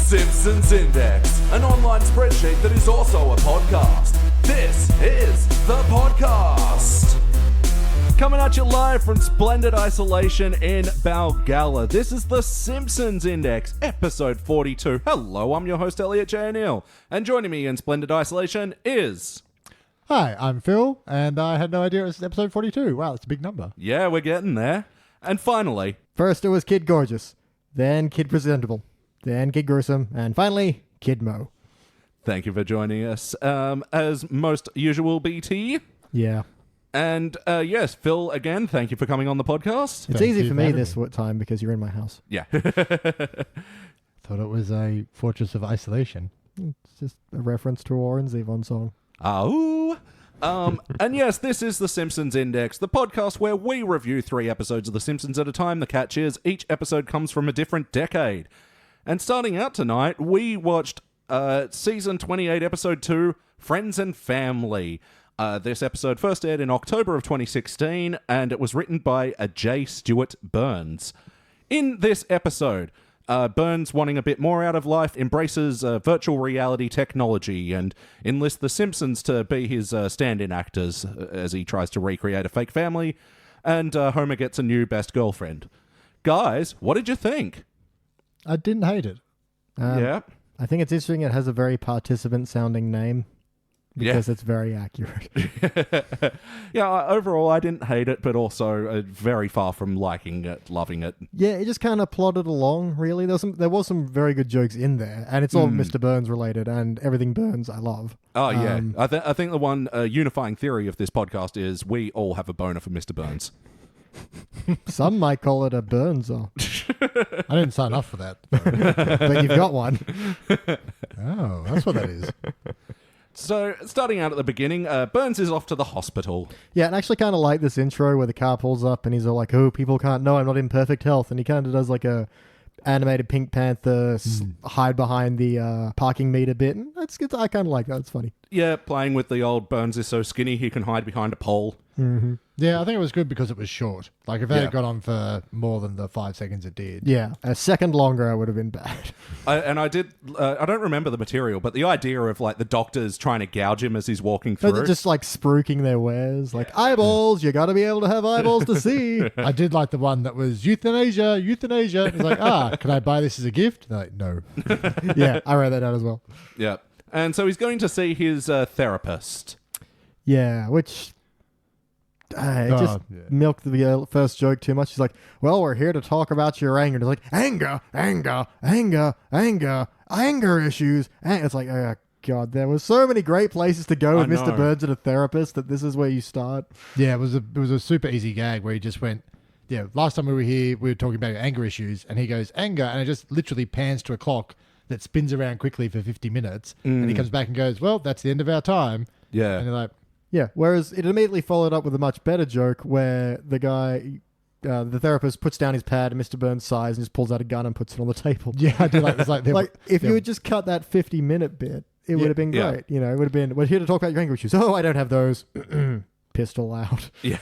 Simpsons Index, an online spreadsheet that is also a podcast. This is the podcast. Coming at you live from splendid isolation in Balgala. This is the Simpsons Index, episode 42. Hello, I'm your host, Elliot J. O'Neill, and joining me in splendid isolation is... Hi, I'm Phil, and I had no idea it was episode 42. Wow, that's a big number. Yeah, we're getting there. And finally... First it was Kid Gorgeous, then Kid Presentable, then Kid Gruesome, and finally, Kid Mo. Thank you for joining us. As most usual, BT. Yeah. And yes, Phil, again, thank you for coming on the podcast. It's easy for me this time because you're in my house. Yeah. Thought it was a Fortress of Isolation. It's just a reference to a Warren Zevon song. Oh. And yes, this is The Simpsons Index, the podcast where we review 3 episodes of The Simpsons at a time. The catch is, each episode comes from a different decade. And starting out tonight, we watched Season 28, Episode 2, Friends and Family. This episode first aired in October of 2016, and it was written by J. Stewart Burns. In this episode, Burns, wanting a bit more out of life, embraces virtual reality technology and enlists the Simpsons to be his stand-in actors as he tries to recreate a fake family, and Homer gets a new best girlfriend. Guys, what did you think? I didn't hate it. Yeah. I think it's interesting it has a very participant-sounding name because it's very accurate. Yeah, overall, I didn't hate it, but also very far from liking it, loving it. Yeah, it just kind of plodded along, really. There was some very good jokes in there, and it's all Mr. Burns related, and everything Burns I love. Oh, yeah. I think the one unifying theory of this podcast is we all have a boner for Mr. Burns. Some might call it a Burnser. I didn't sign up for that. But you've got one. Oh, that's what that is. So, starting out at the beginning, Burns is off to the hospital. Yeah, and I actually kind of like this intro where the car pulls up and he's all like, oh, people can't know I'm not in perfect health. And he kind of does like a animated Pink Panther hide behind the parking meter bit. And I kind of like that. It's funny. Yeah, playing with the old Burns is so skinny he can hide behind a pole. Mm-hmm. Yeah, I think it was good because it was short. Like, if it had gone on for more than the 5 seconds it did. Yeah, a second longer would have been bad. I don't remember the material, but the idea of, like, the doctors trying to gouge him as he's walking through. They're just, like, spruiking their wares. Like, eyeballs, you gotta be able to have eyeballs to see. I did like the one that was euthanasia. It's like, can I buy this as a gift? They're like, no. Yeah, I wrote that down as well. Yeah. And so he's going to see his therapist. Yeah, which... milked the first joke too much. He's like, well, we're here to talk about your anger. And it's like, anger issues. And it's like, oh, God, there was so many great places to go with Mr. Burns and a therapist that this is where you start. Yeah, it was a super easy gag where he just went, yeah, last time we were here, we were talking about anger issues. And he goes, anger. And it just literally pans to a clock that spins around quickly for 50 minutes. And he comes back and goes, well, that's the end of our time. Yeah. And you're like, yeah, whereas it immediately followed up with a much better joke where the guy, the therapist, puts down his pad and Mr. Burns sighs and just pulls out a gun and puts it on the table. Yeah, I do like this. Like if you had just cut that 50-minute bit, it would have been great. You know, it would have been, we're here to talk about your anger issues. Oh, I don't have those. Pistol out. Yeah.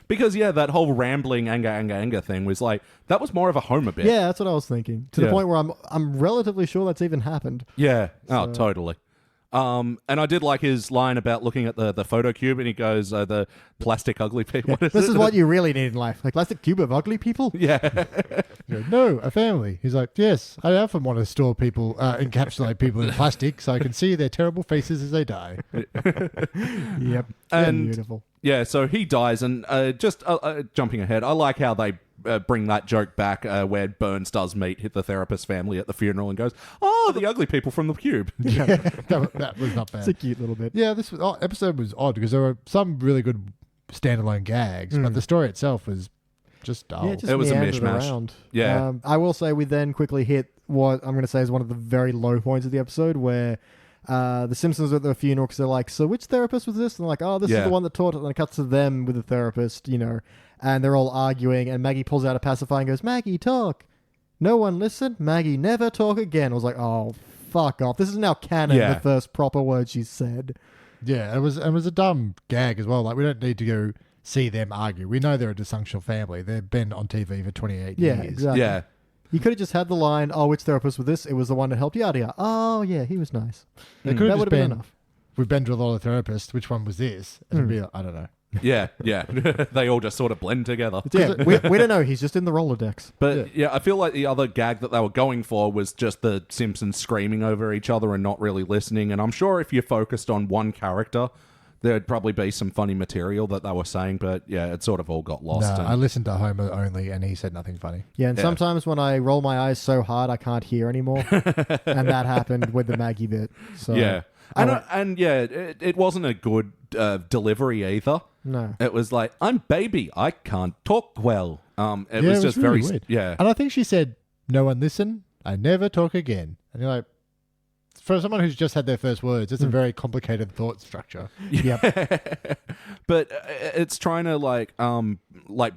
Because, yeah, that whole rambling anger thing was like, that was more of a Homer bit. Yeah, that's what I was thinking. To the point where I'm relatively sure that's even happened. Yeah. Oh, totally. And I did like his line about looking at the photo cube, and he goes, the plastic ugly people. Yeah, this is what you really need in life. Like, plastic cube of ugly people? Yeah. No, a family. He's like, yes, I often want to store people, encapsulate people in plastic so I can see their terrible faces as they die. Yep. And beautiful. Yeah, so he dies, and just jumping ahead, I like how they bring that joke back where Burns does meet the therapist family at the funeral and goes, oh, the ugly people from the cube. Yeah, that was not bad. It's a cute little bit. Yeah, this episode was odd because there were some really good standalone gags, but the story itself was just dull. Yeah, it was a mishmash. Around. Yeah. I will say we then quickly hit what I'm going to say is one of the very low points of the episode where the Simpsons are at the funeral because they're like, so which therapist was this? And they're like, oh, this is the one that taught it. And it cuts to them with the therapist, you know, and they're all arguing, and Maggie pulls out a pacifier and goes, Maggie, talk. No one listened. Maggie, never talk again. I was like, oh, fuck off. This is now canon, the first proper word she said. Yeah, it was a dumb gag as well. Like, we don't need to go see them argue. We know they're a dysfunctional family. They've been on TV for 28 years. Yeah, exactly. Yeah. You could have just had the line, "Oh, which therapist was this? It was the one that helped you out here." Oh, yeah, he was nice. It could That have would just have been been enough. we've been to a lot of therapists. Which one was this? And it'd be like, I don't know. Yeah. They all just sort of blend together. Yeah, we don't know. He's just in the Rolodex. But yeah, I feel like the other gag that they were going for was just the Simpsons screaming over each other and not really listening. And I'm sure if you focused on one character, there'd probably be some funny material that they were saying. But yeah, it sort of all got lost. No, I listened to Homer only, and he said nothing funny. Yeah, and sometimes when I roll my eyes so hard, I can't hear anymore. And that happened with the Maggie bit. So yeah. It wasn't a good delivery either. No. It was like, I'm baby, I can't talk well. It Yeah, was just really very weird. yeah. And I think she said, "No one listen. I never talk again." And you're like, for someone who's just had their first words, it's a very complicated thought structure. Yep. But it's trying to like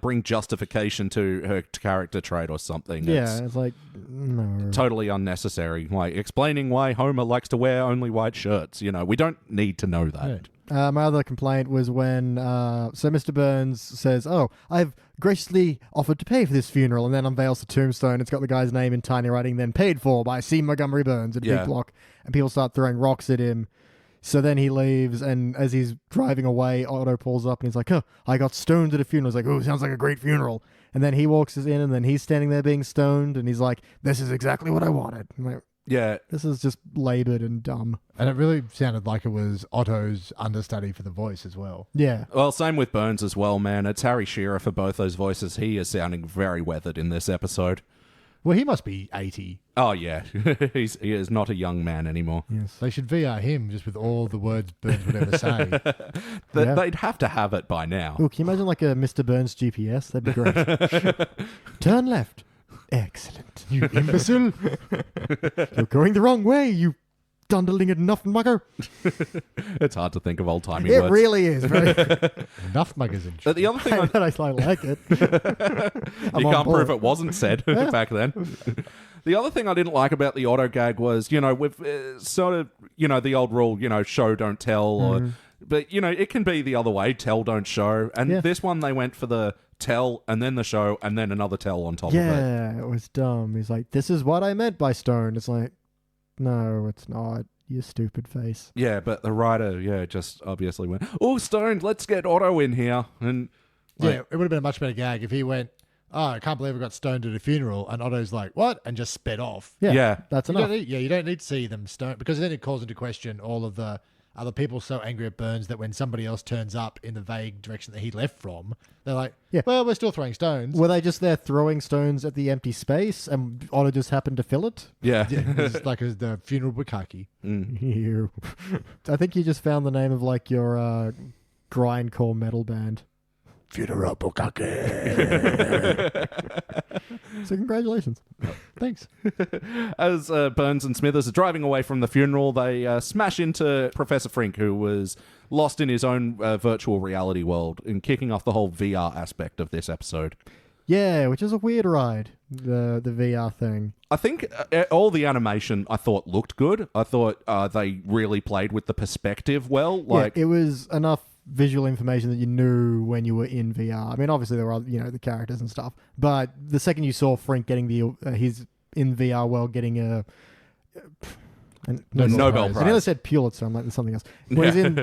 bring justification to her character trait or something. Yeah, it's like, no. Totally unnecessary. Like explaining why Homer likes to wear only white shirts. You know, we don't need to know that. Right. My other complaint was when so Mr. Burns says, "Oh, I've graciously offered to pay for this funeral," and then unveils the tombstone. It's got the guy's name in tiny writing, then paid for by C. Montgomery Burns in a big block, and people start throwing rocks at him. So then he leaves, and as he's driving away, Otto pulls up and he's like, "Oh, I got stoned at a funeral." He's like, "Oh, sounds like a great funeral." And then he walks in, and then he's standing there being stoned, and he's like, "This is exactly what I wanted." I'm like, Yeah. this is just labored and dumb. And it really sounded like it was Otto's understudy for the voice as well. Yeah. Well, same with Burns as well, man. It's Harry Shearer for both those voices. He is sounding very weathered in this episode. Well, he must be 80. Oh, yeah. He is not a young man anymore. Yes. They should VR him just with all the words Burns would ever say. Yeah. They'd have to have it by now. Oh, can you imagine like a Mr. Burns GPS? That'd be great. Turn left. Excellent. You imbecile. You're going the wrong way, you dunderling and nuffmugger. It's hard to think of old-timey It words. really is, right? Enough magazine. But the other thing I like it. you can't prove it wasn't said back then. The other thing I didn't like about the auto gag was, you know, with sort of, you know, the old rule, you know, show, don't tell. Or, but, you know, it can be the other way, tell, don't show. And this one, they went for the tell and then the show and then another tell on top of it. Yeah, it was dumb. He's like, "This is what I meant by stone." It's like, no, it's not. You stupid face. Yeah, but the writer, just obviously went, "Oh, stoned, let's get Otto in here." And Yeah, it would have been a much better gag if he went, "Oh, I can't believe I got stoned at a funeral," and Otto's like, "What?" and just sped off. Yeah. That's You enough. you don't need to see them stoned, because then it calls into question all of the other people so angry at Burns that when somebody else turns up in the vague direction that he left from, they're like, Yeah. "Well, we're still throwing stones." Were they just there throwing stones at the empty space and Otto just happened to fill it? Yeah. It's like the funeral bukkake. You. I think you just found the name of like your grindcore metal band. Funeral bukkake. So congratulations. Thanks. As Burns and Smithers are driving away from the funeral, they smash into Professor Frink, who was lost in his own virtual reality world, and kicking off the whole VR aspect of this episode. Yeah, which is a weird ride, the VR thing. I think all the animation I thought looked good. I thought they really played with the perspective well. Like, yeah, it was enough visual information that you knew when you were in VR. I mean, obviously there were, the characters and stuff, but the second you saw Frink getting he's in VR world getting a Nobel Prize. I nearly said Pulitzer. I'm like, there's something else. When he's in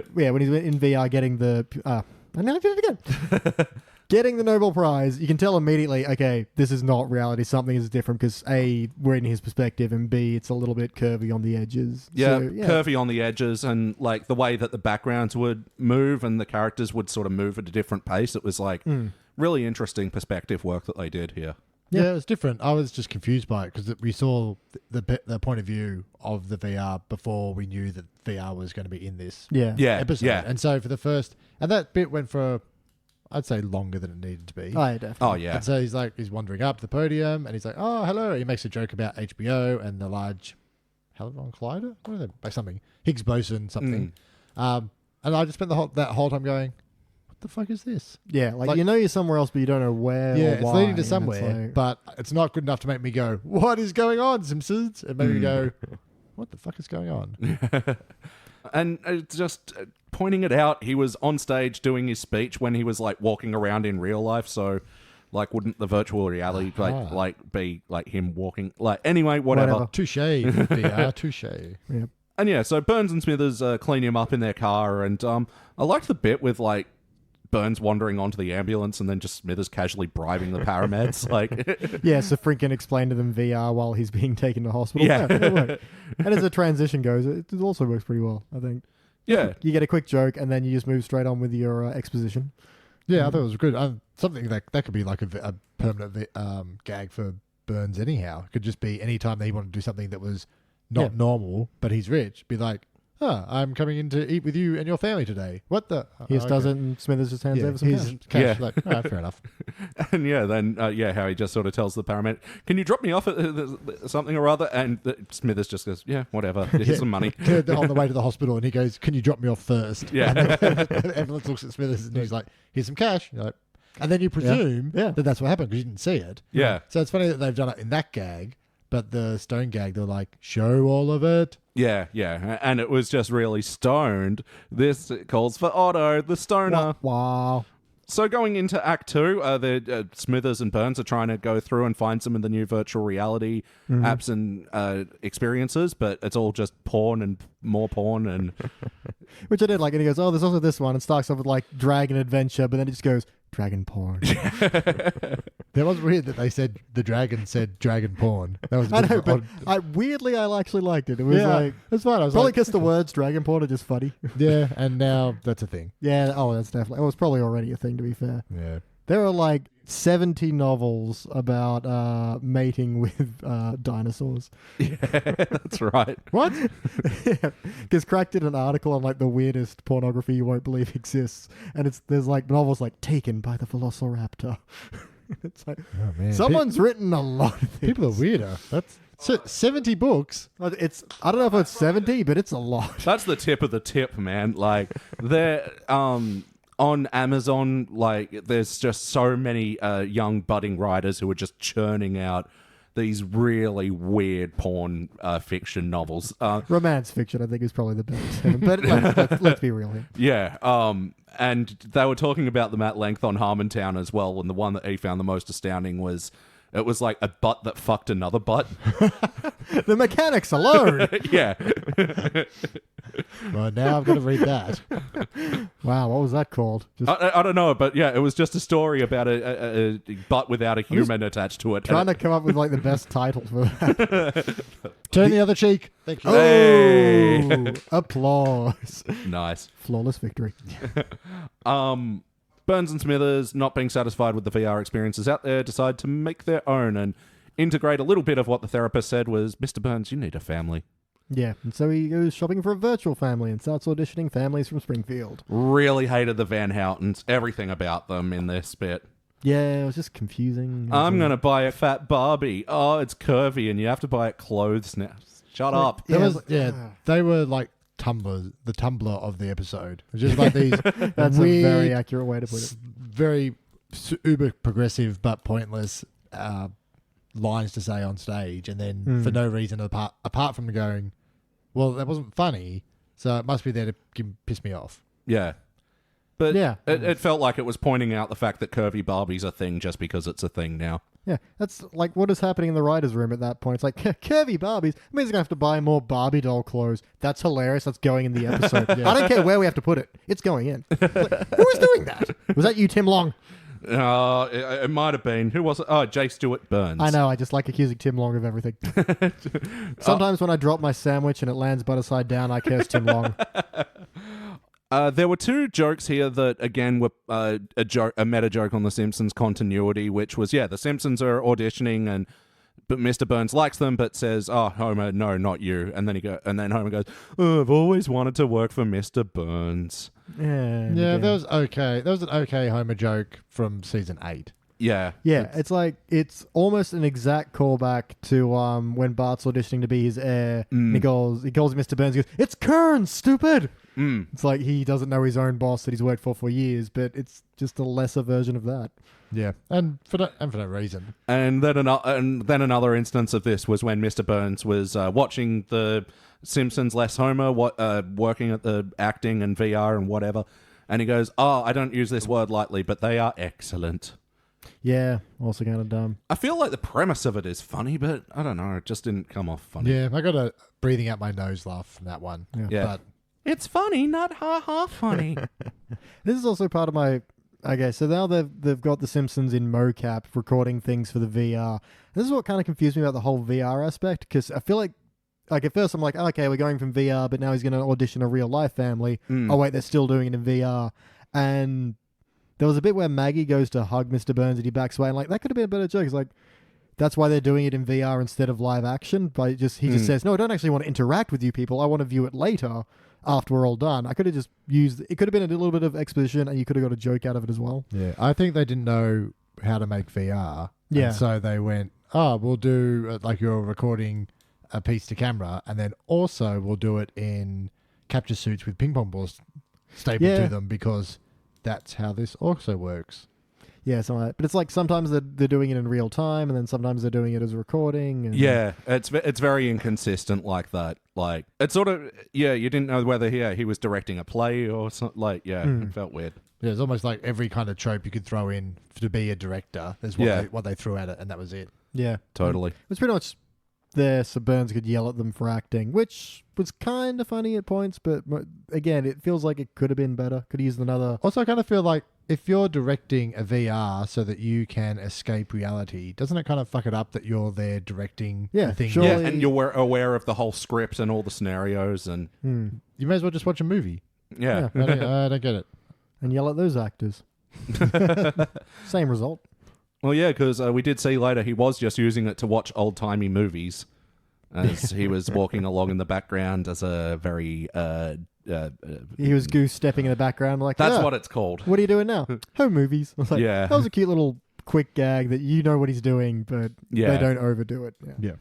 VR getting the I nearly did it again. Getting the Nobel Prize, you can tell immediately, okay, this is not reality. Something is different because A, we're in his perspective, and B, it's a little bit curvy on the edges. Yeah, So, curvy on the edges, and like the way that the backgrounds would move and the characters would sort of move at a different pace. It was like really interesting perspective work that they did here. Yeah, it was different. I was just confused by it because we saw the point of view of the VR before we knew that VR was going to be in this episode. Yeah. And so for the first, and that bit went for, I'd say, longer than it needed to be. Oh, yeah, definitely. Oh, yeah. And so he's wandering up the podium and he's like, "Oh, hello." He makes a joke about HBO and the Large Hadron Collider? What are they? By something. Higgs boson something. And I just spent that whole time going, what the fuck is this? Yeah, like you're somewhere else, but you don't know where Yeah, or it's why, leading to and somewhere, it's but it's not good enough to make me go, "What is going on, Simpsons?" It made me go, "What the fuck is going on?" And just pointing it out, he was on stage doing his speech when he was like walking around in real life. So Like, wouldn't the virtual reality be like him walking? Like, anyway, whatever. Touche, VR, touche. Yep. And yeah, so Burns and Smithers clean him up in their car, and I liked the bit with like Burns wandering onto the ambulance and then just Smithers casually bribing the paramedics. Like, Yeah, so Frink can explain to them VR while he's being taken to hospital. Yeah. It worked. And as the transition goes, it also works pretty well, I think. yeah, You get a quick joke, and then you just move straight on with your exposition. Yeah, I thought it was good. Something that could be like a permanent gag for Burns anyhow. It could just be any time they want to do something that was not normal, but he's rich. Be like, I'm coming in to eat with you and your family today. What the? He just does it, and Smithers just hands over some cash. Cash. Like, fair enough. and yeah, then how he just sort of tells the paramedic, "Can you drop me off at something or other?" And Smithers just goes, "Yeah, whatever. Here's some money." On the way to the hospital, and he goes, "Can you drop me off first?" Yeah. And everyone looks at Smithers, and he's like, "Here's some cash." You're like, and then you presume that that's what happened because you didn't see it. Yeah. So it's funny that they've done it in that gag, but the Stone gag, they're like, "Show all of it." Yeah, and it was just really stoned. This calls for Otto, the stoner. Wow. So going into Act 2, Smithers and Burns are trying to go through and find some of the new virtual reality apps and experiences, but it's all just porn and more porn. And Which I did like, and he goes, "Oh, there's also this one." It starts off with like Dragon Adventure, but then it just goes, Dragon Porn. That was weird that they said the dragon said dragon porn. That was a I bit know, of but odd. weirdly I actually liked it. It was like, it's fine. I was probably like, because the words Dragon Porn are just funny. yeah, and now that's a thing. Yeah, that's definitely, it was probably already a thing, to be fair. Yeah. There are like 70 novels about mating with dinosaurs. yeah, that's right. What? Because Crack did an article on like the weirdest pornography you won't believe exists, and there's like novels like Taken by the Velociraptor. It's like Oh man. someone's written a lot of things. People are weirder. That's 70 books. It's, I don't know if it's 70, but it's a lot. That's the tip of the tip, man. Like, they're on Amazon, like, there's just so many young budding writers who are just churning out these really weird porn fiction novels. Romance fiction, I think, is probably the best. But let's be real here. Yeah, and they were talking about them at length on Harmontown as well, and the one that he found the most astounding was it was like a butt that fucked another butt. The mechanics alone. Yeah. Well, now I've got to read that. Wow, what was that called? Just I don't know, but yeah, it was just a story about a butt without a human attached to it. trying to come up with like the best title for that. Turn the other cheek. Thank you. Hey. Oh, applause. Nice. Flawless victory. Burns and Smithers, not being satisfied with the VR experiences out there, decide to make their own and integrate a little bit of what the therapist said was, "Mr. Burns, you need a family." Yeah, and so he goes shopping for a virtual family and starts auditioning families from Springfield. Really hated the Van Houtens, everything about them in this bit. Yeah, it was just confusing. I'm going to buy a fat Barbie. Oh, it's curvy and you have to buy it clothes now. Shut up. They were like the Tumblr of the episode. It was just like these That's weird, a very accurate way to put it. very uber progressive but pointless lines to say on stage, and then for no reason apart from going, well, that wasn't funny, so it must be there to piss me off. Yeah. But Yeah. it felt like it was pointing out the fact that curvy Barbie's a thing just because it's a thing now. Yeah, that's like what is happening in the writer's room at that point. It's like, curvy Barbies. It means we're going to have to buy more Barbie doll clothes. That's hilarious. That's going in the episode. I don't care where we have to put it. It's going in. Like, who was doing that? Was that you, Tim Long? It might have been. Who was it? Oh, J. Stewart Burns. I know. I just like accusing Tim Long of everything. Sometimes when I drop my sandwich and it lands butter side down, I curse Tim Long. There were two jokes here that, again, were a meta joke on The Simpsons continuity, which was, the Simpsons are auditioning, but Mr. Burns likes them, but says, "Oh, Homer, no, not you." And then Homer goes, "Oh, I've always wanted to work for Mr. Burns." Yeah, that was okay. That was an okay Homer joke from season 8. Yeah. Yeah, it's like, it's almost an exact callback to when Bart's auditioning to be his heir. And he calls him Mr. Burns. He goes, "It's Kern, stupid!" It's like he doesn't know his own boss that he's worked for years, but it's just a lesser version of that. Yeah, and for no reason. And then another instance of this was when Mr. Burns was watching the Simpsons less Homer, working at the acting and VR and whatever, and he goes, "Oh, I don't use this word lightly, but they are excellent." Yeah, also kind of dumb. I feel like the premise of it is funny, but I don't know. It just didn't come off funny. Yeah, I got a breathing out my nose laugh from that one. Yeah. But It's funny, not ha-ha funny. This is also part of my... Okay, so now they've got the Simpsons in mocap recording things for the VR. This is what kind of confused me about the whole VR aspect, because I feel like at first I'm like, okay, we're going from VR, but now he's going to audition a real life family. Oh wait, they're still doing it in VR. And there was a bit where Maggie goes to hug Mr. Burns and he backs away, and like that could have been a better joke. It's like, that's why they're doing it in VR instead of live action. But he just says, no, I don't actually want to interact with you people. I want to view it later. After we're all done, I could have just used... It could have been a little bit of exposition, and you could have got a joke out of it as well. yeah, I think they didn't know how to make VR. Yeah. And so they went, we'll do like you're recording a piece to camera, and then also we'll do it in capture suits with ping pong balls stapled to them, because that's how this also works. Yeah, something like that. But it's like sometimes they're doing it in real time, and then sometimes they're doing it as a recording. And... Yeah, it's very inconsistent like that. Like, it's sort of... Yeah, you didn't know whether he was directing a play or something. Like, it felt weird. Yeah, it's almost like every kind of trope you could throw in to be a director. There's what they threw at it, and that was it. Yeah. Totally. It was pretty much there so Burns could yell at them for acting, which was kind of funny at points, but again, it feels like it could have been better. Could have used another... Also, I kind of feel like if you're directing a VR so that you can escape reality, doesn't it kind of fuck it up that you're there directing the thing? Surely... Yeah, and you're aware of the whole script and all the scenarios, and... You may as well just watch a movie. Yeah. I don't get it. And yell at those actors. Same result. Well, yeah, because we did see later he was just using it to watch old-timey movies as he was walking along in the background as a very... he was goose stepping in the background like, that's what it's called. What are you doing now? Home movies. I was like, Yeah. That was a cute little quick gag that you know what he's doing, but they don't overdo it. Yeah.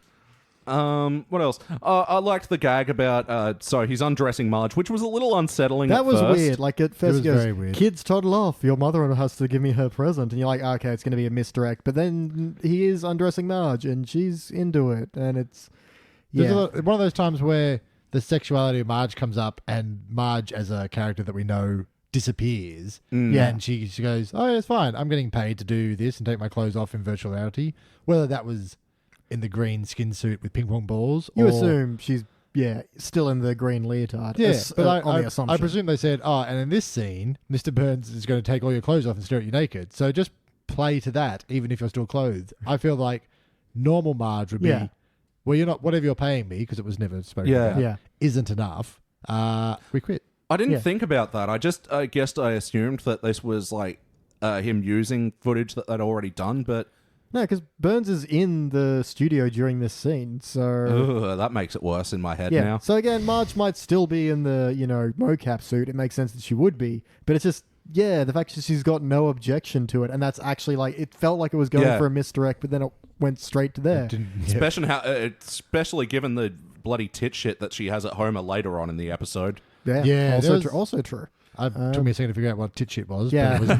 What else? I liked the gag about he's undressing Marge, which was a little unsettling. That was first. weird. Like at first, was he goes, very weird. "Kids toddle off. Your mother has to give me her present," and you're like, "Okay, it's going to be a misdirect." But then he is undressing Marge, and she's into it, and it's One of those times where the sexuality of Marge comes up, and Marge, as a character that we know, disappears. And she goes, "Oh, yeah, it's fine. I'm getting paid to do this and take my clothes off in virtual reality." Whether that was in the green skin suit with ping pong balls, you assume she's still in the green leotard. Yeah, but I I presume they said, and in this scene, Mr. Burns is going to take all your clothes off and stare at you naked. So just play to that, even if you're still clothed. I feel like normal Marge would be, well, you're not, whatever you're paying me, because it was never spoken about, isn't enough. We quit. I didn't think about that. I guess I assumed that this was like him using footage that they'd already done, but... No, because Burns is in the studio during this scene, so... that makes it worse in my head now. So again, Marge might still be in the, mocap suit. It makes sense that she would be. But it's just, the fact that she's got no objection to it, and that's actually like... It felt like it was going for a misdirect, but then it went straight to there. Especially given the bloody tit shit that she has at home later on in the episode. Yeah, also true. It took me a second to figure out what tit shit was. But it was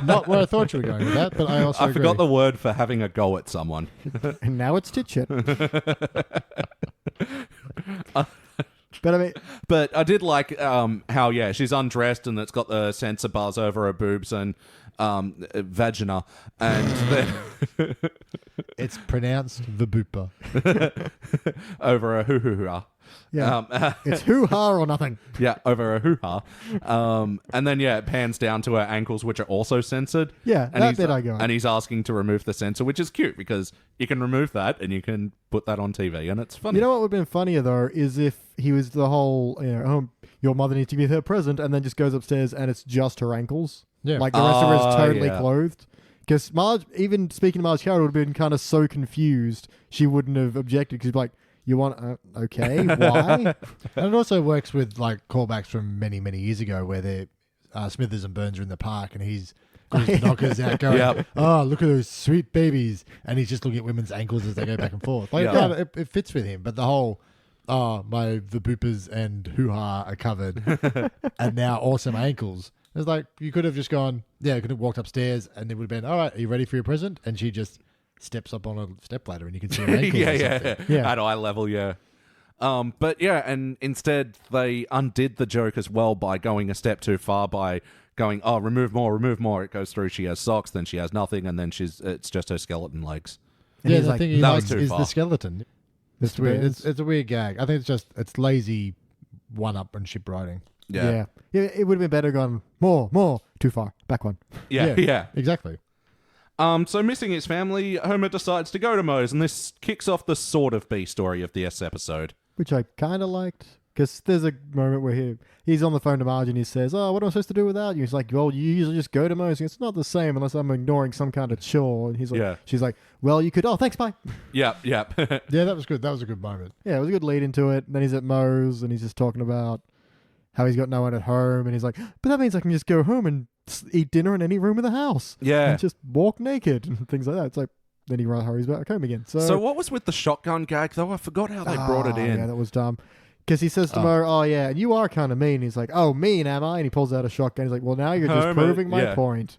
not where I thought you were going with that. But I also forgot the word for having a go at someone. And now it's tit shit. But I did like how she's undressed and it's got the sensor bars over her boobs and vagina, and then it's pronounced vabupa over a hoo-hoo-ha. Yeah, it's hoo-ha or nothing. Yeah, over a hoo-ha. And then, it pans down to her ankles, which are also censored. Yeah, and that bit I got. And he's asking to remove the censor, which is cute because you can remove that and you can put that on TV, and it's funny. You know what would have been funnier, though, is if he was the whole, your mother needs to give her present, and then just goes upstairs and it's just her ankles. Yeah. Like the rest of her is totally clothed. Because Marge, even speaking to Marge Carroll, would have been kind of so confused, she wouldn't have objected because she'd be like, you want... okay, why? And it also works with like callbacks from many, many years ago where they're Smithers and Burns are in the park and he's got his knockers out going, oh, look at those sweet babies. And he's just looking at women's ankles as they go back and forth. Like, it fits with him. But the whole, my vabupas and hoo-ha are covered and now also my ankles. It's like, you could have just gone, could have walked upstairs and it would have been, all right, are you ready for your present? And she just... steps up on a stepladder and you can see her ankles at eye level, and instead they undid the joke as well by going a step too far by going, oh, remove more. It goes through. She has socks, then she has nothing, and then it's just her skeleton legs. And Yeah, the like, thing he that was likes too is far. the skeleton. It's weird. It's a weird gag. I think it's lazy one-upmanship writing. Yeah. It would have been better gone more, too far, back one. Yeah. Exactly. So missing his family, Homer decides to go to Moe's, and this kicks off the sort of B story of this episode. Which I kind of liked. Because there's a moment where he's on the phone to Marge and he says, oh, what am I supposed to do without you? He's like, well, you usually just go to Moe's. It's not the same unless I'm ignoring some kind of chore. And he's like, she's like, well, you could, oh, thanks, bye. Yeah. Yeah, that was good. That was a good moment. Yeah, it was a good lead into it. And then he's at Moe's and he's just talking about how he's got no one at home. And he's like, but that means I can just go home and eat dinner in any room of the house. Yeah. And just walk naked and things like that. It's like, then he hurries back home again. So what was with the shotgun gag, though? I forgot how they brought it in. Yeah, that was dumb. Because he says to Mo, oh, yeah, and you are kind of mean. He's like, oh, mean, am I? And he pulls out a shotgun. He's like, well, now you're just proving my point.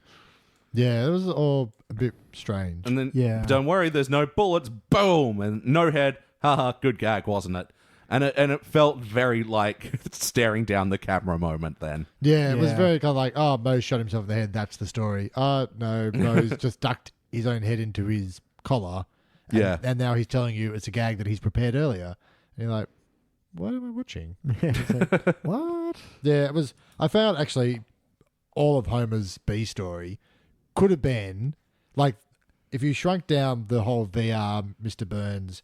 Yeah, it was all a bit strange. And then, don't worry, there's no bullets. Boom! And no head. Haha, good gag, wasn't it? And it felt very like staring down the camera moment then. Yeah, it was very kind of like, oh, Mo shot himself in the head. That's the story. No, Mo's just ducked his own head into his collar. And, and now he's telling you it's a gag that he's prepared earlier. And you're like, what am I watching? Like, what? Yeah, it was. I found actually all of Homer's B story could have been like if you shrunk down the whole VR Mr. Burns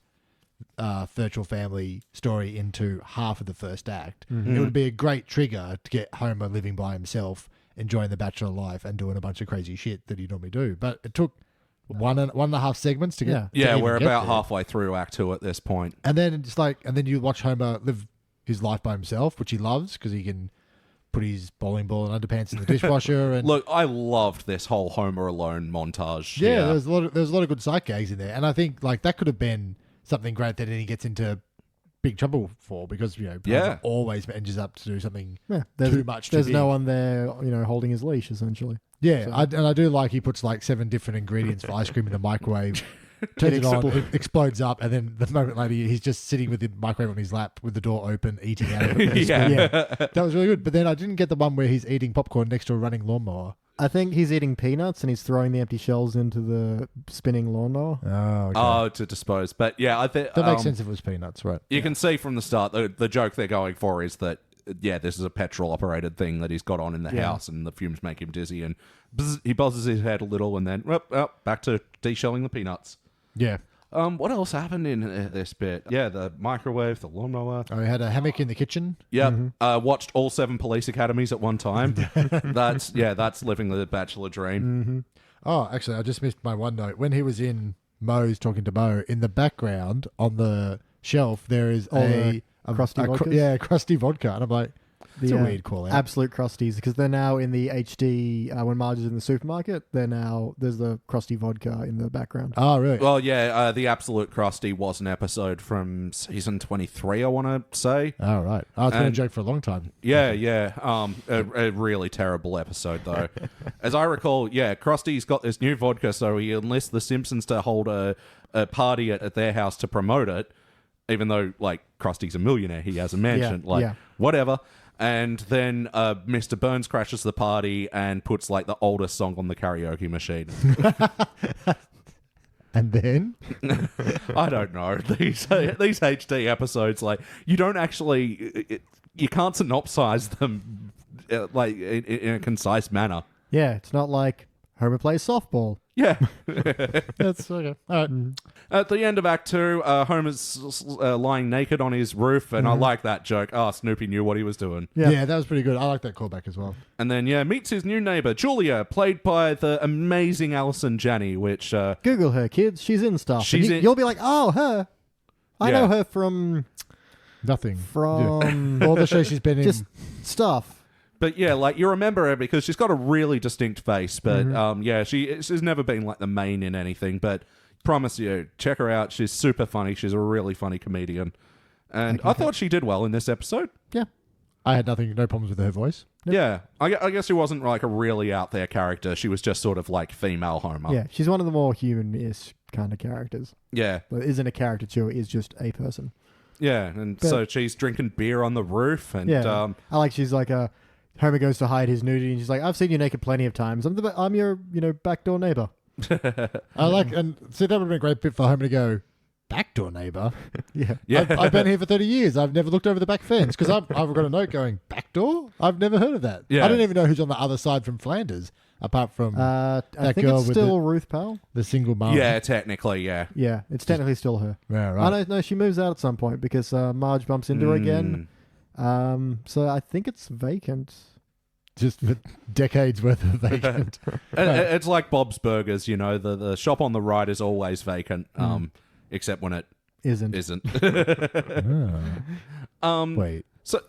virtual family story into half of the first act. It would be a great trigger to get Homer living by himself, enjoying the bachelor life, and doing a bunch of crazy shit that he'd normally do. But it took one and a half segments to get. Yeah, to we're get about there. halfway through Act 2 at this point. And then it's like, and then you watch Homer live his life by himself, which he loves because he can put his bowling ball and underpants in the dishwasher. And Look, I loved this whole Homer Alone montage. yeah, there's a lot of good sight gags in there, and I think like that could have been something great that then he gets into big trouble for because Homer always ends up to do something too much. There's no one there, holding his leash essentially. Yeah, I do like he puts like 7 different ingredients for ice cream in the microwave. Turns it on, it explodes up, and then the moment later he's just sitting with the microwave on his lap with the door open, eating out of it. That was really good. But then I didn't get the one where he's eating popcorn next to a running lawnmower. I think he's eating peanuts and he's throwing the empty shells into the spinning lawnmower. Oh, okay. Oh, to dispose. But yeah, I think that makes sense if it was peanuts, right? You can see from the start the joke they're going for is that this is a petrol operated thing that he's got on in the house, and the fumes make him dizzy, and he buzzes his head a little, and then back to de-shelling the peanuts. Yeah. What else happened in this bit? Yeah, the microwave, the lawnmower. I had a hammock in the kitchen. Yep. Watched all 7 police academies at one time. That's living the bachelor dream. Oh, actually, I just missed my one note. When he was in Moe's talking to Mo, in the background on the shelf, there is a Crusty vodkas? Crusty vodka. And I'm like, it's a weird call out. Absolute Crusties, because they're now in the HD, when Marge is in the supermarket, there's the Crusty vodka in the background. Oh, really? Well, yeah, the Absolute Krusty was an episode from season 23, I want to say. Oh, right. Oh, it's been a joke for a long time. Yeah. A really terrible episode, though. As I recall, Krusty's got this new vodka, so he enlists the Simpsons to hold a party at their house to promote it, even though, like, Krusty's a millionaire. He has a mansion. Whatever. And then Mr. Burns crashes the party and puts like the oldest song on the karaoke machine. And then? I don't know. These HD episodes, like, you don't actually... you can't synopsize them like in a concise manner. Yeah, it's not like Homer plays softball. Yeah. That's okay. All right. At the end of Act 2, Homer's lying naked on his roof, and I like that joke. Oh, Snoopy knew what he was doing. Yeah, that was pretty good. I like that callback as well. And then, meets his new neighbor, Julia, played by the amazing Alison Janney, which... Google her, kids. She's in stuff. She's you'll be like, oh, her. I know her from... Nothing. From... all the shows she's been in. Just stuff. But yeah, like you remember her because she's got a really distinct face. But she's never been like the main in anything. But promise you, check her out. She's super funny. She's a really funny comedian. And I thought she did well in this episode. Yeah. I had no problems with her voice. Nope. Yeah. I guess she wasn't like a really out there character. She was just sort of like female Homer. Yeah, she's one of the more human-ish kind of characters. Yeah. But isn't a caricature, is just a person. Yeah, and so she's drinking beer on the roof. And I like she's like a... Homer goes to hide his nudity, and she's like, "I've seen you naked plenty of times. I'm your backdoor neighbor." I like, and see, that would have been a great bit for Homer to go, backdoor neighbor? Yeah. I've been here for 30 years. I've never looked over the back fence because I've got a note going, backdoor? I've never heard of that. Yeah. I don't even know who's on the other side from Flanders, apart from I that think girl it's with still Ruth Powell. the single mom. Yeah, technically, yeah. Yeah, it's technically still her. Yeah, right. No, she moves out at some point because Marge bumps into her again. So I think it's vacant. Just for decades worth of vacant. It's like Bob's Burgers, the shop on the right is always vacant, except when it Isn't. Wait.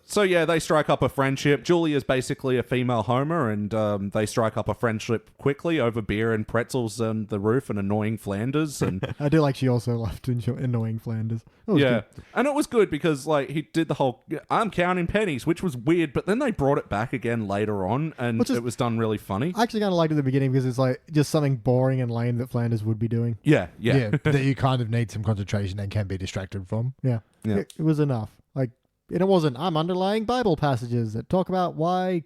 So yeah, they strike up a friendship. Julie is basically a female Homer, and they strike up a friendship quickly over beer and pretzels on the roof and annoying Flanders. And I do like she also loved annoying Flanders. That was yeah, good. and it was good because he did the whole "I'm counting pennies," which was weird, but then they brought it back again later on, and it was done really funny. I actually kind of liked it at the beginning because it's like just something boring and lame that Flanders would be doing. Yeah. That you kind of need some concentration and can be distracted from. Yeah. It was enough. And it wasn't, I'm underlying Bible passages that talk about why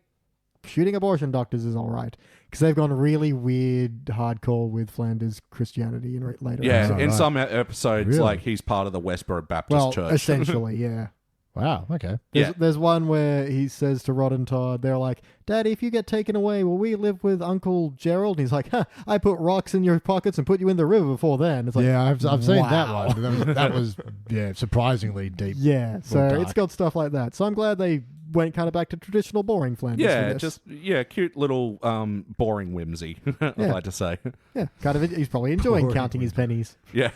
shooting abortion doctors is all right. Because they've gone really weird, hardcore with Flanders Christianity later. Yeah, Oh, in right. some episodes, Really? he's part of the Westboro Baptist Church. Essentially, yeah. Wow, okay. There's one where he says to Rod and Todd, they're like, "Daddy, if you get taken away, will we live with Uncle Gerald?" And he's like, "I put rocks in your pockets and put you in the river before then." It's like, Yeah, I've seen that wow. one. That was surprisingly deep. Yeah, so Or dark. it's got stuff like that. So I'm glad they went kind of back to traditional boring Flanders. Yeah, for this. cute little boring whimsy, I'd like to say. Yeah, kind of. He's probably enjoying Boring counting his pennies. Yeah.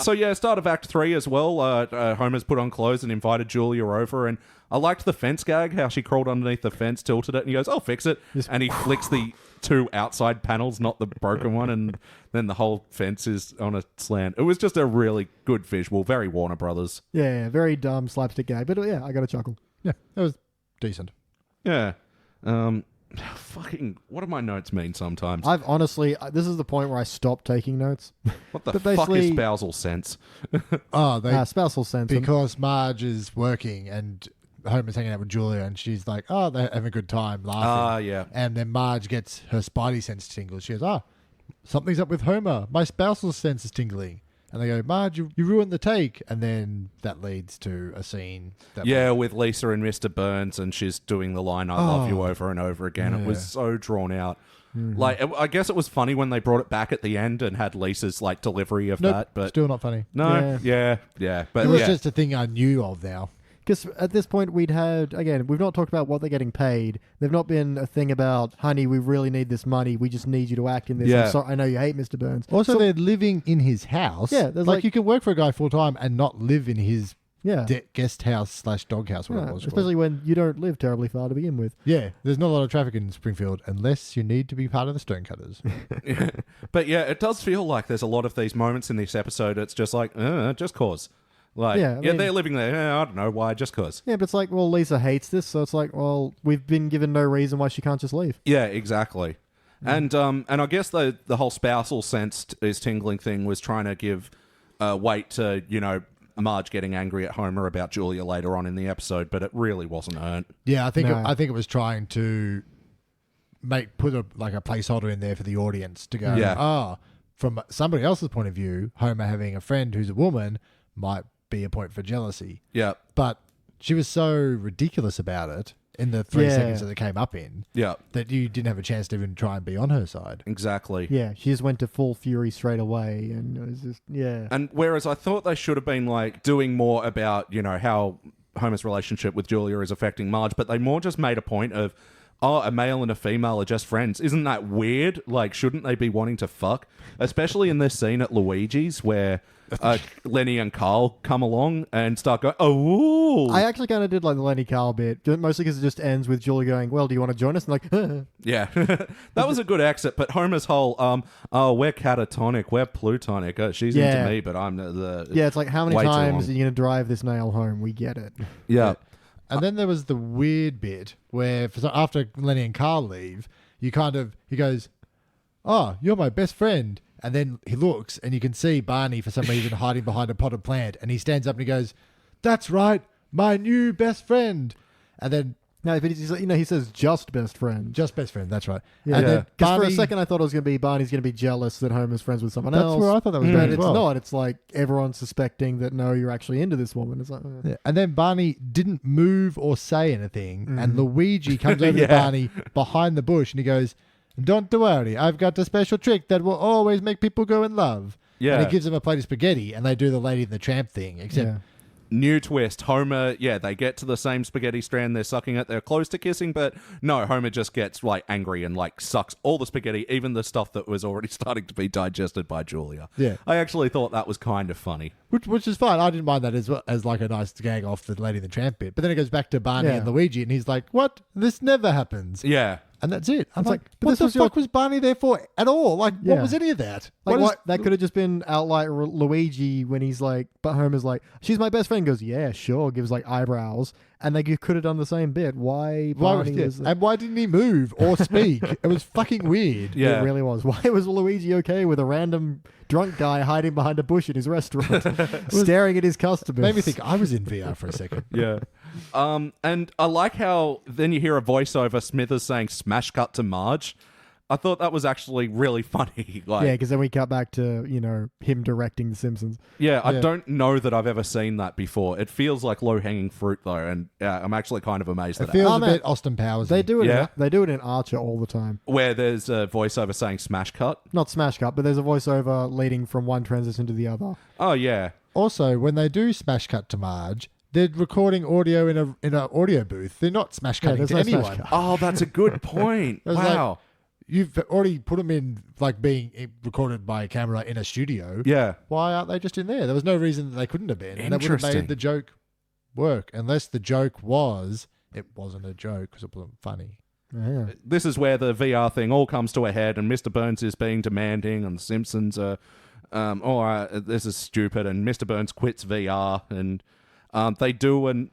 So yeah, start of Act 3 as well. Homer's put on clothes and invited Julia over, and I liked the fence gag, how she crawled underneath the fence, tilted it, and he goes, "I'll fix it." And he flicks the two outside panels, not the broken one, and then the whole fence is on a slant. It was just a really good visual, very Warner Brothers. Yeah, very dumb slapstick gag, but yeah, I got a chuckle. Yeah, that was decent. Yeah. Fucking, what do my notes mean sometimes? I've honestly, this is the point where I stopped taking notes. What the but fuck is basically- spousal sense? Oh, they Spousal sense. because Marge is working and Homer's hanging out with Julia and she's like, oh, they're having a good time laughing. Yeah. And then Marge gets her spidey sense tingles. She goes, something's up with Homer. My spousal sense is tingling. And they go, Marge, you ruined the take. And then that leads to a scene. With Lisa and Mr. Burns, and she's doing the line, "I love you" over and over again. It was so drawn out. Mm-hmm. I guess it was funny when they brought it back at the end and had Lisa's delivery of that, but still not funny. no, yeah. But It was just a thing I knew of now. Because at this point we've not talked about what they're getting paid. They've not been a thing about, honey, we really need this money. We just need you to act in this. Yeah. I'm sorry, I know you hate Mr. Burns. Also, they're living in his house. Yeah, there's you can work for a guy full time and not live in his yeah. guest house / dog house, whatever it was. Especially when you don't live terribly far to begin with. Yeah, there's not a lot of traffic in Springfield unless you need to be part of the Stonecutters. But yeah, it does feel like there's a lot of these moments in this episode. It's just like, just cause. They're living there. I don't know why, just cause. Yeah, but it's like, well, Lisa hates this, so it's like, well, we've been given no reason why she can't just leave. Yeah, exactly. And I guess the whole spousal sense is tingling thing was trying to give weight to Marge getting angry at Homer about Julia later on in the episode, but it really wasn't earned. Yeah, I think it was trying to put a placeholder in there for the audience to go, from somebody else's point of view, Homer having a friend who's a woman might be a point for jealousy. Yeah. But she was so ridiculous about it in the 3 seconds that it came up in that you didn't have a chance to even try and be on her side. Exactly. Yeah, she just went to full fury straight away, and it was just, yeah. And whereas I thought they should have been doing more about, how Homer's relationship with Julia is affecting Marge, but they more just made a point of, a male and a female are just friends. Isn't that weird? Shouldn't they be wanting to fuck? Especially in this scene at Luigi's where Lenny and Carl come along and start going, oh. I actually kind of did like the Lenny Carl bit, mostly because it just ends with Julie going, well, do you want to join us? And yeah. That was a good exit, but Homer's whole, we're catatonic, we're plutonic. She's into me, but I'm the yeah, it's like, how many times are you going to drive this nail home? We get it. Yeah. And then there was the weird bit where after Lenny and Carl leave, he goes, oh, you're my best friend. And then he looks and you can see Barney for some reason hiding behind a potted plant. And he stands up and he goes, that's right, my new best friend. And then No, but he's, he says just best friend. Just best friend, that's right. Yeah. And then Because for a Barney- second I thought it was going to be Barney's going to be jealous that Homer's friends with someone That's else. where I thought that was But going as it's well. not. It's like everyone's suspecting that, no, you're actually into this woman. It's like, Yeah. And then Barney didn't move or say anything, and Mhm. Luigi comes over Yeah. to Barney behind the bush, and he goes, "Don't worry, I've got a special trick that will always make people go in love." Yeah. And he gives them a plate of spaghetti, and they do the Lady and the Tramp thing, except yeah. New twist. Homer, they get to the same spaghetti strand. They're sucking it. They're close to kissing, but no, Homer just gets like angry and like sucks all the spaghetti, even the stuff that was already starting to be digested by Julia. Yeah. I actually thought that was kind of funny. which is fine. I didn't mind that as like a nice gag off the Lady and the Tramp bit. But then it goes back to Barney Yeah. and Luigi, and he's like, "What? This never happens." Yeah. And that's it. I'm It's like, like, but what this the was your- fuck was Barney there for at all? Like, what Yeah. was any of that? Like, What is- that could have just been outright Luigi when he's like, but Homer's like, she's my best friend. Goes, yeah, sure. Gives like eyebrows, and like you could have done the same bit. Why Barney was? and why didn't he move or speak? It was fucking weird. Yeah. It really was. Why was Luigi okay with a random drunk guy hiding behind a bush in his restaurant, staring at his customers? Made me think I was in VR for a second. Yeah. And I like how then you hear a voiceover, Smithers saying smash cut to Marge. I thought that was actually really funny. Yeah, Like, because then we cut back to him directing The Simpsons. I Yeah. don't know that I've ever seen that before. It feels like low-hanging fruit, though, and I'm actually kind of amazed It at feels Oh, a man. bit Austin Powers. They do it. Yeah. They do it in Archer all the time. where there's a voiceover saying smash cut. Not smash cut, but there's a voiceover leading from one transition to the other. Oh, yeah. Also, when they do smash cut to Marge, they're recording audio in an audio booth. They're not smash cutting there's to no smash anyone. cut. Oh, that's a good point. It was like- Wow. You've already put them in like being recorded by a camera in a studio. Yeah. Why aren't they just in there? There was no reason that they couldn't have been. And that would have Interesting. made the joke work. Unless the joke was, it wasn't a joke because it wasn't funny. Yeah. This is where the VR thing all comes to a head, and Mr. Burns is being demanding, and the Simpsons are, this is stupid, and Mr. Burns quits VR, and they do an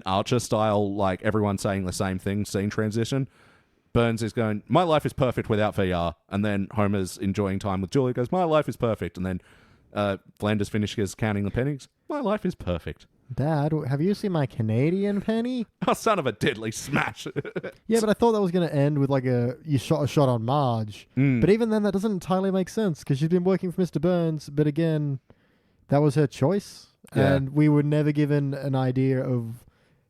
Archer style, like everyone saying the same thing, scene transition. Burns is going, my life is perfect without VR, and then Homer's enjoying time with Julia, goes, my life is perfect, and then Flanders finishes counting the pennies. My life is perfect. Dad, have you seen my Canadian penny? Oh, son of a deadly smash. Yeah, but I thought that was going to end with like a shot on Marge. Mm. But even then, that doesn't entirely make sense because she's been working for Mr. Burns. But again, that was her choice, Yeah. and we were never given an idea of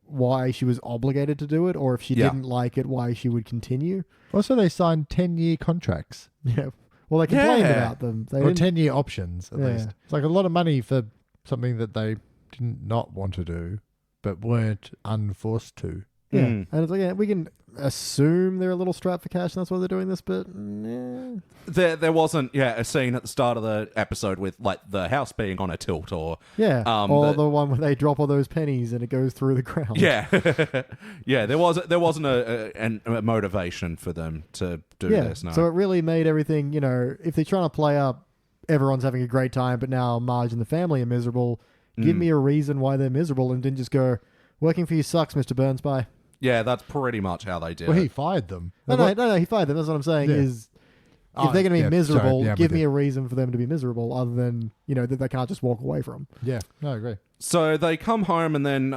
why she was obligated to do it, or if she Yeah. didn't like it, why she would continue. Also, they signed 10-year contracts. Yeah. Well, they complained Yeah. about them. They Or didn't- 10-year options, at Yeah. least. It's like a lot of money for something that they didn't not want to do, but weren't unforced to. Yeah, Mm. and it's like, yeah, we can assume they're a little strapped for cash, and that's why they're doing this. But There wasn't, a scene at the start of the episode with, like, the house being on a tilt, or... yeah, But- or the one where they drop all those pennies and it goes through the ground. Yeah. There wasn't a motivation for them to do this, no. So it really made everything, if they're trying to play up everyone's having a great time, but now Marge and the family are miserable, give me a reason why they're miserable, and didn't just go, working for you sucks, Mr. Burns, bye. Yeah, that's pretty much how they did Well, it. he fired them. No, he fired them. That's what I'm saying Yeah. is, Oh, if they're going to be yeah, miserable, sorry. Yeah, give we me did. a reason for them to be miserable other than, that they can't just walk away from. Yeah, no, I agree. So they come home, and then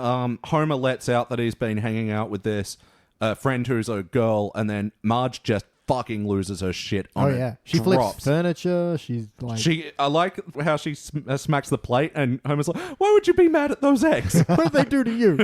Homer lets out that he's been hanging out with this friend who's a girl, and then Marge just fucking loses her shit on Oh, it. yeah. She drops. flips furniture. She's like... I like how she smacks the plate, and Homer's like, why would you be mad at those eggs? what did they do to you?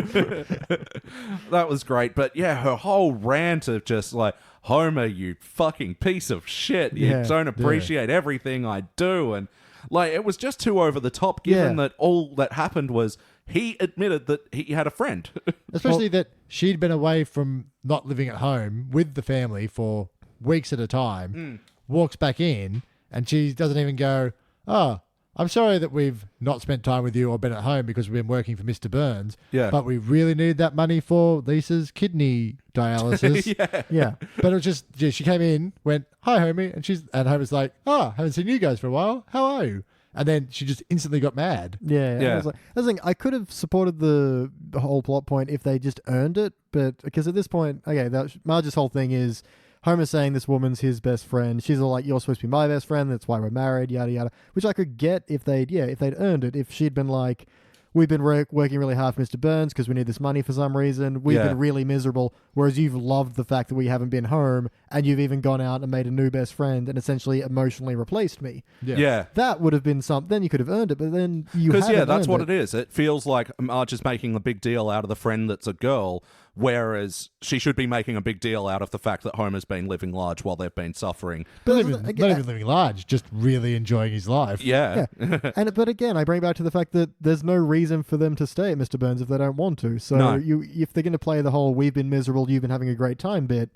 That was great. But yeah, her whole rant of just like, Homer, you fucking piece of shit. You Yeah. don't appreciate everything I do. And like, it was just too over the top, given Yeah. that all that happened was he admitted that he had a friend. Especially that she'd been away from not living at home with the family for weeks at a time, walks back in, and she doesn't even go, oh, I'm sorry that we've not spent time with you or been at home because we've been working for Mr. Burns, Yeah. but we really need that money for Lisa's kidney dialysis. Yeah. But it was just, she came in, went, hi, homie, and Homer's like, oh, haven't seen you guys for a while. How are you? And then she just instantly got mad. Yeah. Yeah. I was like, that's the thing. I could have supported the whole plot point if they just earned it, but because at this point, okay, Marge's whole thing is Homer saying this woman's his best friend. She's all like, you're supposed to be my best friend. That's why we're married, yada, yada, which I could get if they'd earned it. If she'd been like, we've been working really hard for Mr. Burns because we need this money for some reason. We've been really miserable. Whereas you've loved the fact that we haven't been home, and you've even gone out and made a new best friend and essentially emotionally replaced me. Yeah. That would have been something. Then you could have earned it, but then you haven't. Because, that's earned what it is. It feels like Marge is making a big deal out of the friend that's a girl, whereas she should be making a big deal out of the fact that Homer's been living large while they've been suffering. Not even living large, just really enjoying his life. Yeah. But again, I bring back to the fact that there's no reason for them to stay at Mr. Burns if they don't want to. So if they're going to play the whole "we've been miserable, you've been having a great time" bit,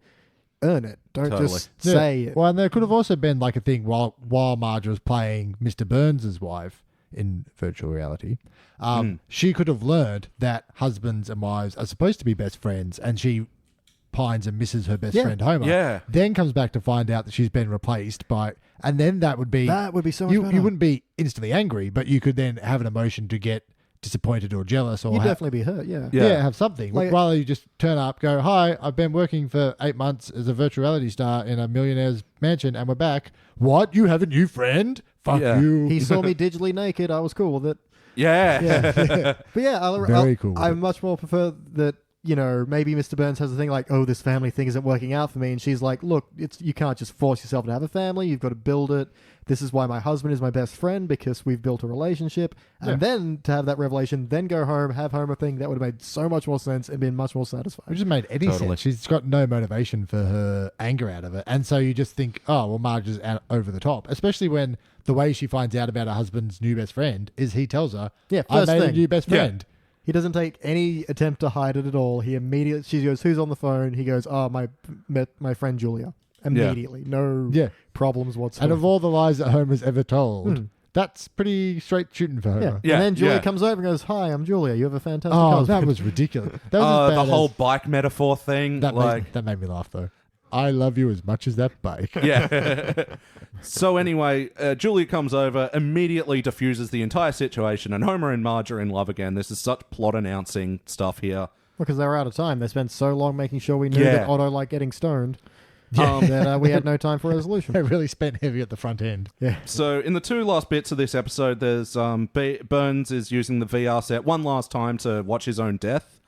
earn it. Don't just say it. Well, and there could have also been like a thing while Marge was playing Mr. Burns' wife in virtual reality. She could have learned that husbands and wives are supposed to be best friends, and she pines and misses her best friend Homer. Yeah. Then comes back to find out that she's been replaced by, and then that would be so much better. You wouldn't be instantly angry, but you could then have an emotion to get disappointed or jealous, or You'd definitely be hurt. have something. Like, rather you just turn up, go, "Hi, I've been working for 8 months as a virtual reality star in a millionaire's mansion, and we're back. What? You have a new friend? Fuck you." He saw me digitally naked. I was cool with it. Yeah. But Very cool. I much more prefer that, maybe Mr. Burns has a thing like, "Oh, this family thing isn't working out for me." And she's like, "Look, you can't just force yourself to have a family. You've got to build it. This is why my husband is my best friend, because we've built a relationship." And then to have that revelation, then go home, have Homer thing, that would have made so much more sense and been much more satisfying. It just made any sense. She's got no motivation for her anger out of it. And so you just think, oh, well, Marge is out over the top. Especially when the way she finds out about her husband's new best friend is he tells her, "I made a new best friend." He doesn't take any attempt to hide it at all. He immediately, she goes, "Who's on the phone?" He goes, "Oh, my friend Julia." Immediately. No problems whatsoever. And of all the lies that Homer's ever told, that's pretty straight shooting for Homer. And then Julia comes over and goes, "Hi, I'm Julia. You have a fantastic husband." That was ridiculous. That was the whole bike metaphor thing. That made me laugh, though. I love you as much as that bike. Yeah. So anyway, Julia comes over, immediately diffuses the entire situation, and Homer and Marge are in love again. This is such plot-announcing stuff here. Because they were out of time. They spent so long making sure we knew that Otto liked getting stoned that we had no time for resolution. They really spent heavy at the front end. Yeah. So in the two last bits of this episode, there's Burns is using the VR set one last time to watch his own death,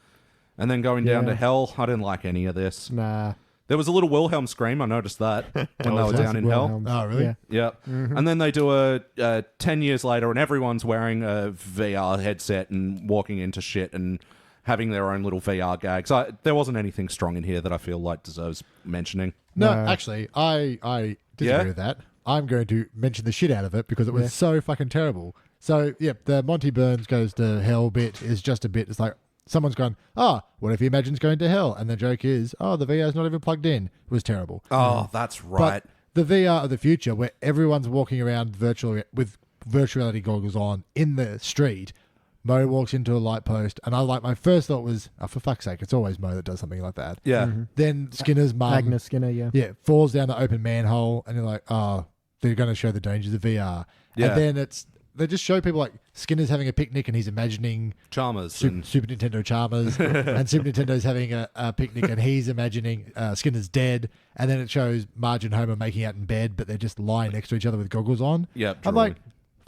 and then going down to hell. I didn't like any of this. Nah. There was a little Wilhelm scream. I noticed that when they were down in hell. Oh, really? Yeah. And then they do a 10 years later, and everyone's wearing a VR headset and walking into shit and having their own little VR gags. There wasn't anything strong in here that I feel like deserves mentioning. No, actually, I disagree with that. I'm going to mention the shit out of it because it was so fucking terrible. So, the Monty Burns goes to hell bit is just a bit. It's like someone's gone, what if he imagines going to hell? And the joke is, the VR's not even plugged in. It was terrible. Oh, that's right. But the VR of the future, where everyone's walking around with virtual reality goggles on in the street, Mo walks into a light post, and my first thought was, for fuck's sake, it's always Mo that does something like that. Yeah. Then Skinner's mum, Agnes Skinner, falls down the open manhole, and you're like, they're going to show the dangers of VR. Yeah. And then they just show people like Skinner's having a picnic and he's imagining Chalmers. Super Nintendo Chalmers, and Super Nintendo's having a picnic and he's imagining Skinner's dead. And then it shows Marge and Homer making out in bed, but they're just lying next to each other with goggles on. Yeah, I'm like,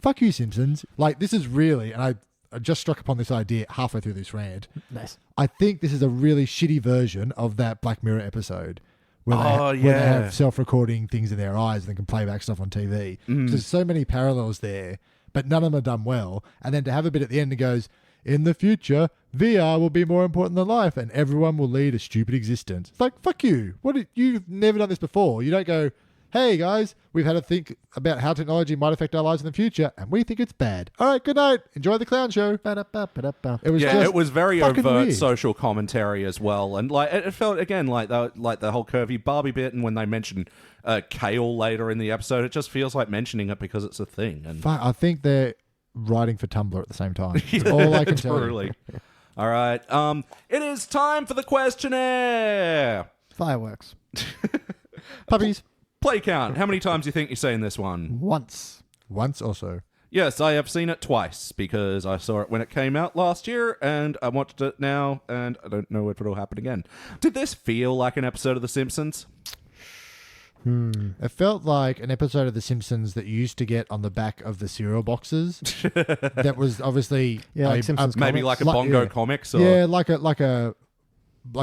fuck you, Simpsons. Like, this is really, and I just struck upon this idea halfway through this rant. Nice. I think this is a really shitty version of that Black Mirror episode where they have self-recording things in their eyes and they can play back stuff on TV. There's so many parallels there, but none of them are done well. And then to have a bit at the end that goes, in the future, VR will be more important than life and everyone will lead a stupid existence. It's like, fuck you. You've never done this before. You don't go, hey guys, we've had to think about how technology might affect our lives in the future, and we think it's bad. All right, good night. Enjoy the clown show. It was very overt weird. social commentary as well, and like it felt again like the whole curvy Barbie bit, and when they mention kale later in the episode, it just feels like mentioning it because it's a thing. And I think they're writing for Tumblr at the same time. That's all I can tell you. Truly. All right, it is time for the questionnaire. Fireworks. Puppies. Play count. How many times do you think you've seen this one? Once or so. Yes, I have seen it twice because I saw it when it came out last year and I watched it now and I don't know if it'll happen again. Did this feel like an episode of The Simpsons? It felt like an episode of The Simpsons that you used to get on the back of the cereal boxes. That was obviously like Simpsons maybe comics. like a Bongo Comics. Or... Yeah, like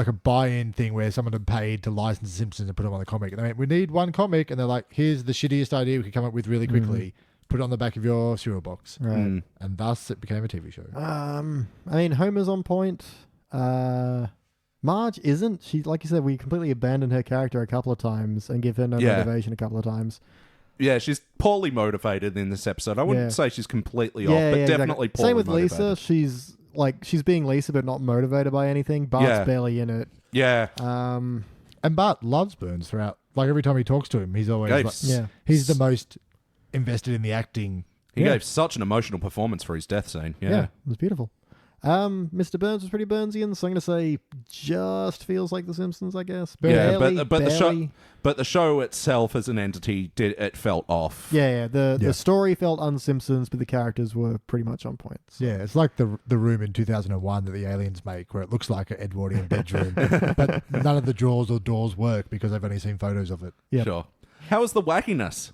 a buy-in thing where someone had paid to license The Simpsons and put them on the comic. And they went, we need one comic, and they're like, here's the shittiest idea we could come up with really quickly. Put it on the back of your cereal box. Right. And thus it became a TV show. I mean, Homer's on point. Marge isn't. She, like you said, we completely abandoned her character a couple of times and give her no motivation a couple of times. Yeah, she's poorly motivated in this episode. I wouldn't say she's completely off, but definitely exactly. poorly Same with motivated. Lisa. She's being Lisa, but not motivated by anything. Bart's barely in it. Yeah. And Bart loves Burns throughout. Like every time he talks to him, he's always he's the most invested in the acting. He gave such an emotional performance for his death scene. Yeah. It was beautiful. Mr. Burns was pretty Burnsian, so I'm going to say just feels like The Simpsons, I guess. Barely, but the show itself as an entity it felt off. The story felt un-Simpsons, but the characters were pretty much on point. So. Yeah, it's like the room in 2001 that the aliens make, where it looks like an Edwardian bedroom, but none of the drawers or doors work because they've only seen photos of it. Yep. Sure. How was the wackiness?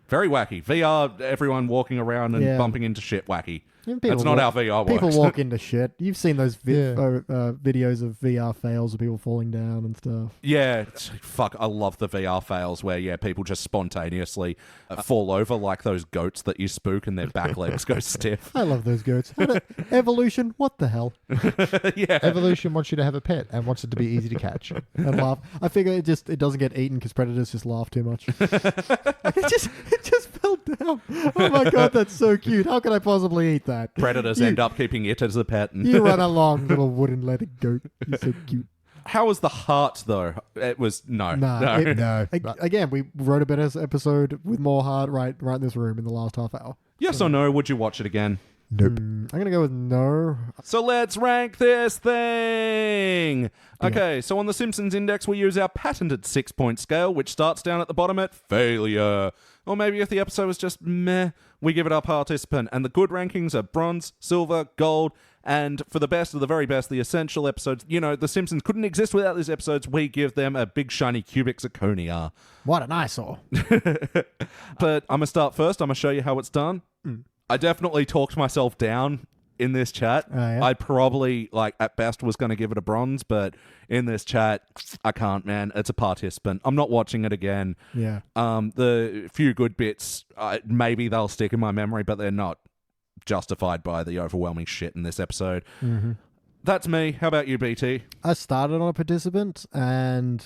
Very wacky. VR, everyone walking around and bumping into shit wacky. That's not how VR works. People walk into shit. You've seen those videos of VR fails of people falling down and stuff. Yeah, fuck, I love the VR fails where, people just spontaneously fall over like those goats that you spook and their back legs go stiff. I love those goats. Evolution, what the hell? Yeah. Evolution wants you to have a pet and wants it to be easy to catch. And laugh. I figure it doesn't get eaten because predators just laugh too much. it just fell down. Oh my god, that's so cute. How could I possibly eat that? Predators end up keeping it as a pet. And you run along, little wooden-legged goat. You're so cute. How was the heart, though? It was no. Again, we wrote a better episode with more heart right in this room in the last half hour. Yes or no? Would you watch it again? Nope. I'm going to go with no. So let's rank this thing. Okay, so on the Simpsons Index, we use our patented 6-point scale, which starts down at the bottom at failure. Or maybe if the episode was just meh, we give it our participant. And the good rankings are bronze, silver, gold, and for the best of the very best, the essential episodes, the Simpsons couldn't exist without these episodes, we give them a big shiny cubic zirconia. What an eyesore. But I'm going to start first. I'm going to show you how it's done. I definitely talked myself down in this chat. I probably, at best, was going to give it a bronze, but in this chat, I can't, man. It's a participant. I'm not watching it again. Yeah. The few good bits, maybe they'll stick in my memory, but they're not justified by the overwhelming shit in this episode. Mm-hmm. That's me. How about you, BT? I started on a participant, and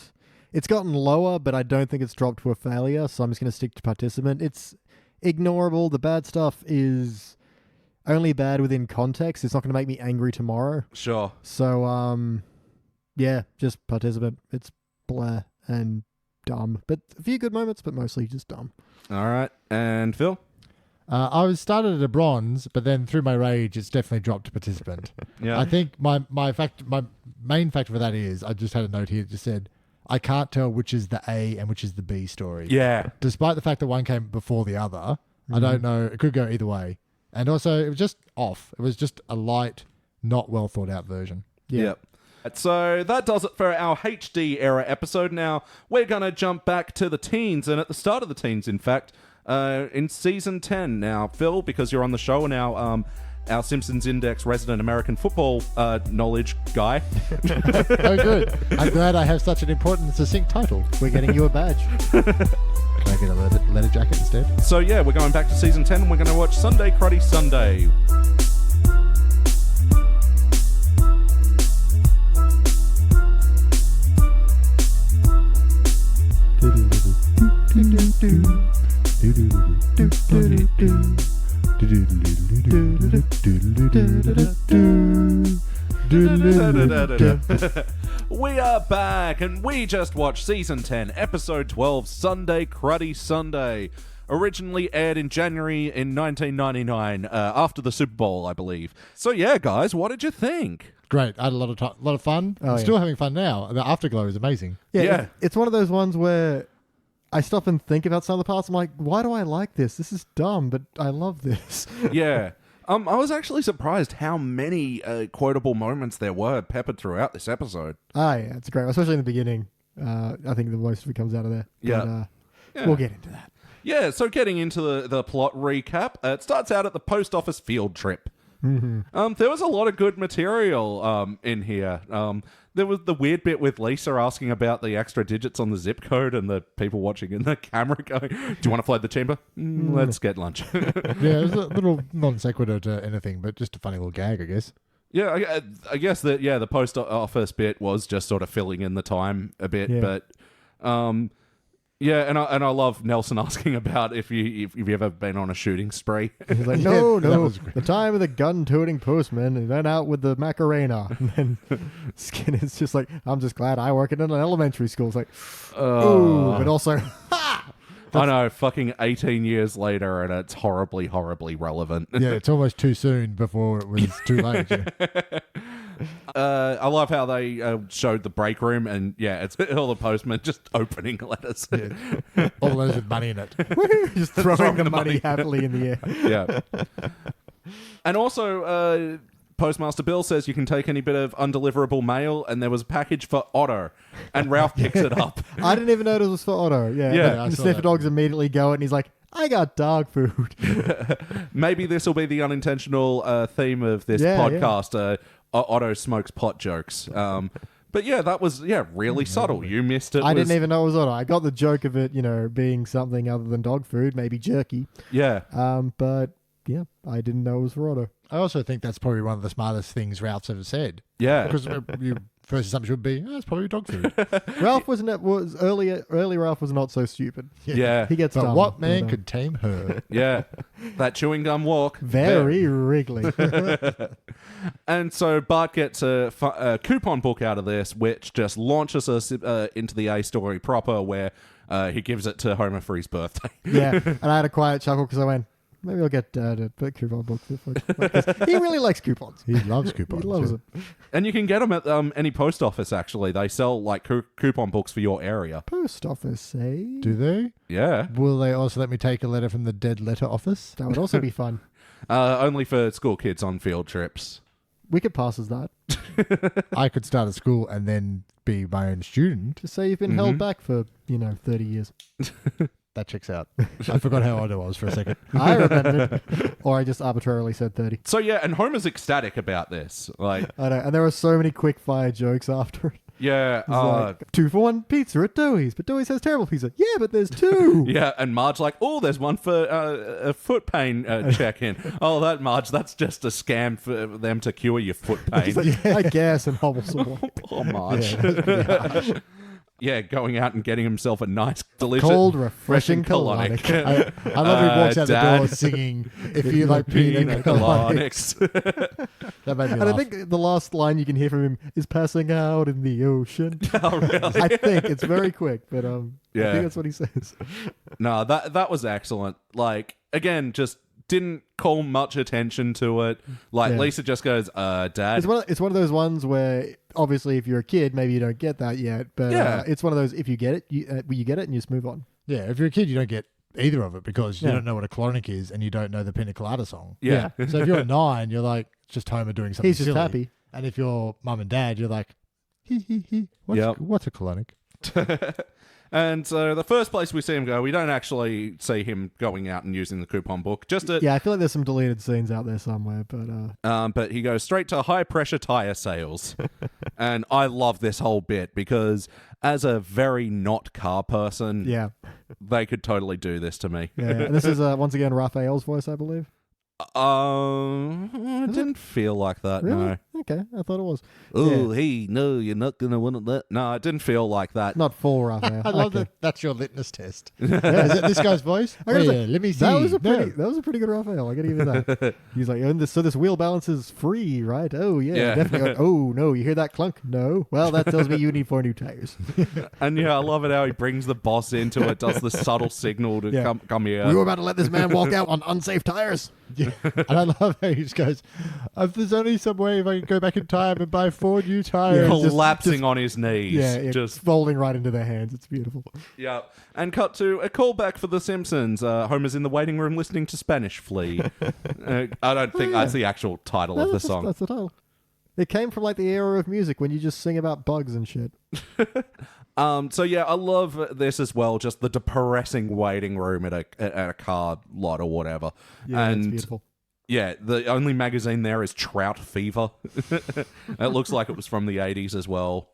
it's gotten lower, but I don't think it's dropped to a failure, so I'm just going to stick to participant. It's ignorable. The bad stuff is only bad within context. It's not going to make me angry tomorrow. Sure. So, just participant. It's blah and dumb. But a few good moments, but mostly just dumb. All right. And Phil? I was started at a bronze, but then through my rage, it's definitely dropped to participant. Yeah. I think my main factor for that is, I just had a note here that just said, I can't tell which is the A and which is the B story. Yeah. Despite the fact that one came before the other, I don't know. It could go either way. And also, it was just off. It was just a light, not well thought out version. Yep. So that does it for our HD era episode. Now, we're going to jump back to the teens, and at the start of the teens, in fact, in season 10. Now, Phil, because you're on the show and our Simpsons Index resident American football knowledge guy. Oh, good. I'm glad I have such an important, succinct title. We're getting you a badge. Can I get a leather jacket instead? So, we're going back to season 10, and we're going to watch Sunday, Cruddy Sunday. We are back, and we just watched season 10, episode 12, Sunday, Cruddy Sunday. Originally aired in January in 1999, after the Super Bowl, I believe. So guys, what did you think? Great. I had a lot of fun. I'm still having fun now. The afterglow is amazing. Yeah. It's one of those ones where I stop and think about some of the parts. I'm like, why do I like this? This is dumb, but I love this. Yeah. I was actually surprised how many quotable moments there were peppered throughout this episode. Yeah, it's great, especially in the beginning. I think the most of it comes out of there. Yeah. But, we'll get into that. Yeah, so getting into the plot recap, it starts out at the post office field trip. Mm-hmm. There was a lot of good material in here. There was the weird bit with Lisa asking about the extra digits on the zip code and the people watching in the camera going, do you want to flood the chamber? Let's get lunch. Yeah, it was a little non sequitur to anything, but just a funny little gag, I guess. Yeah, I guess that, the post office bit was just sort of filling in the time a bit, but... and I love Nelson asking about if you've ever been on a shooting spree. He's like, no, the time of the gun-toting postman, and then out with the Macarena. And then Skinner's just like, I'm just glad I work in an elementary school. It's like, ooh, but also, ha! I know, fucking 18 years later, and it's horribly, horribly relevant. Yeah, it's almost too soon before it was too late. Yeah. I love how they showed the break room, and it's all the postmen just opening letters. Yeah. All those with money in it. Just throwing the money happily in the air. Yeah. And also, Postmaster Bill says you can take any bit of undeliverable mail, and there was a package for Otto, and Ralph picks it up. I didn't even know it was for Otto. Yeah. The sniffer dogs immediately go, and he's like, I got dog food. Maybe this will be the unintentional theme of this podcast. Otto smokes pot jokes. But that was really subtle. You missed it. I didn't even know it was Otto. I got the joke of it, being something other than dog food, maybe jerky. Yeah. But I didn't know it was for Otto. I also think that's probably one of the smartest things Ralph's ever said. Yeah. Because your first assumption would be, it's probably dog food. Ralph early Ralph was not so stupid. Yeah. He gets but dumb. what man could tame her? Yeah. That chewing gum walk. Very wriggly. And so Bart gets a coupon book out of this, which just launches us into the A story proper, where he gives it to Homer for his birthday. Yeah. And I had a quiet chuckle because I went, maybe I'll get Dad a coupon book. He really likes coupons. He loves coupons. He loves them. And you can get them at any post office, actually. They sell like coupon books for your area. Post office, eh? Do they? Yeah. Will they also let me take a letter from the dead letter office? That would also be fun. Only for school kids on field trips. We could pass as that. I could start a school and then be my own student. Just say you've been held back for, 30 years. That checks out. I forgot how old I was for a second. I remembered. Or I just arbitrarily said 30. So and Homer's ecstatic about this. Like, I know. And there were so many quick fire jokes after it. Yeah. Like, 2-for-1 pizza at Dewey's, but Dewey's has terrible pizza. Yeah, but there's two. Yeah, and Marge like, oh, there's one for a foot pain check-in. Oh, Marge, that's just a scam for them to cure your foot pain. Like, I guess, and hobbles away. Poor Marge. Yeah, going out and getting himself a nice, delicious, cold, refreshing colonic. I love he walks out Dad, the door singing, if you like pina colonics. That made me And laugh. I think the last line you can hear from him is passing out in the ocean. Oh, really? I think it's very quick, but I Yeah. think that's what he says. No, that was excellent. Like, again, just didn't call much attention to it. Like, Yeah. Lisa just goes, Dad. It's one of those ones where obviously if you're a kid, maybe you don't get that yet. But Yeah. it's one of those, if you get it, you get it and you just move on. Yeah, if you're a kid, you don't get either of it because you don't know what a colonic is and you don't know the Pina Colada song. Yeah. So if you're 9, you're like, it's just Homer doing something He's just silly. happy. And if you're mum and dad, you're like, he. What's a colonic? And so the first place we see him go, we don't actually see him going out and using the coupon book. Just Yeah, I feel like there's some deleted scenes out there somewhere, but he goes straight to high pressure tire sales. And I love this whole bit because as a very not car person, yeah. they could totally do this to me. Yeah. And this is once again Raphael's voice, I believe. It didn't feel like that. Really? No. Okay, I thought it was. Oh, hey, no, you're not gonna want that. No, it didn't feel like that. Not full Raphael. I love Okay. that. That's your litmus test. Is it this guy's voice? I gotta Yeah, say, let me see. That was a No. pretty good Raphael. I gotta give you that. He's like, so this wheel balance is free, right? Oh yeah. Definitely. Like, oh no, you hear that clunk? No. Well, that tells me you need 4 new tires. And I love it how he brings the boss into it, does the subtle signal to come here. We were about to let this man walk out on unsafe tires. Yeah. And I love how he just goes, if there's only some way if I can go back in time and buy 4 new tires. Collapsing on his knees. Yeah, just folding right into their hands. It's beautiful. yeah. And cut to a callback for The Simpsons. Homer's in the waiting room listening to Spanish Flea. I don't think that's the actual title of the song. That's the title. It came from like the era of music when you just sing about bugs and shit. So yeah, I love this as well. Just the depressing waiting room at a car lot or whatever. Yeah, and it's beautiful. yeah, the only magazine there is Trout Fever. It looks like it was from the 80s as well.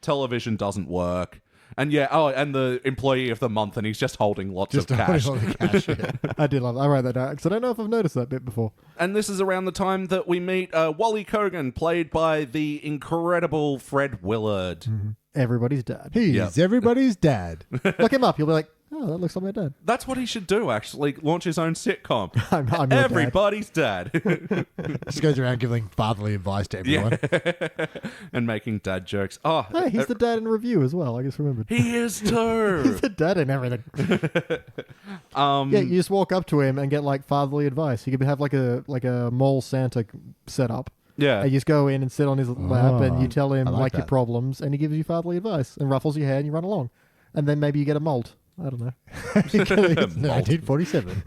Television doesn't work. And yeah, and the employee of the month, and he's just holding lots of cash. I did love that. I wrote that down because I don't know if I've noticed that bit before. And this is around the time that we meet Wally Kogan, played by the incredible Fred Willard. Mm-hmm. Everybody's dad. He's everybody's dad. Look him up. You'll be like, oh, that looks like my dad. That's what he should do, actually. Launch his own sitcom. I'm your Everybody's dad. Just goes around giving fatherly advice to everyone. Yeah. And making dad jokes. Oh, Hey, he's the dad in review as well. I just remembered. he is too. He's the dad in everything. Yeah, you just walk up to him and get like fatherly advice. He could have like a mole Santa set up. Yeah. And you just go in and sit on his lap and you tell him I like your that. problems and he gives you fatherly advice and ruffles your hair and you run along. And then maybe you get a molt. I don't know. 1947.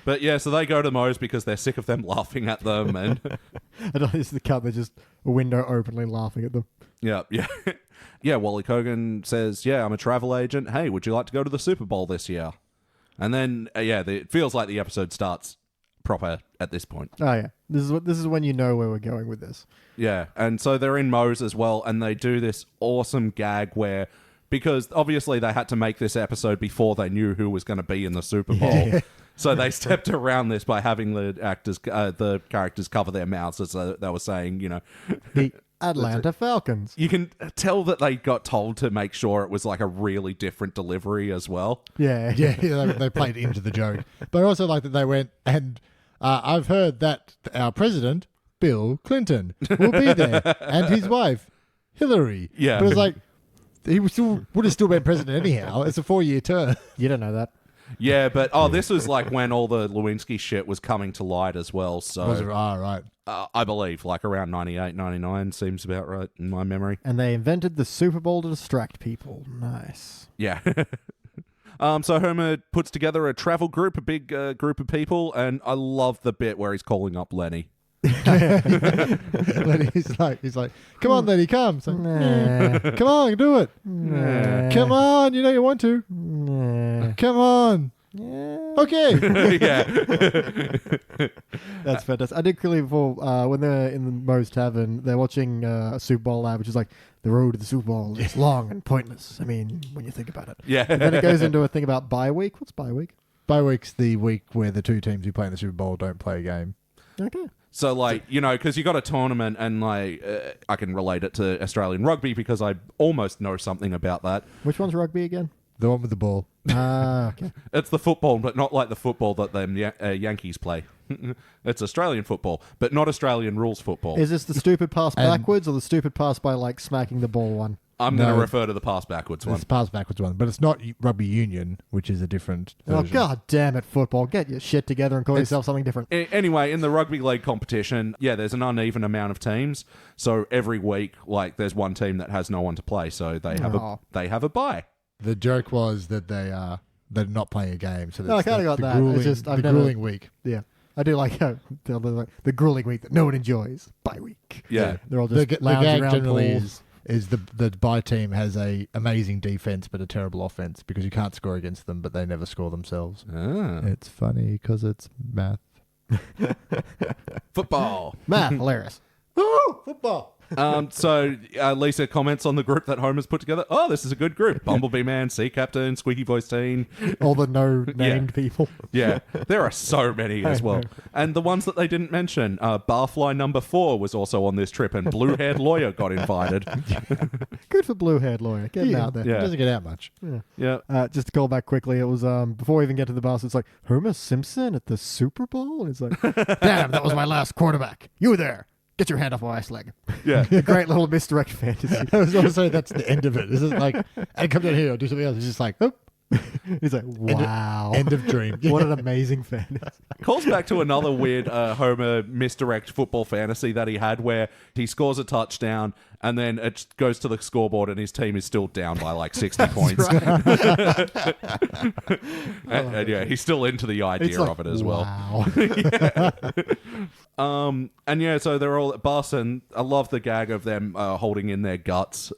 But yeah, so they go to Moe's because they're sick of them laughing at them. And I don't know, this is the cut. They're just a window openly laughing at them. yeah. Yeah, Wally Kogan says, yeah, I'm a travel agent. Hey, would you like to go to the Super Bowl this year? And then, it feels like the episode starts proper at this point. Oh yeah, this is when you know where we're going with this. Yeah, and so they're in Moe's as well, and they do this awesome gag where, because obviously they had to make this episode before they knew who was going to be in the Super Bowl, so they stepped around this by having the characters cover their mouths as they were saying, The Atlanta Falcons. You can tell that they got told to make sure it was like a really different delivery as well. Yeah, They played into the joke. But I also like that they went and I've heard that our president, Bill Clinton, will be there, and his wife, Hillary. Yeah. But it's like, he would have still been president anyhow. It's a 4-year term. You don't know that. Yeah, but this was like when all the Lewinsky shit was coming to light as well. So Was it? Right. I believe like around 98, 99 seems about right in my memory. And they invented the Super Bowl to distract people. Nice. Yeah. So Homer puts together a travel group, a big group of people, and I love the bit where he's calling up Lenny. Lenny's like, come on, Lenny, come. It's like, Nah. come on, do it. Nah. Come on, you know you want to. Nah. Come on. Okay. Yeah. That's fantastic. I did clearly before when they're in the Moe's Tavern, they're watching a Super Bowl ad, which is like, the road to the Super Bowl is long and pointless. I mean, when you think about it. Yeah. And then it goes into a thing about bye week. What's bye week? Bye week's the week where the two teams who play in the Super Bowl don't play a game. Okay. So, like, because you got a tournament, and, like, I can relate it to Australian rugby because I almost know something about that. Which one's rugby again? The one with the ball. Ah, okay. It's the football, but not like the football that them Yankees play. It's Australian football, but not Australian rules football. Is this the stupid pass backwards or the stupid pass by, like, smacking the ball one? I'm going to refer to the pass backwards one. It's the pass backwards one, but it's not rugby union, which is a different version. Oh, god damn it, football. Get your shit together and call yourself something different. Anyway, in the rugby league competition, there's an uneven amount of teams. So every week, like, there's one team that has no one to play, so they have a bye. The joke was that they're not playing a game. So No, I kinda got that. It's just, I've never- grueling week. Yeah. I do like the grueling week that no one enjoys. Bye week. Yeah. They're all The just gag lounging around generally pools. is the bye team has a amazing defense but a terrible offense because you can't score against them, but they never score themselves. Ah. It's funny because it's math. Football. Math, hilarious. Woo! Football. So Lisa comments on the group that Homer's put together. Oh, this is a good group. Bumblebee Man, Sea Captain, Squeaky Voice Teen. All the no-named people. Yeah, there are so many as well. And the ones that they didn't mention, Barfly number 4 was also on this trip, and Blue-Haired Lawyer got invited. Good for blue-haired lawyer. Getting out there. Yeah. It doesn't get out much. Yeah. Just to call back quickly, it was before we even get to the bus, it's like, Homer Simpson at the Super Bowl? And it's like, damn, that was my last quarterback. You were there. Get your hand off my ice leg. Yeah. A great little misdirect fantasy. I was also that's the end of it. This is like, and come down here, I'll do something else. It's just like, oh, He's like, wow. End of dream. What an amazing fantasy. Calls back to another weird Homer misdirect football fantasy that he had where he scores a touchdown and then it goes to the scoreboard and his team is still down by like 60 points. And yeah, he's still into the idea of it as well. Wow. And yeah, so they're all at bus, and I love the gag of them holding in their guts.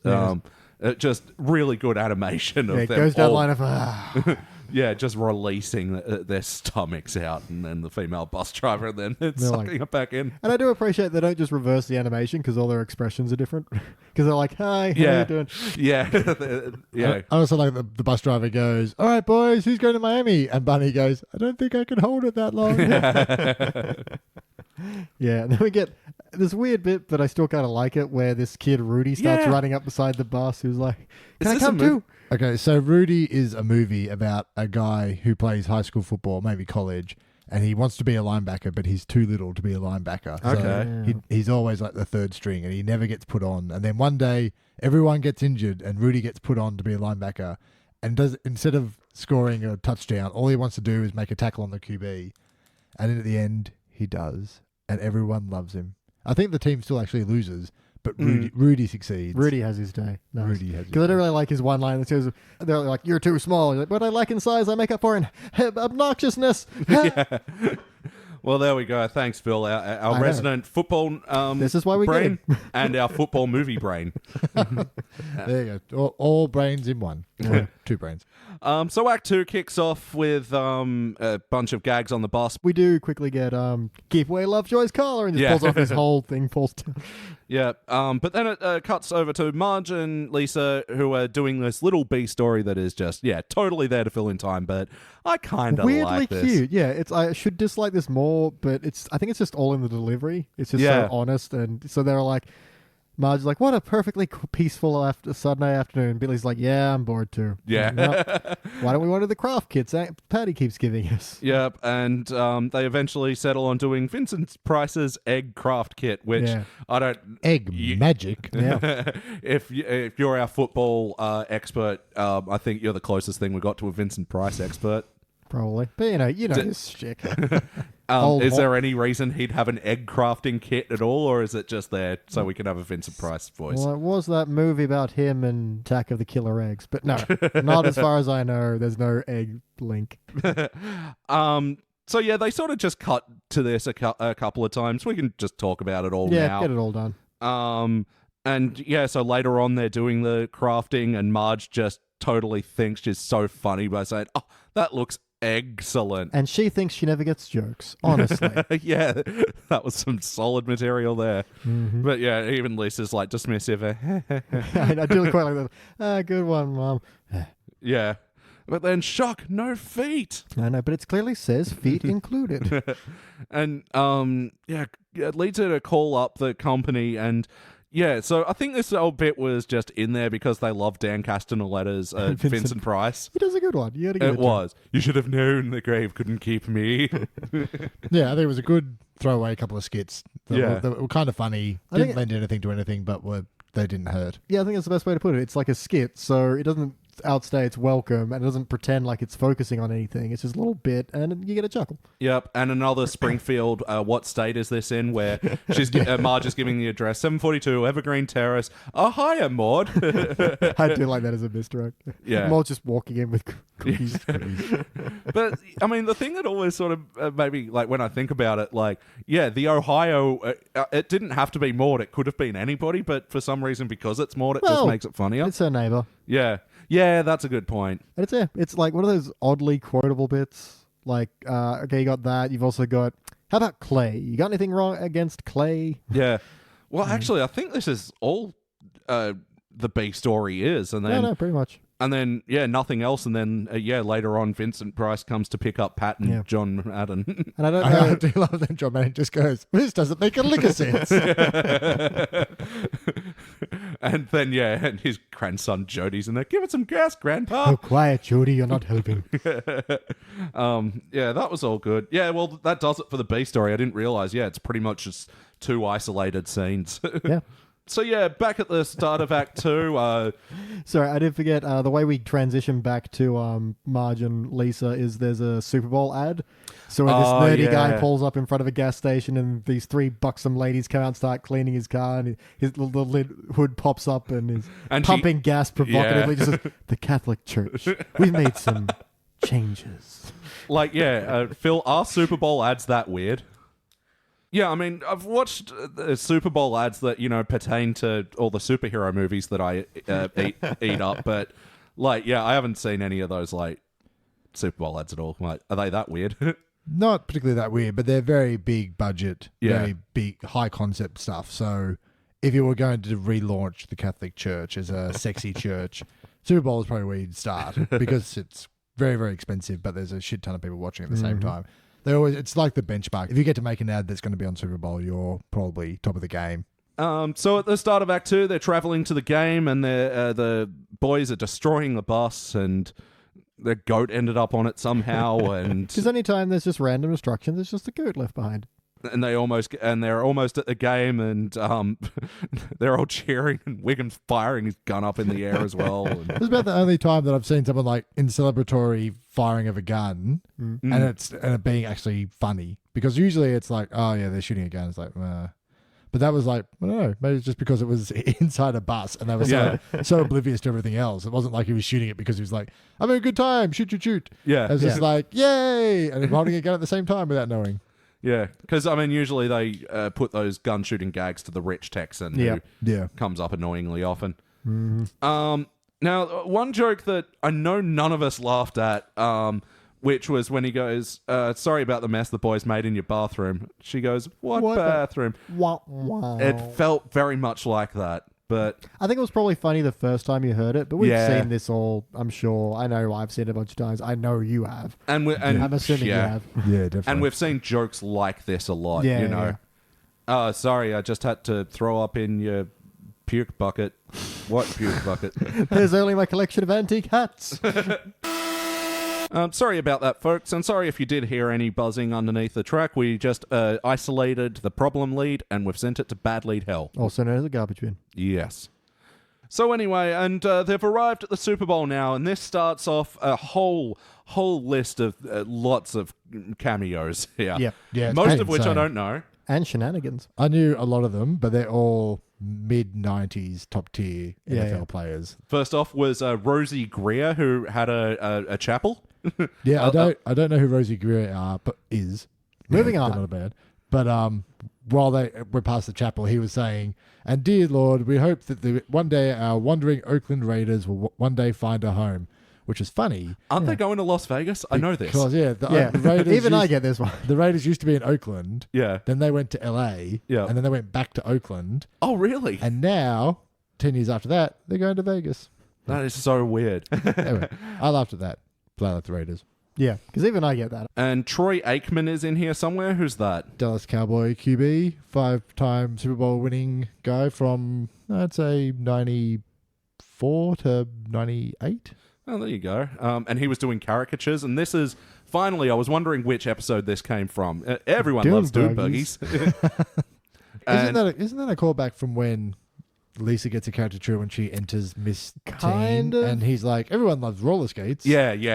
Just really good animation of Yeah, it them goes down all- line of, yeah, just releasing their stomachs out, and then the female bus driver, and then it's They're sucking like- it back in. And I do appreciate they don't just reverse the animation because all their expressions are different. Because they're like, hi, how Yeah. you doing? Yeah, yeah. I also like the bus driver goes, all right, boys, who's going to Miami? And Bunny goes, I don't think I can hold it that long. Yeah, and then we get this weird bit, but I still kind of like it, where this kid, Rudy, starts Yeah. running up beside the bus who's like, Is can I this a come mov- too? Okay, so Rudy is a movie about a guy who plays high school football, maybe college, and he wants to be a linebacker, but he's too little to be a linebacker. Okay. So he's always like the third string, and he never gets put on. And then one day, everyone gets injured, and Rudy gets put on to be a linebacker, and does instead of scoring a touchdown, all he wants to do is make a tackle on the QB. And then at the end, he does, and everyone loves him. I think the team still actually loses, but Rudy succeeds. Rudy has his day. Nice. Rudy has his Because I day. don't really like his one line that says, they're like, you're too small. He's like, but I like in size, I make up for in obnoxiousness. Well, there we go. Thanks, Phil. I Our know. resident football This is why we brain get and our football movie brain. There you go. All brains in one. Two brains. So Act 2 kicks off with a bunch of gags on the bus. We do quickly get keep away Lovejoy's collar and just Yeah. pulls off his whole thing, falls down. Yeah, but then it cuts over to Marge and Lisa, who are doing this little B story that is just, totally there to fill in time, but I kind of Weirdly like this. cute. Yeah, I should dislike this more, but I think it's just all in the delivery. It's just Yeah. so honest, and so they're like, Marge's like, what a perfectly peaceful Sunday afternoon. Billy's like, yeah, I'm bored too. Yeah. Well, why don't we order the craft kits Patty keeps giving us? Yep, and they eventually settle on doing Vincent Price's egg craft kit, which Yeah. I don't... Egg magic. Yeah. if you're our football expert, I think you're the closest thing we got to a Vincent Price expert. Probably. But you know this shit. Is there any reason he'd have an egg crafting kit at all, or is it just there so we can have a Vincent Price voice? Well, it was that movie about him and Attack of the Killer Eggs, but no, not as far as I know. There's no egg link. So yeah, they sort of just cut to this a couple of times. We can just talk about it all Yeah, now. get it all done. And yeah, so later on they're doing the crafting, and Marge just totally thinks she's so funny by saying, "Oh, that looks excellent." And she thinks she never gets jokes, honestly. Yeah, that was some solid material there. Mm-hmm. But yeah, even Lisa's like dismissive. I do quite like that. Good one, Mom. Yeah. But then, shock, no feet. I know, but it clearly says feet included. And it leads her to call up the company, and yeah, so I think this whole bit was just in there because they love Dan Castellaneta's Vincent Price. He does a good one. You gotta give It was. You should have known the grave couldn't keep me. Yeah, I think it was a good throwaway couple of skits. That were kind of funny. I Didn't think- lend anything to anything, but they didn't hurt. Yeah, I think that's the best way to put it. It's like a skit, so it doesn't outstay its welcome and it doesn't pretend like it's focusing on anything. It's just a little bit, and you get a chuckle. Yep, and another Springfield, what state is this in, where she's Marge is giving the address, 742 Evergreen Terrace. Oh, hiya, Maud. I do like that as a misdirect. Yeah. More just walking in with cookies. But, I mean, the thing that always sort of maybe, like, when I think about it, like, yeah, the Ohio, it didn't have to be Maud. It could have been anybody, but for some reason, because it's Maud, it just makes it funnier. It's her neighbor. Yeah, that's a good point. And it's like one of those oddly quotable bits. Like, okay, you got that. You've also got, how about Clay? You got anything wrong against Clay? Yeah. Well, actually, I think this is all the B story is, and then No, pretty much. and then nothing else, and then later on, Vincent Price comes to pick up Pat and John Madden. And I don't I know. do love that John Madden just goes, this doesn't make a lick of sense. And then and his grandson Jody's in there. Give it some gas, Grandpa. Oh, quiet, Jody. You're not helping. That was all good. Yeah, well, that does it for the B story. I didn't realize. Yeah, it's pretty much just two isolated scenes. Yeah. So yeah, back at the start of Act 2, Sorry, I did forget. The way we transition back to Marge and Lisa is there's a Super Bowl ad. So when this nerdy guy pulls up in front of a gas station and these 3 buxom ladies come out and start cleaning his car and the lid hood pops up and he's pumping gas provocatively. Just says, the Catholic Church, we've made some changes. Like, Phil, are Super Bowl ads that weird? Yeah, I mean, I've watched Super Bowl ads that, pertain to all the superhero movies that I eat up, but, I haven't seen any of those, Super Bowl ads at all. Like, are they that weird? Not particularly that weird, but they're very big budget, very big, high concept stuff. So if you were going to relaunch the Catholic Church as a sexy church, Super Bowl is probably where you'd start because it's very, very expensive, but there's a shit ton of people watching at the same time. It's like the benchmark. If you get to make an ad that's going to be on Super Bowl, you're probably top of the game. So at the start of Act 2, they're traveling to the game and the boys are destroying the bus and the goat ended up on it somehow. And because anytime there's just random destruction, there's just a goat left behind. And they're almost at the game, and they're all cheering, and Wiggum's firing his gun up in the air as well. And it's about the only time that I've seen someone in celebratory firing of a gun, and it being actually funny. Because usually it's like, oh yeah, they're shooting a gun. It's like, but that was I don't know, maybe it's just because it was inside a bus, and they were so oblivious to everything else. It wasn't like he was shooting it because he was like, I'm having a good time, shoot, shoot, shoot. Yeah, it was just like, yay, and holding a gun at the same time without knowing. Yeah, because, usually they put those gun shooting gags to the rich Texan who comes up annoyingly often. Mm-hmm. Now, one joke that I know none of us laughed at, which was when he goes, sorry about the mess the boys made in your bathroom. She goes, what bathroom? Wow. It felt very much like that. But I think it was probably funny the first time you heard it, but we've seen this all, I'm sure. I know I've seen it a bunch of times. I know you have. And I'm assuming you have. Yeah, definitely. And we've seen jokes like this a lot, Oh, sorry, I just had to throw up in your puke bucket. What puke bucket? There's only my collection of antique hats. Sorry about that, folks, and sorry if you did hear any buzzing underneath the track. We just isolated the problem lead, and we've sent it to bad lead hell. Also known as a garbage bin. Yes. So anyway, and they've arrived at the Super Bowl now, and this starts off a whole list of lots of cameos here. Yeah. Most of which I don't know. And shenanigans. I knew a lot of them, but they're all mid-90s top tier NFL players. First off was Rosie Greer, who had a chapel. I don't know who Rosie Greer is. Moving on. Not bad. But while they were past the chapel, he was saying, and dear Lord, we hope that one day our wandering Oakland Raiders will one day find a home. Which is funny. Aren't they going to Las Vegas? I know this. Because, the Raiders even I get this one. The Raiders used to be in Oakland. Yeah. Then they went to LA. Yeah. And then they went back to Oakland. Oh, really? And now, 10 years after that, they're going to Vegas. That is so weird. Anyway, I laughed at that. Glad at the Raiders. Yeah, because even I get that. And Troy Aikman is in here somewhere. Who's that? Dallas Cowboy QB, 5-time Super Bowl winning guy from, I'd say, 94 to 98. Oh, there you go. And he was doing caricatures, and this is, finally, I was wondering which episode this came from. Everyone loves Dune Buggies. Isn't that a callback from when Lisa gets a caricature when she enters Miss Kind Teen? of. And he's like, everyone loves roller skates. Yeah. Is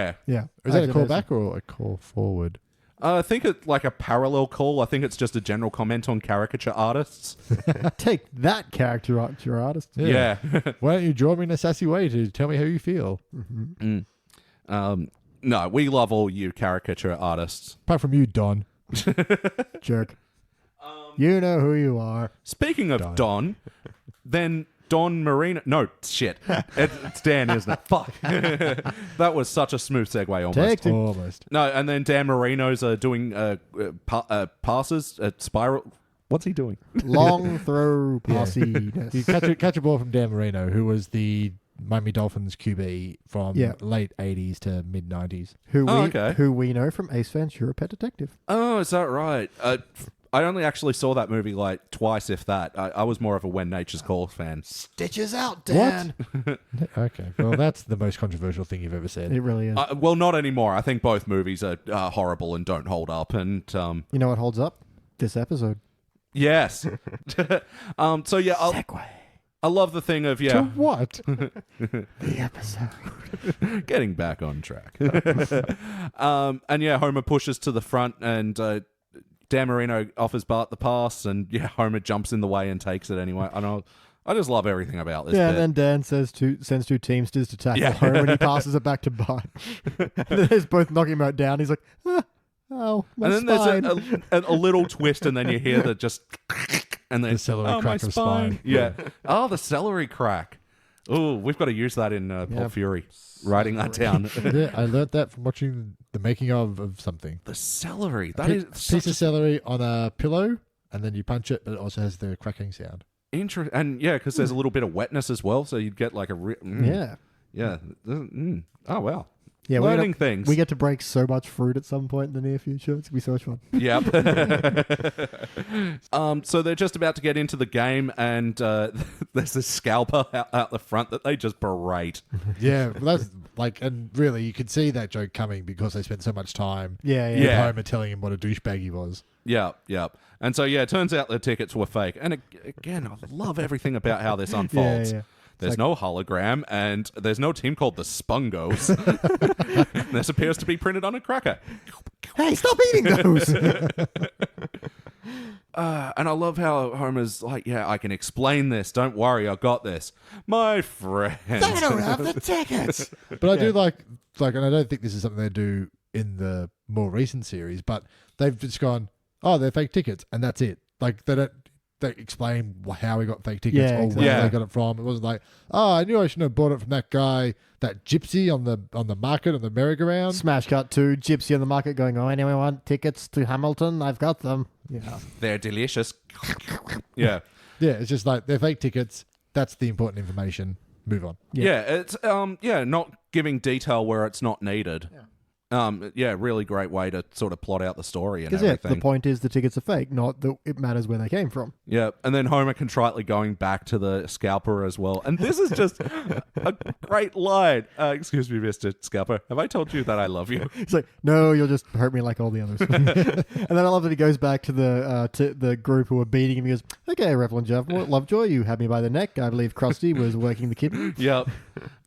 that a callback or a call forward? I think it's like a parallel call. I think it's just a general comment on caricature artists. Take that, caricature artist. Yeah. Why don't you draw me in a sassy way to tell me how you feel? Mm-hmm. No, we love all you caricature artists. Apart from you, Don. Jerk. You know who you are. Speaking of Don, then Don Marino. No, shit. It's Dan, isn't it? Fuck. That was such a smooth segue almost. Almost. No, and then Dan Marino's doing passes at spiral. What's he doing? Long throw posse. You catch a ball from Dan Marino, who was the Miami Dolphins QB from late 80s to mid 90s. Who we know from Ace Ventura: Pet Detective. Oh, is that right? I only actually saw that movie like twice, if that. I was more of a When Nature's Calls fan. Stitches out, Dan. What? Okay. Well, that's the most controversial thing you've ever said. It really is. Well, not anymore. I think both movies are horrible and don't hold up. And you know what holds up? This episode. Yes. So yeah, I love the thing of, To what? The episode. getting back on track. And yeah, Homer pushes to the front and Dan Marino offers Bart the pass, and yeah, Homer jumps in the way and takes it anyway. I just love everything about this Yeah, bit. and then Dan sends two Teamsters to tackle Yeah. Homer, and he passes it back to Bart. And then they both knock him out down. He's like, oh, my and then spine. there's a little twist, and then you hear the just... And then, The celery my crack of spine. Yeah. Oh, the celery crack. Oh, we've got to use that in Pulp Fury. Writing that down. Yeah, I learnt that from watching the making of something. The celery. A That is piece of celery on a pillow, and then you punch it, but it also has the cracking sound. interesting. And yeah, because there's a little bit of wetness as well, so you'd get like a... Yeah. Yeah. Oh, wow. Yeah, Learning things. We get to break so much fruit at some point in the near future. It's going to be so much fun. Yep. So they're just about to get into the game, and there's this scalper out the front that they just berate. Yeah, well, that's like, and really, you could see that joke coming because they spent so much time Yeah. with Homer telling him what a douchebag he was. Yep. And so, yeah, it turns out the tickets were fake. And again, I love everything about how this unfolds. Yeah. There's no hologram, and there's no team called the Spungos. This appears to be printed on a cracker. Hey, stop eating those! And I love how Homer's like, yeah, I can explain this. Don't worry, I got this. My friend. They don't have the tickets! But I do like, and I don't think this is something they do in the more recent series, but they've just gone, oh, they're fake tickets, and that's it. Like, they explain how we got fake tickets or where they got it from. It wasn't like, oh, I knew I shouldn't have bought it from that guy, that gypsy on the market on the merry-go-round. Smash cut to Gypsy on the market going, oh, anyone want tickets to Hamilton? I've got them. Yeah. They're delicious. Yeah. Yeah, it's just like, they're fake tickets. That's the important information. Move on. Yeah, it's not giving detail where it's not needed. Really great way to sort of plot out the story and Because everything. the point is the tickets are fake, not that it matters where they came from. Yeah, and then Homer contritely going back to the scalper as well. And this is just a great line. Excuse me, Mr. Scalper. Have I told you that I love you? It's like, no, you'll just hurt me like all the others. And then I love that he goes back to the group who are beating him. He goes, okay, Reverend Jeff Lovejoy, you had me by the neck. I believe Krusty was working the kitten. Yep.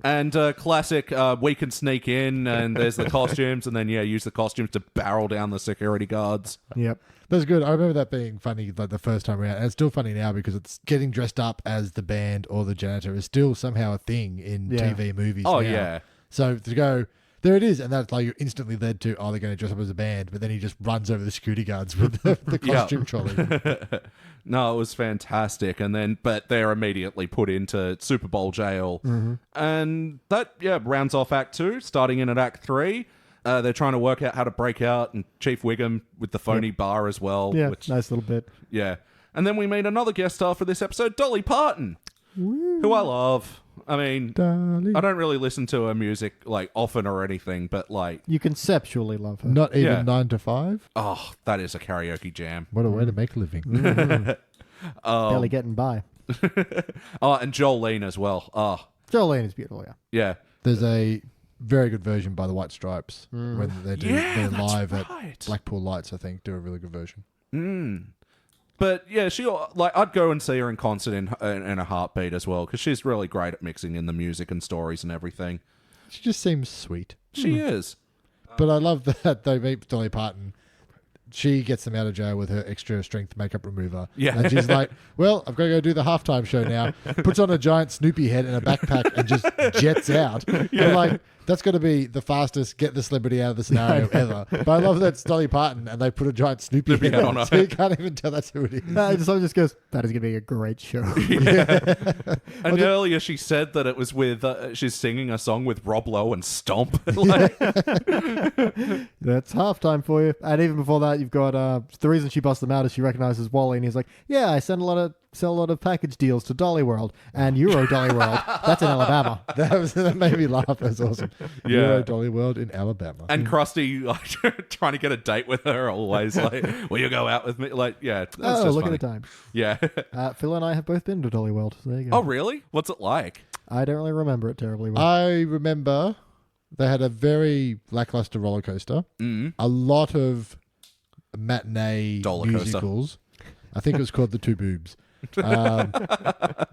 And classic, we can sneak in, and there's the costumes, and then, use the costumes to barrel down the security guards. Yep. That's good. I remember that being funny like the first time around. And it's still funny now because it's getting dressed up as the band or the janitor is still somehow a thing in TV movies Oh, now. yeah. So to go, there it is, and that's like you're instantly led to, oh, they're going to dress up as a band, but then he just runs over the security guards with the costume trolley. No, it was fantastic. But they're immediately put into Super Bowl jail. Mm-hmm. And that, rounds off Act 2, starting in at Act 3. They're trying to work out how to break out, and Chief Wiggum with the phony bar as well. Yeah, which, nice little bit. Yeah. And then we meet another guest star for this episode, Dolly Parton, who I love. I mean, Dolly. I don't really listen to her music like often or anything, but like... You conceptually love her. Not even 9 to 5? Oh, that is a karaoke jam. What a way to make a living. Barely getting by. Oh, and Jolene as well. Oh, Jolene is beautiful, yeah. yeah. There's a very good version by the White Stripes when they do they're that's live right. at Blackpool Lights, I think, do a really good version. But yeah, I'd go and see her in concert in a heartbeat as well, because she's really great at mixing in the music and stories and everything. She just seems sweet. She is. But I love that they meet Dolly Parton. She gets them out of jail with her extra strength makeup remover. Yeah. And she's like, well, I've got to go do the halftime show now. Puts on a giant Snoopy head and a backpack and just jets out. I'm like, that's got to be the fastest get the celebrity out of the scenario ever. But I love that it's Dolly Parton and they put a giant Snoopy head on her. So you can't even tell that's who it is. Someone just goes, that is going to be a great show. And earlier she said that it was with, she's singing a song with Rob Lowe and Stomp. Like, That's halftime for you. And even before that, you've got the reason she busts them out is she recognizes Wally, and he's like, yeah, I sell a lot of package deals to Dolly World and Euro Dolly World. That's in Alabama. That made me laugh. That's awesome. Yeah. Euro Dolly World in Alabama. and Krusty like, trying to get a date with her always. Like, will you go out with me? Like, yeah. That's Oh, just look funny. at the time. Yeah. Phil and I have both been to Dolly World. So there you go. Oh, really? What's it like? I don't really remember it terribly well. I remember they had a very lackluster roller coaster. A lot of matinee Dollar coaster. musicals. I think it was called The Two Boobs. But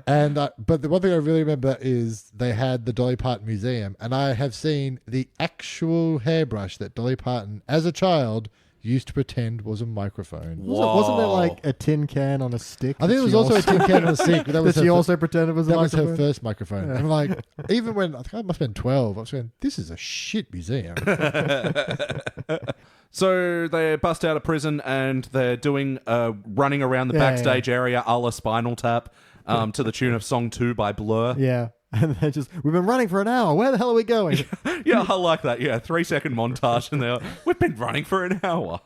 the one thing I really remember is they had the Dolly Parton Museum, and I have seen the actual hairbrush that Dolly Parton, as a child, used to pretend was a microphone. Wasn't there like a tin can on a stick? I think it was also a tin can on a stick. But that she also pretended was a microphone? That was her first microphone. Yeah. And like, even when, I think I must have been 12, I was going, this is a shit museum. So they bust out of prison and they're doing running around the backstage area a la Spinal Tap to the tune of Song 2 by Blur. Yeah. And they're just, we've been running for an hour. Where the hell are we going? Yeah, I like that. Yeah, 3-second montage and they're we've been running for an hour.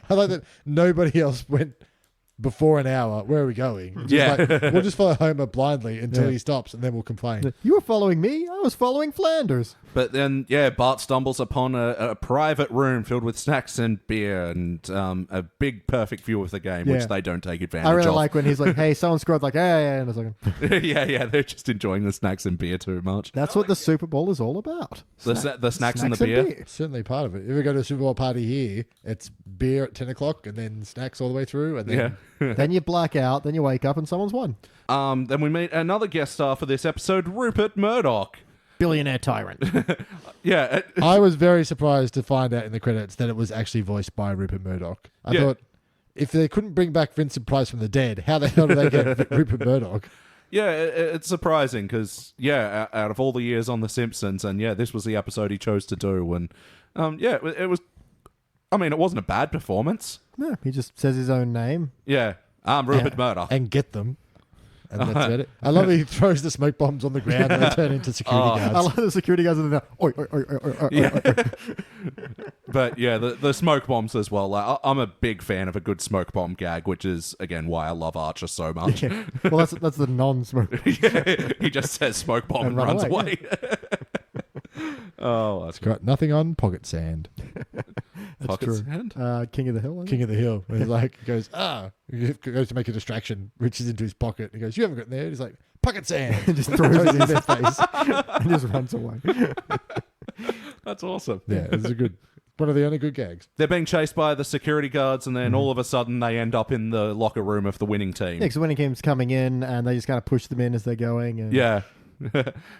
I like that nobody else went before an hour. Where are we going? Just like, we'll just follow Homer blindly until he stops and then we'll complain. You were following me? I was following Flanders. But then, Bart stumbles upon a private room filled with snacks and beer and a big, perfect view of the game, which they don't take advantage of. I really like when he's like, hey, someone scored, like, hey, in a second. yeah, they're just enjoying the snacks and beer too much. That's what the Super Bowl is all about. The snacks and the beer? Certainly part of it. If we go to a Super Bowl party here, it's beer at 10 o'clock and then snacks all the way through. And then then you black out, then you wake up and someone's won. Then we meet another guest star for this episode, Rupert Murdoch. Billionaire tyrant. I was very surprised to find out in the credits that it was actually voiced by Rupert Murdoch. I thought, if they couldn't bring back Vincent Price from the dead, how the hell did they get Rupert Murdoch? Yeah, it's surprising because, out of all the years on The Simpsons, and this was the episode he chose to do. And, it was, I mean, it wasn't a bad performance. No, he just says his own name. Yeah, I'm Rupert Murdoch. And get them. And that's it. I love he throws the smoke bombs on the ground and they turn into security guards. I love the security guards in there. Oi, oi, oi, oi, oi, oi. But the smoke bombs as well. Like, I'm a big fan of a good smoke bomb gag, which is, again, why I love Archer so much. Yeah. Well, that's the non-smoke. He just says smoke bomb and runs away. Oh, it's got nothing on pocket sand. Pocket sand? King of the Hill. King of the Hill. He's like, he goes to make a distraction, reaches into his pocket. He goes, you haven't got in there. He's like, pocket sand. And just throws it in their face and just runs away. That's awesome. Yeah, it's one of the only good gags. They're being chased by the security guards, and then all of a sudden they end up in the locker room of the winning team. Yeah, because the winning team's coming in, and they just kind of push them in as they're going. And... Yeah.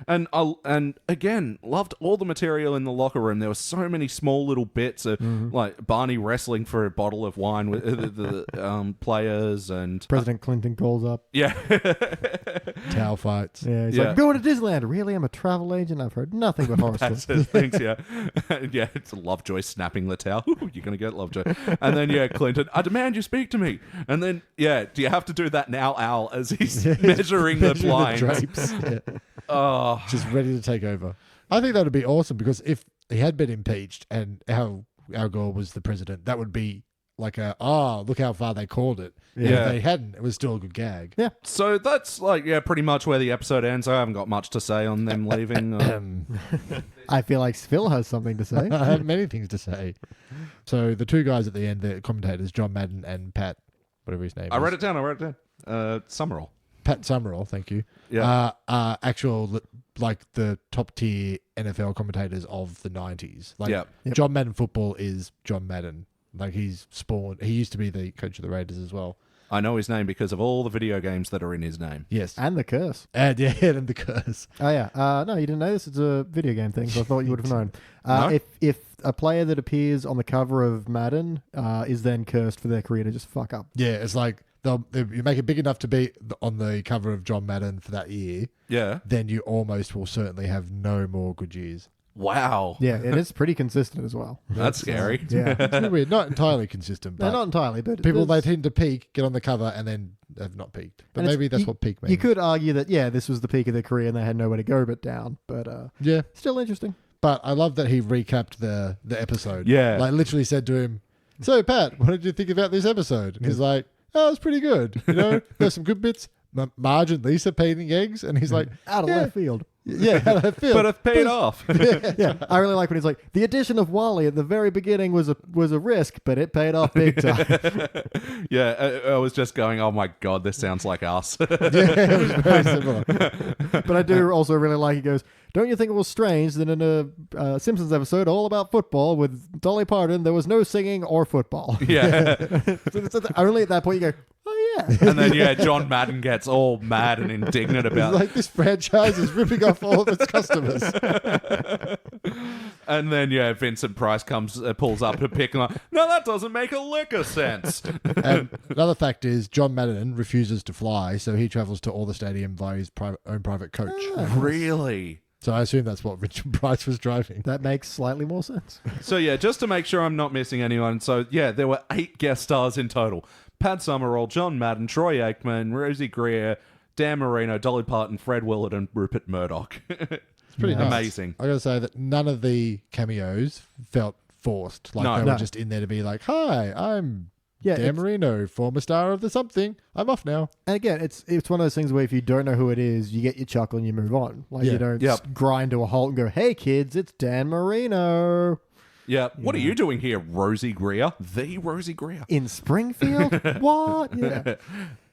and again, loved all the material in the locker room. There were so many small little bits of like Barney wrestling for a bottle of wine with the players, and President Clinton calls up. Yeah. Towel fights. Yeah, he's like, going to Disneyland. Really? I'm a travel agent. I've heard nothing but horror stories. Thanks, it's Lovejoy snapping the towel. You're going to get Lovejoy. And then, Clinton, I demand you speak to me. And then, do you have to do that now, Al, as he's measuring the blinds? The drapes. Oh, just ready to take over. I think that would be awesome because if he had been impeached and Al Gore was the president, that would be like look how far they called it. Yeah. If they hadn't, it was still a good gag. Yeah. So that's pretty much where the episode ends. I haven't got much to say on them leaving. I feel like Phil has something to say. I have many things to say. So the two guys at the end, the commentators, John Madden and Pat, whatever his name is. I wrote it down. Summerall. Pat Summerall, thank you. Yeah. Actual, like the top tier NFL commentators of the 90s. Like, Yep. John Madden football is John Madden. Like, he's spawned. He used to be the coach of the Raiders as well. I know his name because of all the video games that are in his name. Yes. And the curse. And the curse. Oh, yeah. No, you didn't know this. It's a video game thing, so I thought you would have known. No? If a player that appears on the cover of Madden is then cursed for their career to just fuck up. Yeah, it's like you make it big enough to be on the cover of John Madden for that year, then you almost will certainly have no more good years. Wow. Yeah, and it's pretty consistent as well. That's scary. Yeah. It's really weird. Not entirely consistent, but No, not entirely, but people, they tend to peak, get on the cover, and then have not peaked. But maybe that's what peak means. You could argue that, this was the peak of their career and they had nowhere to go but down. But still interesting. But I love that he recapped the episode. Yeah. Like, literally said to him, so, Pat, what did you think about this episode? And he's like, oh, it was pretty good. You know, there's some good bits. Marge and Lisa painting eggs. And he's like, out of left field. Yeah, out of left field. But it paid off. Yeah, I really like when he's like, the addition of Wally at the very beginning was a risk, but it paid off big time. I was just going, oh my God, this sounds like us. It was very similar. But I do also really like, he goes, don't you think it was strange that in a Simpsons episode all about football with Dolly Parton, there was no singing or football? Yeah. So only at that point you go, oh yeah. And then, John Madden gets all mad and indignant about It's like, this franchise is ripping off all of its customers. And then, Vincent Price pulls up to pick him up. No, that doesn't make a lick of sense. And another fact is John Madden refuses to fly, so he travels to all the stadium via his own private coach. Really? So I assume that's what Richard Price was driving. That makes slightly more sense. So, just to make sure I'm not missing anyone. So, there were 8 guest stars in total. Pat Summerall, John Madden, Troy Aikman, Rosie Greer, Dan Marino, Dolly Parton, Fred Willard, and Rupert Murdoch. It's pretty nice. Amazing. I gotta say that none of the cameos felt forced. Like they were just in there to be like, "Hi, I'm Dan Marino, former star of the something. I'm off now." And again, it's one of those things where if you don't know who it is, you get your chuckle and you move on. Like you don't grind to a halt and go, "Hey kids, it's Dan Marino." Yeah. What are you doing here, Rosie Greer? The Rosie Greer. In Springfield? What? Yeah.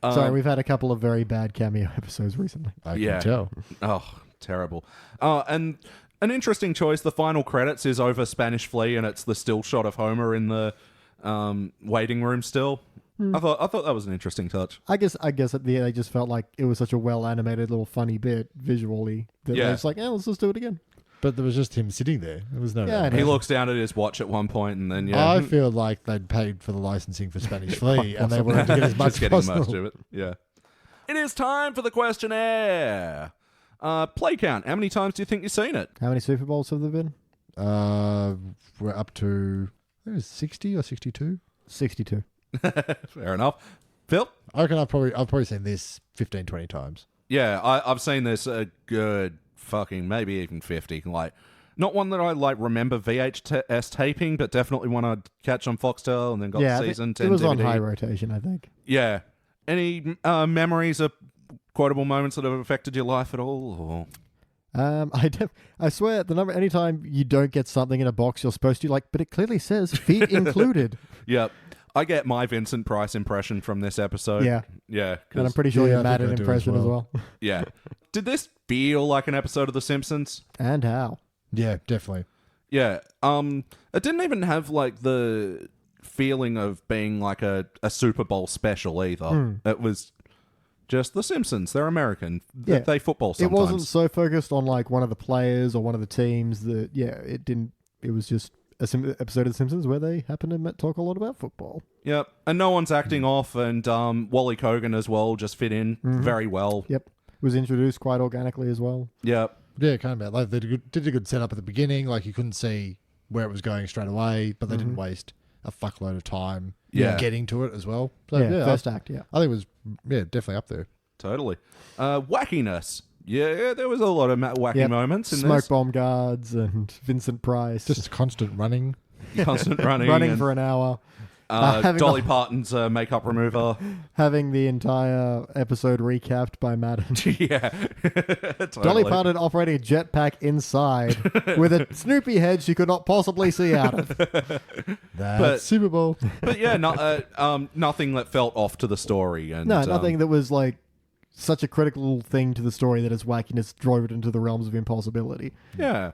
Sorry, we've had a couple of very bad cameo episodes recently. I can tell. Oh, terrible. And an interesting choice. The final credits is over Spanish Flea, and it's the still shot of Homer in the waiting room still. I thought that was an interesting touch. I guess at the end, I just felt like it was such a well-animated little funny bit visually that I was like, let's just do it again. But there was just him sitting there. There was no... Yeah, he looks down at his watch at one point and then, I feel like they'd paid for the licensing for Spanish Flea and they wanted to get as much as possible. Much of it. Yeah. It is time for the questionnaire. Play count. How many times do you think you've seen it? How many Super Bowls have there been? We're up to, I think it was 60 or 62. 62. Fair enough. Phil? I reckon I've probably seen this 15, 20 times. Yeah, I've seen this a good fucking maybe even 50. Like, not one that I remember VHS taping, but definitely one I'd catch on Foxtel and then got season 10 it was DVD. on high rotation, I think. Yeah. Any memories of quotable moments that have affected your life at all? Or? I swear, the number anytime you don't get something in a box you're supposed to, but it clearly says feet included. Yep. I get my Vincent Price impression from this episode. Yeah. Yeah. And I'm pretty sure you're mad at impression as well. Yeah. Did this feel like an episode of The Simpsons? And how? Yeah, definitely. Yeah. It didn't even have the feeling of being like a Super Bowl special either. It was just The Simpsons. They're American. Yeah. They football sometimes. It wasn't so focused on one of the players or one of the teams that, it didn't. It was just a episode of The Simpsons where they happen to talk a lot about football. Yep. And no one's acting off, and Wally Kogan as well just fit in very well. Yep. Was introduced quite organically as well. Yep. Yeah, kind of. They did a good setup at the beginning. You couldn't see where it was going straight away, but they didn't waste a fuckload of time getting to it as well. So, first act, I think it was definitely up there. Totally. Wackiness. Yeah, there was a lot of wacky moments in Smoke this. bomb guards and Vincent Price. Just constant running. Constant running. Running for an hour. Dolly Parton's makeup remover. Having the entire episode recapped by Madden. Yeah. Totally. Dolly Parton operating a jetpack inside with a Snoopy head she could not possibly see out of. That's Super Bowl. But yeah, nothing that felt off to the story. And, no, nothing that was such a critical thing to the story that its wackiness drove it into the realms of impossibility. Yeah.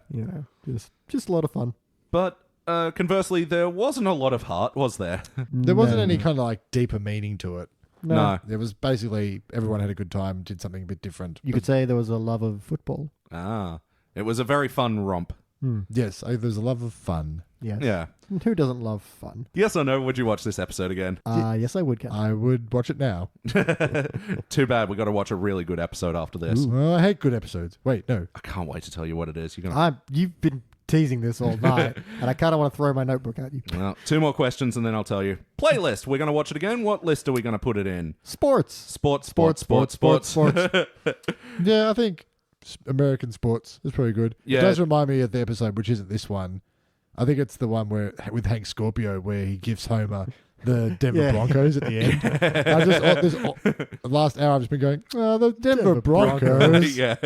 Just a lot of fun. But conversely, there wasn't a lot of heart, was there? There wasn't any kind of deeper meaning to it. No. There was basically everyone had a good time, did something a bit different. You could say there was a love of football. It was a very fun romp. Yes, there's a love of fun. Yes. Yeah. Who doesn't love fun? Yes or no, would you watch this episode again? Yes, I would, Ken. I would watch it now. Too bad, we got to watch a really good episode after this. Well, I hate good episodes. Wait, no. I can't wait to tell you what it is. You've been teasing this all night, and I kind of want to throw my notebook at you. Well, 2 more questions and then I'll tell you. Playlist. We're going to watch it again. What list are we going to put it in? Sports. Yeah, I think American sports is pretty good. Yeah. It does remind me of the episode, which isn't this one. I think it's the one with Hank Scorpio where he gives Homer the Denver Broncos at the end. The last hour I've just been going, the Denver Broncos. Yeah.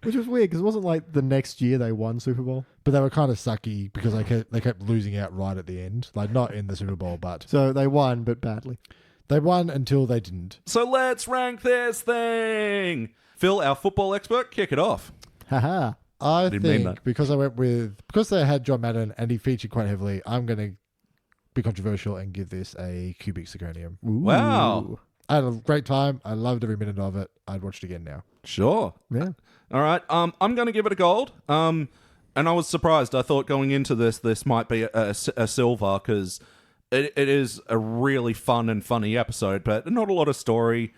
Which was weird because it wasn't the next year they won Super Bowl. But they were kind of sucky because they kept losing out right at the end. Not in the Super Bowl, but... So they won, but badly. They won until they didn't. So let's rank this thing. Phil, our football expert, kick it off. Haha. I think because they had John Madden and he featured quite heavily, I'm going to be controversial and give this a cubic zirconium. Wow. I had a great time. I loved every minute of it. I'd watch it again now. Sure. Yeah. All right. I'm going to give it a gold. And I was surprised. I thought going into this might be a silver because it is a really fun and funny episode, but not a lot of story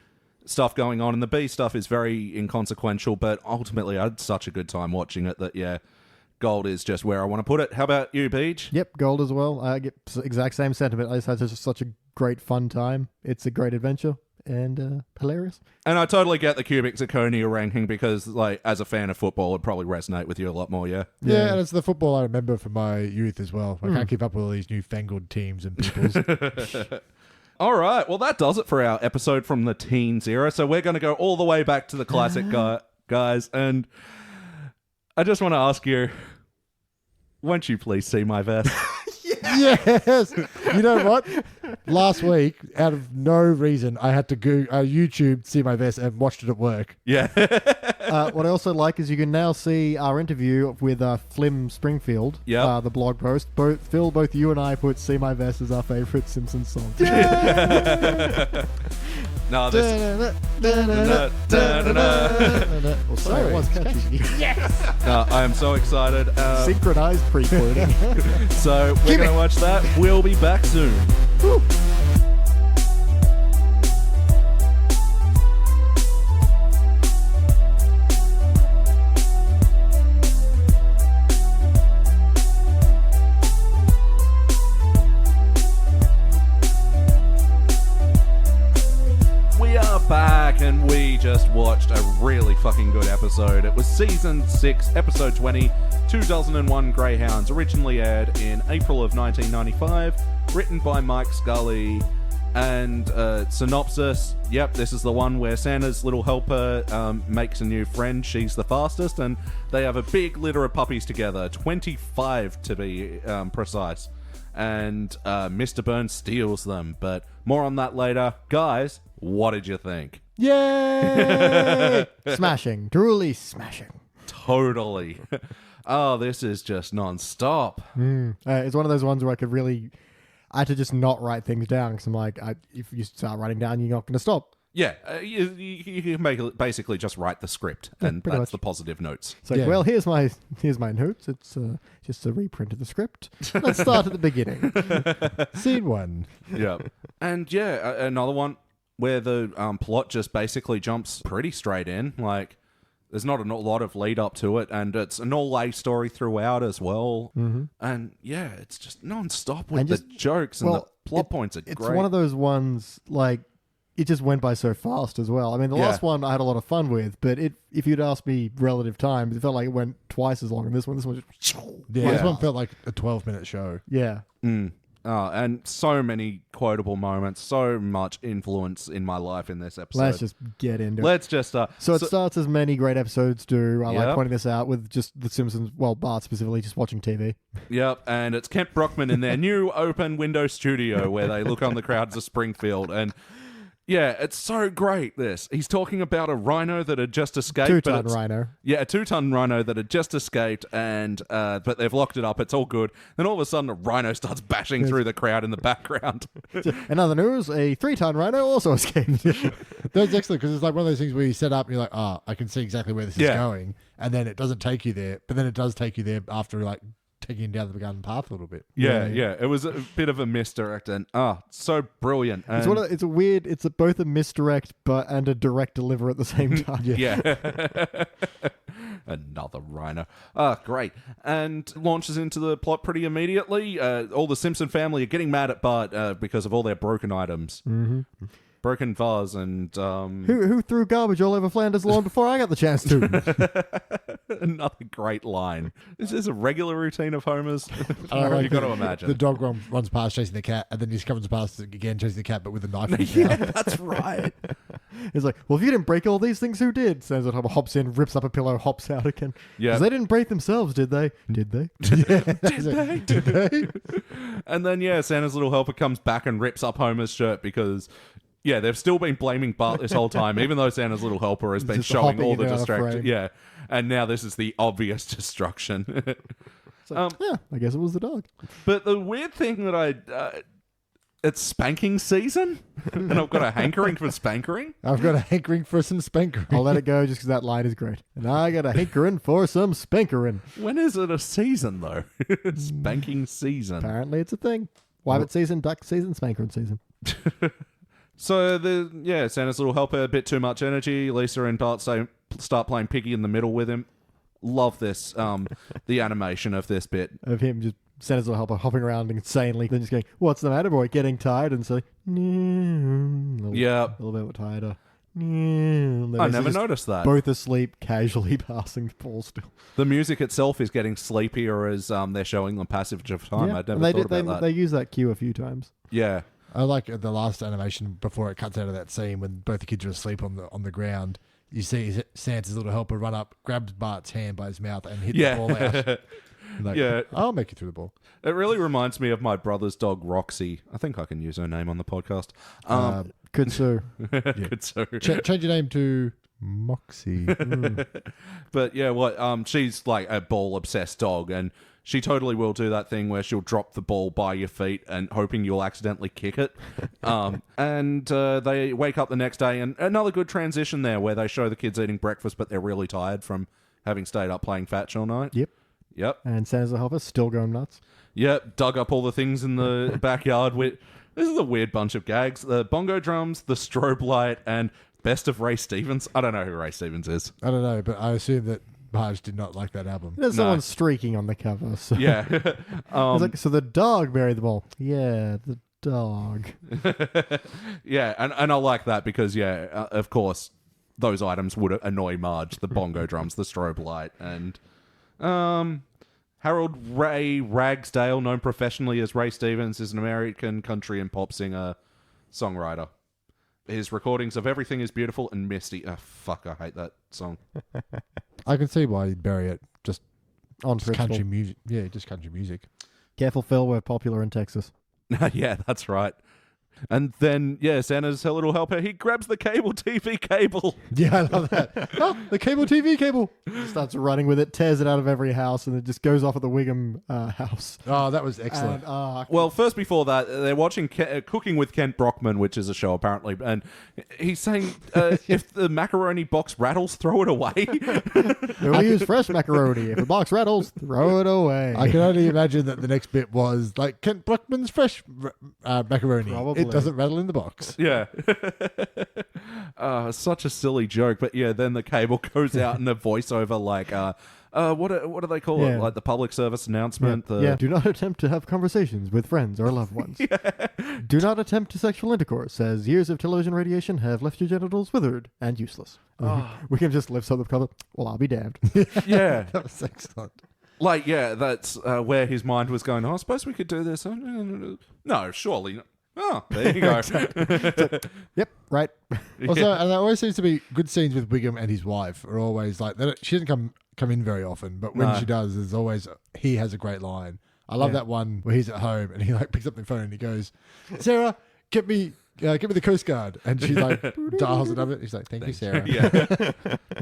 stuff going on. And the B stuff is very inconsequential, but ultimately I had such a good time watching it that, yeah, gold is just where I want to put it. How about you, Peach? Yep, gold as well. I get exact same sentiment. I just had such a great fun time. It's a great adventure and hilarious. And I totally get the cubic zirconia ranking because, like, as a fan of football, it'd probably resonate with you a lot more, yeah? Yeah, and it's the football I remember from my youth as well. I can't keep up with all these newfangled teams and peoples. All right, well, that does it for our episode from the teens era. So we're going to go all the way back to the classic guys. And I just want to ask you, won't you please see my vest? Yes. You know what? Last week, out of no reason, I had to go YouTube See My Vest and watched it at work. Yeah. What I also like is you can now see our interview with Flim Springfield. Yep. The blog post. Both you and I put "See My Vest" as our favorite Simpsons song. No, this. Well, sorry, it was catchy. I am so excited. Synchronized pre-quoting. So we're going to watch that. We'll be back soon. Woo. Back, and we just watched a really fucking good episode. It was season 6, episode 20, 2001 Greyhounds, originally aired in April of 1995, written by Mike Scully, and synopsis, yep, this is the one where Santa's little helper makes a new friend. She's the fastest, and they have a big litter of puppies together, 25 to be precise, and Mr. Burns steals them, but more on that later. Guys, what did you think? Yay! Smashing. Truly smashing. Totally. Oh, this is just non-stop. It's one of those ones where I had to just not write things down because I'm like, if you start writing down, you're not going to stop. Yeah, you can basically just write the script, and that's much the positive notes. It's like, well, here's my notes. It's just a reprint of the script. Let's start at the beginning. Scene 1. Yeah. And yeah, another one where the plot just basically jumps pretty straight in. Like, there's not a lot of lead up to it, and it's an all-A story throughout as well. Mm-hmm. And yeah, it's just non-stop with the jokes and the plot points are great. It's one of those ones, like, it just went by so fast as well. I mean, the last one I had a lot of fun with, but if you'd asked me relative times, it felt like it went twice as long. And this one just... Yeah, this one felt like a 12-minute show. Yeah. And so many quotable moments, so much influence in my life in this episode. Let's just get into it. Let's just... So it starts as many great episodes do. I like pointing this out with just The Simpsons, well, Bart specifically, just watching TV. Yep, and it's Kent Brockman in their new open window studio where they look on the crowds of Springfield, and... Yeah, it's so great, this. He's talking about a rhino that had just escaped. Two-ton rhino. Yeah, a 2-ton rhino that had just escaped, and but they've locked it up. It's all good. Then all of a sudden, a rhino starts bashing through the crowd in the background. In other news, a 3-ton rhino also escaped. That's excellent, because it's like one of those things where you set up and you're like, I can see exactly where this is going, and then it doesn't take you there, but then it does take you there after, like, taking down the garden path a little bit. Yeah. It was a bit of a misdirect, and so brilliant. And it's both a misdirect and a direct deliver at the same time. Yeah. Another rhino. Great. And launches into the plot pretty immediately. All the Simpson family are getting mad at Bart because of all their broken items. Mm-hmm. Broken vase and... Who threw garbage all over Flanders lawn before I got the chance to? Another great line. Is this a regular routine of Homer's? You've got to imagine. The dog runs past chasing the cat, and then he comes past again chasing the cat, but with a knife in his Yeah, mouth. that's right. He's like, well, if you didn't break all these things, who did? Sands hops in, rips up a pillow, hops out again. Yeah. Because they didn't break themselves, did they? Did they? Did they? And then, Santa's little helper comes back and rips up Homer's shirt because... Yeah, they've still been blaming Bart this whole time, even though Santa's little helper has been showing all the distractions. Yeah, and now this is the obvious destruction. I guess it was the dog. But the weird thing that it's spanking season, and I've got a hankering for spankering. I've got a hankering for some spankering. I'll let it go just because that line is great. And I got a hankering for some spankering. When is it a season, though? Spanking season. Apparently it's a thing. Wabbit season, duck season, spankering season. So, Santa's little helper, a bit too much energy. Lisa and Bart start playing Piggy in the middle with him. Love this, the animation of this bit. Of him just, Santa's little helper hopping around insanely, then just going, what's the matter, boy? Getting tired? And so, a little bit tired. I never noticed that. Both asleep, casually passing the ball still. The music itself is getting sleepier as they're showing the passage of time. Yeah, I'd never thought about that. They use that cue a few times. Yeah. I like the last animation before it cuts out of that scene when both the kids are asleep on the ground. You see Santa's little helper run up, grabs Bart's hand by his mouth, and hit the ball out. Like, I'll make you through the ball. It really reminds me of my brother's dog, Roxy. I think I can use her name on the podcast. Could sue. Could sue. Change your name to Moxie. But she's like a ball-obsessed dog, and she totally will do that thing where she'll drop the ball by your feet and hoping you'll accidentally kick it. And they wake up the next day, and another good transition there where they show the kids eating breakfast, but they're really tired from having stayed up playing fetch all night. Yep. And Santa's little helper still going nuts. Yep. Dug up all the things in the backyard. This is a weird bunch of gags. The bongo drums, the strobe light, and best of Ray Stevens. I don't know who Ray Stevens is. I don't know, but I assume that Marge did not like that album. There's someone streaking on the cover. So. Yeah. So the dog buried the ball. Yeah, the dog. Yeah, and I like that because, of course, those items would annoy Marge. The bongo drums, the strobe light, and Harold Ray Ragsdale, known professionally as Ray Stevens, is an American country and pop singer, songwriter. His recordings of Everything is Beautiful and Misty. Oh, fuck, I hate that song. I can see why you'd bury it. Just on country music. Yeah, just country music. Careful, Phil, we're popular in Texas. Yeah, that's right. And then, Santa's her little helper, he grabs the cable TV cable. Yeah, I love that. Oh, the cable TV cable. Starts running with it, tears it out of every house, and it just goes off at the Wiggum house. Oh, that was excellent. And, well, first before that, they're watching Cooking with Kent Brockman, which is a show apparently, and he's saying, if the macaroni box rattles, throw it away. We use fresh macaroni. If the box rattles, throw it away. I can only imagine that the next bit was like Kent Brockman's fresh macaroni. Probably. It doesn't rattle in the box. Yeah. Such a silly joke. But then the cable goes out in a voiceover like, what do they call it? Like the public service announcement? Do not attempt to have conversations with friends or loved ones. Do not attempt to sexual intercourse, as years of television radiation have left your genitals withered and useless. We can just lift up the cover. Well, I'll be damned. Yeah. That was excellent. Like, that's where his mind was going, I suppose we could do this. No, surely not. Oh, there you go. Yep, right. Also, and there always seems to be good scenes with Wiggum and his wife are always like, she doesn't come in very often, but when she does, there's always, he has a great line. I love that one where he's at home and he like picks up the phone and he goes, Sarah, get me the Coast Guard. And she like dials it up. He's like, thank you, Sarah. Yeah.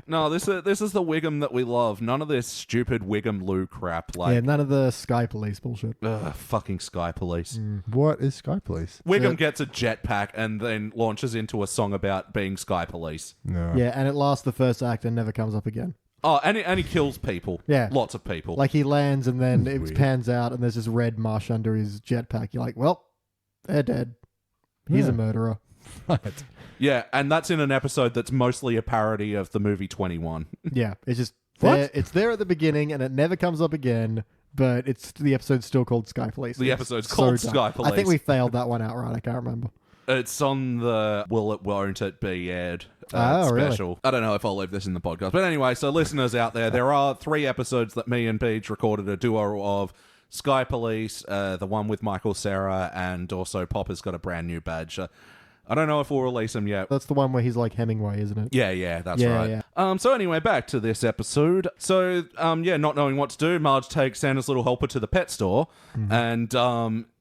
No, this is the Wiggum that we love. None of this stupid Wiggum Lou crap. Like, none of the Sky Police bullshit. Fucking Sky Police. What is Sky Police? Wiggum gets a jetpack and then launches into a song about being Sky Police. No. Yeah, and it lasts the first act and never comes up again. Oh, and he kills people. Yeah. Lots of people. Like he lands and then it pans out and there's this red mush under his jetpack. You're like, well, they're dead. He's a murderer. Right. Yeah, and that's in an episode that's mostly a parody of the movie 21. Yeah, it's just there. It's there at the beginning and it never comes up again, but the episode's still called Sky Police. The episode's called Sky Police. I think we failed that one outright. I can't remember. It's on the Will It Won't It Be aired special. Really? I don't know if I'll leave this in the podcast. But anyway, so listeners out there are 3 episodes that me and Paige recorded a duo of. Sky Police, the one with Michael Cera, and also Popper's got a brand new badge. I don't know if we'll release them yet. That's the one where he's like Hemingway, isn't it? Yeah, that's right. Yeah. So anyway, back to this episode. So, not knowing what to do, Marge takes Santa's little helper to the pet store, and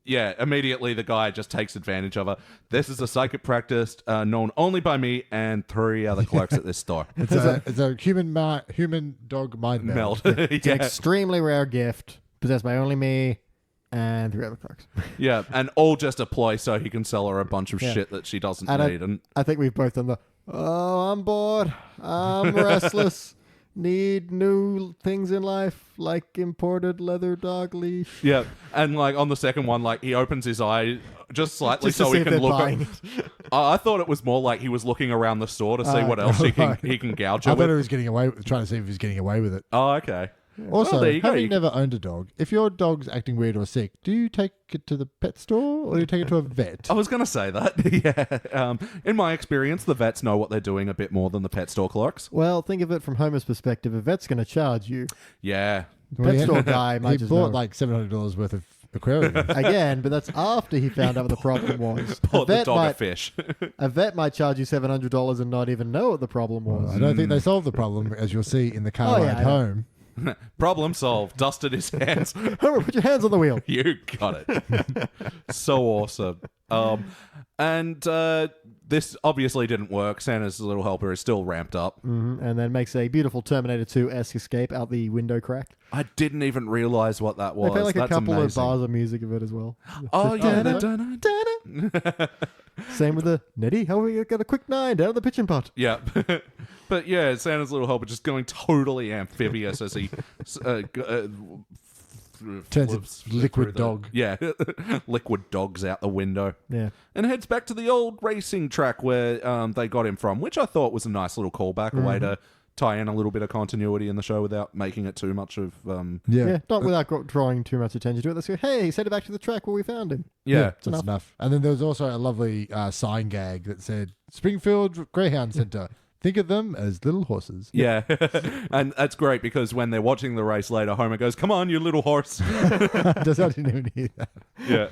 immediately the guy just takes advantage of her. This is a psychic practice known only by me and 3 other clerks at this store. It's a human dog mind meld. It's an extremely rare gift possessed by only me and 3 other clerks. Yeah, and all just a ploy so he can sell her a bunch of Yeah. shit that she doesn't And need. I think we've both done the, oh, I'm bored, I'm restless, need new things in life, like imported leather dog leash. Yeah, and like on the second one, like he opens his eye just slightly Just to so see he if can they're look. buying I thought it was more like he was looking around the store to see what else he can gouge I her thought he with. was getting away, trying to see if he was getting away with it. Oh, okay. Also, Well, there you go. having never owned a dog, if your dog's acting weird or sick, do you take it to the pet store or do you take it to a vet? I was going to say that. Yeah. In my experience, the vets know what they're doing a bit more than the pet store clerks. Well, think of it from Homer's perspective. A vet's going to charge you. Yeah. Pet store guy might he just bought know. like $700 worth of aquarium. Again, but that's after he found out what the problem was. Bought the dog a fish. A vet might charge you $700 and not even know what the problem was. I don't think they solved the problem, as you'll see in the car ride I know. home. Problem solved. Dusted his hands. Homer, put your hands on the wheel. You got it. So awesome. And this obviously didn't work. Santa's little helper is still ramped up. And then makes a beautiful Terminator 2-esque escape out the window crack. I didn't even realize what that They was. play like That's a couple amazing. of bars of music of it as well. Oh, yeah. Same with the Nettie. How we got a quick 9 down the pitching pot? Yeah. But yeah, Santa's little helper just going totally amphibious as he Turns flips its liquid through the- dog. Yeah, liquid dogs out the window. Yeah. And heads back to the old racing track where they got him from, which I thought was a nice little callback, a way to tie in a little bit of continuity in the show without making it too much of... Yeah, not without drawing too much attention to it. Let's go, hey, send it back to the track where we found him. Yeah. That's enough. And then there was also a lovely sign gag that said, Springfield Greyhound Center. Think of them as little horses. Yeah. And that's great because when they're watching the race later, Homer goes, come on, you little horse. I didn't even hear that. Yeah.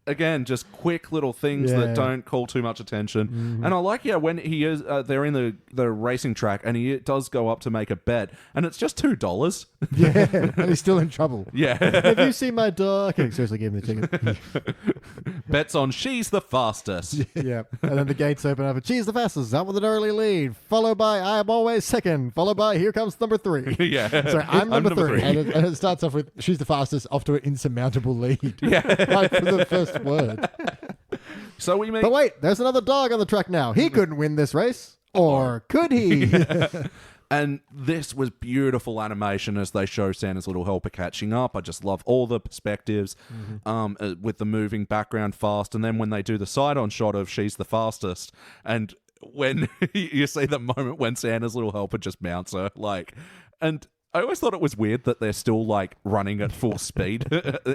Again, just quick little things that don't call too much attention. And I like, when he is, they're in the racing track and he does go up to make a bet and it's just $2. Yeah, and he's still in trouble. Yeah. Have you seen my dog? Okay, seriously, give me the ticket. Bets on she's the fastest. Yeah. And then the gates open up and she's the fastest, out with an early lead, followed by I'm always second, followed by here comes number 3. Yeah. Sorry, I'm number 3. And it starts off with, she's the fastest, off to an insurmountable lead. Yeah. Like for the first word. So we meet... But wait, there's another dog on the track now. He couldn't win this race. Or could he? And this was beautiful animation as they show Santa's little helper catching up. I just love all the perspectives with the moving background fast. And then when they do the side-on shot of she's the fastest and when you see the moment when Santa's little helper just mounts her, and I always thought it was weird that they're still running at full speed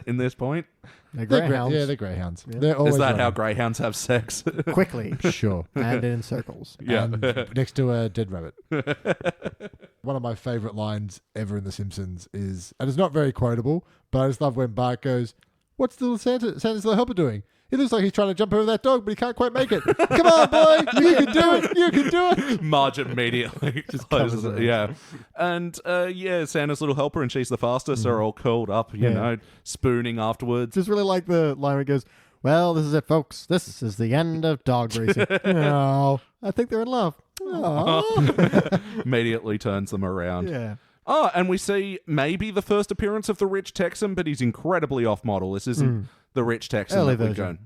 in this point. They're They're greyhounds. they're greyhounds. They're always Is that how running. greyhounds have sex? Quickly. Sure. And in circles. Yeah. And next to a dead rabbit. One of my favorite lines ever in The Simpsons is, and it's not very quotable, but I just love when Bart goes, "What's little Santa's little helper doing? He looks like he's trying to jump over that dog, but he can't quite make it. Come on, boy, you can do it. You can do it." Marge immediately just closes it. Yeah. And Santa's little helper and she's the fastest are all curled up, you know, spooning afterwards. Just really like the line where it goes, well, this is it, folks. This is the end of dog racing. No, I think they're in love. Aww. Immediately turns them around. Yeah. Oh, and we see maybe the first appearance of the rich Texan, but he's incredibly off model. This isn't the rich Texan. Early that we're version. going.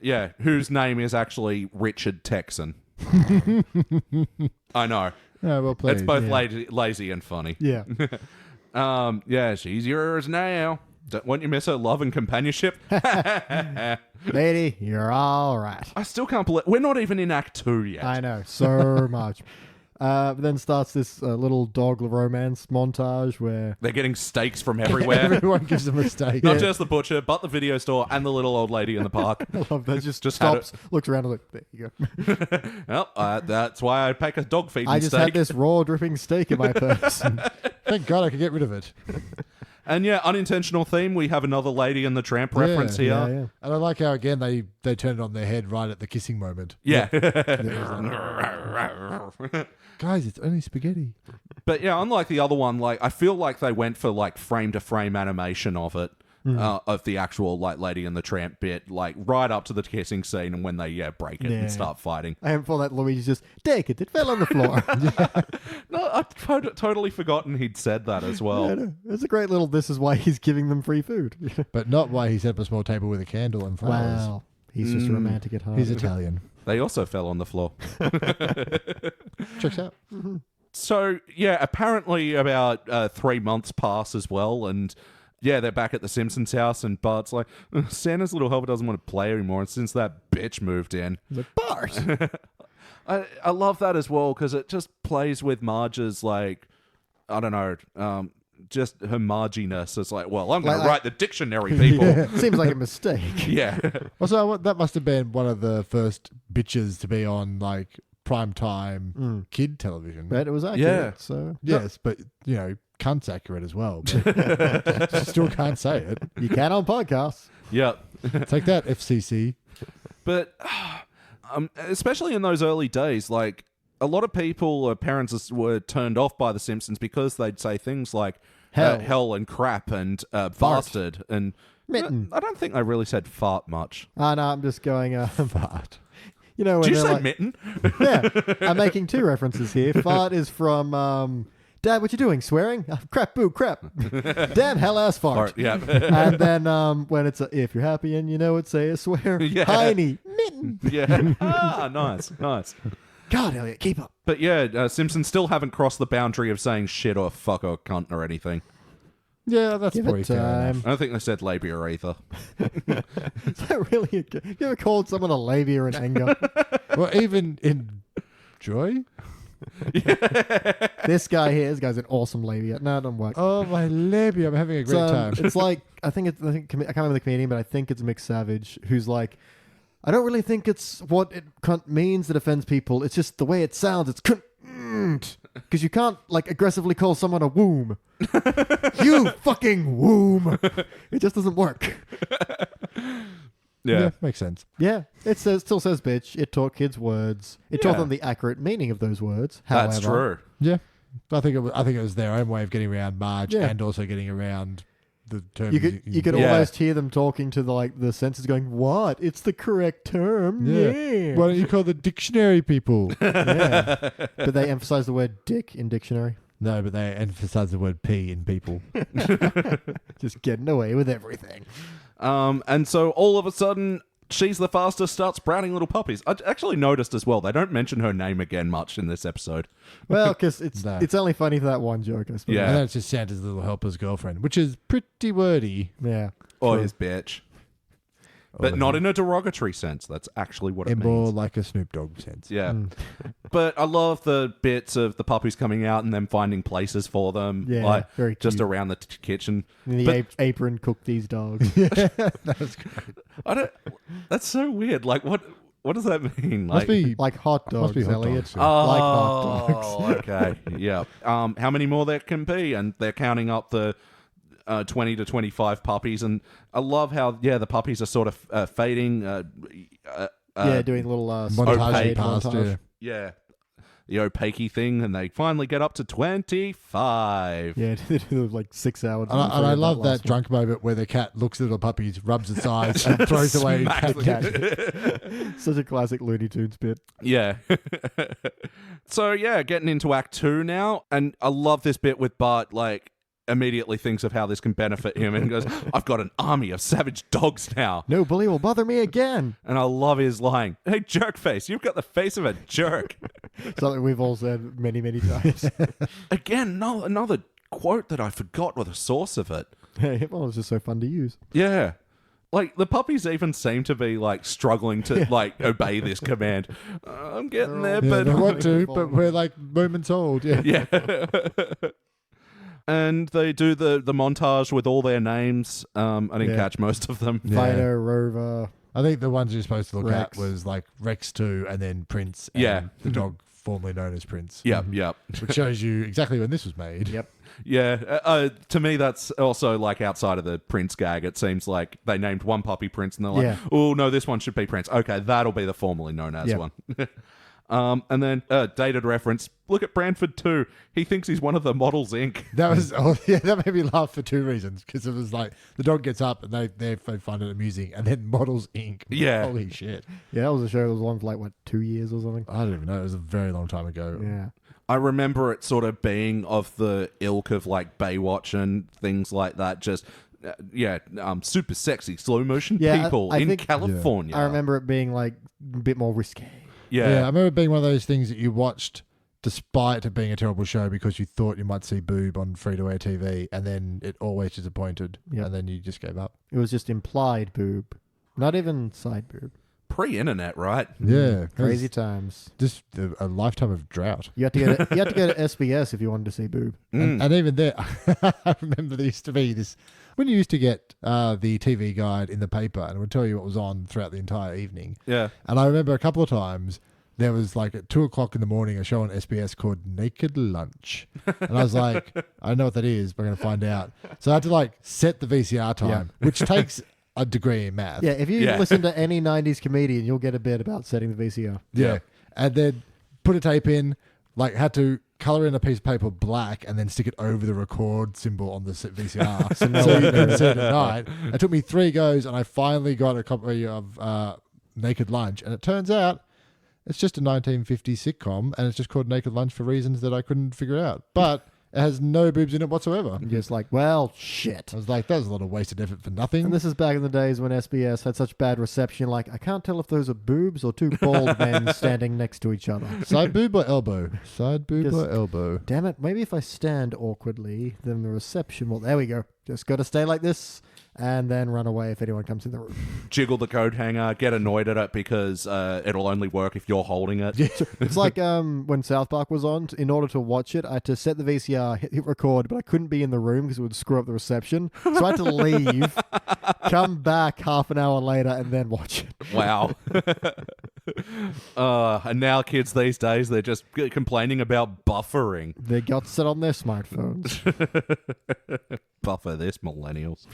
Yeah, whose name is actually Richard Texan. I know. Yeah, well played. It's both lazy and funny. Yeah. She's yours now. Don't want you miss her love and companionship. Lady, you're all right. I still can't believe we're not even in Act 2 yet. I know, so much. But then starts this little dog romance montage where... They're getting steaks from everywhere. Everyone gives a mistake. Not just the butcher, but the video store and the little old lady in the park. I love that. Just had stops, looks around and like, there you go. Well, that's why I pack a dog feeding I just steak. had this raw dripping steak in my purse. Thank God I could get rid of it. And unintentional theme. We have another Lady and the Tramp reference here. yeah. And I like how, again, they turned it on their head right at the kissing moment. Yeah. Guys, it's only spaghetti. But unlike the other one, I feel like they went for frame to frame animation of it. of the actual like Lady and the Tramp bit, like right up to the kissing scene and when they break it and start fighting. And for that, Luigi's just, take it fell on the floor. No, I'd totally forgotten he'd said that as well. Yeah, no, it's a great little, this is why he's giving them free food. But not why he set up a small table with a candle and flowers. Wow. He's just romantic at heart. He's Italian. They also fell on the floor. Checks out. So, apparently about 3 months pass as well, and they're back at the Simpsons house, and Bart's like, Santa's little helper doesn't want to play anymore, and since that bitch moved in. He's like, Bart! I love that as well, because it just plays with Marge's, like, I don't know, just her Marginess. It's like, well, I'm going to write the dictionary, people. Seems like a mistake. Yeah. Also, that must have been one of the first bitches to be on, like, primetime kid television. But it was accurate, Yeah. so... Yes, but, cunt's accurate as well. But you still can't say it. You can on podcasts. Yep. Take that, FCC. But especially in those early days, like, a lot of people or parents were turned off by The Simpsons because they'd say things like hell and crap and bastard and Mitten. I don't think they really said fart much. Oh, no, I'm just going... Fart. You know, when Did you they're say like, mitten? Yeah, I'm making two references here. Fart is from... Dad, what you doing? Swearing? Crap, boo, crap. Damn, hell, ass fart. Yeah. And then when it's if you're happy and you know it, say a swear. Yeah. Heiny. Mitten. Yeah. Nice. God, Elliot, keep up. But Simpsons still haven't crossed the boundary of saying shit or fuck or cunt or anything. Yeah, that's Give pretty it fair time. enough. I don't think they said labia either. Is that really you ever called someone a labia in anger? Well, even in joy? This guy's an awesome labia. No, it doesn't work. Oh, my labia. I'm having a great time. It's like, I can't remember the comedian, but I think it's Mick Savage, who's like, I don't really think it's what it cunt means that offends people. It's just the way it sounds. It's cunt. Because you can't, like, aggressively call someone a womb. You fucking womb. It just doesn't work. Yeah. Makes sense. Yeah, it still says bitch. It taught kids words. It taught them the accurate meaning of those words. That's However, true. Yeah. I think it was their own way of getting around Marge and also getting around the term. You could almost hear them talking to the senses going, what? It's the correct term. Yeah. Why don't you call the dictionary people? Yeah. But they emphasize the word dick in dictionary. No, but they emphasize the word P in people. Just getting away with everything. And so all of a sudden, She's the Fastest starts sprouting little puppies. I actually noticed as well, they don't mention her name again much in this episode. Well, because it's No. it's only funny for that one joke, I suppose. Yeah. And then it's just Santa's little helper's girlfriend, which is pretty wordy. Yeah. Or True. his bitch. But not in a derogatory sense. That's actually what it In means. more like a Snoop Dogg sense. Yeah. But I love the bits of the puppies coming out and them finding places for them. Yeah, like, very just cute. around the kitchen. And the But- apron cooked these dogs. That's so weird. Like, what does that mean? Must be Like hot dogs, Must be hot Elliot. dogs, yeah. Like hot dogs. Oh, okay. Yeah. How many more there can be? And they're counting up the 20 to 25 puppies. And I love how, the puppies are sort of fading. Doing little montage shade past, montage. Yeah. The opaque thing. And they finally get up to 25. Yeah, they do like 6 hours. And I love that drunk moment where the cat looks at the puppies, rubs its eyes, and throws away Smacks cat. Such a classic Looney Tunes bit. Yeah. So, getting into Act 2 now. And I love this bit with Bart, like, immediately thinks of how this can benefit him and goes, I've got an army of savage dogs now. No bully will bother me again. And I love his line, hey, jerk face, you've got the face of a jerk. Something we've all said many, many times. Again, no, another quote that I forgot with the source of it. Well, it's just so fun to use. Yeah. Like, the puppies even seem to be, like, struggling to, like, obey this command. I'm getting there, Yeah, but... they want to, but we're like moments old. Yeah. Yeah. And they do the montage with all their names. I didn't catch most of them. Yeah. Fido, Rover. I think the ones you're supposed to look Rex. at was like Rex 2 and then Prince. And Yeah. the dog formerly known as Prince. Yep. Which shows you exactly when this was made. Yep. Yeah, to me that's also like outside of the Prince gag. It seems like they named one puppy Prince and they're like, Yeah. oh no, this one should be Prince. Okay, that'll be the formerly known as Yep. one. And then dated reference. Look at Branford too. He thinks he's one of the Models Inc. That made me laugh for two reasons. Because it was like the dog gets up and they find it amusing, and then Models Inc. Yeah. Holy shit. Yeah, that was a show that was on for like 2 years or something. I don't even know. It was a very long time ago. Yeah. I remember it sort of being of the ilk of like Baywatch and things like that. Just super sexy slow motion people in California. I remember it being like a bit more risque. Yeah. I remember it being one of those things that you watched despite it being a terrible show because you thought you might see boob on free-to-air TV, and then it always disappointed, and then you just gave up. It was just implied boob, not even side boob. Pre-internet, right? Yeah. Crazy times. Just a lifetime of drought. You had to go to SBS if you wanted to see boob. And even there, I remember there used to be this, when you used to get the TV guide in the paper and it would tell you what was on throughout the entire evening. Yeah. And I remember a couple of times there was like at 2:00 in the morning a show on SBS called Naked Lunch. And I was like, I don't know what that is, but I'm going to find out. So I had to like set the VCR time, which takes a degree in math. Yeah, if you listen to any 90s comedian, you'll get a bit about setting the VCR. Yeah. And then put a tape in, like had to colour in a piece of paper black and then stick it over the record symbol on the VCR so you can see it at night. It took me 3 goes and I finally got a copy of Naked Lunch, and it turns out it's just a 1950s sitcom and it's just called Naked Lunch for reasons that I couldn't figure out. But it has no boobs in it whatsoever. I'm just like, well, shit. I was like, that was a lot of wasted effort for nothing. And this is back in the days when SBS had such bad reception, like, I can't tell if those are boobs or two bald men standing next to each other. Side boob or elbow? Side boob or elbow? Damn it, maybe if I stand awkwardly, then the reception will... There we go. Just got to stay like this and then run away if anyone comes in the room. Jiggle the coat hanger, get annoyed at it because it'll only work if you're holding it. It's like when South Park was on. In order to watch it, I had to set the VCR, hit record, but I couldn't be in the room because it would screw up the reception. So I had to leave, come back half an hour later, and then watch it. Wow. And now kids these days, they're just complaining about buffering. They got set on their smartphones. Buffer this, millennials.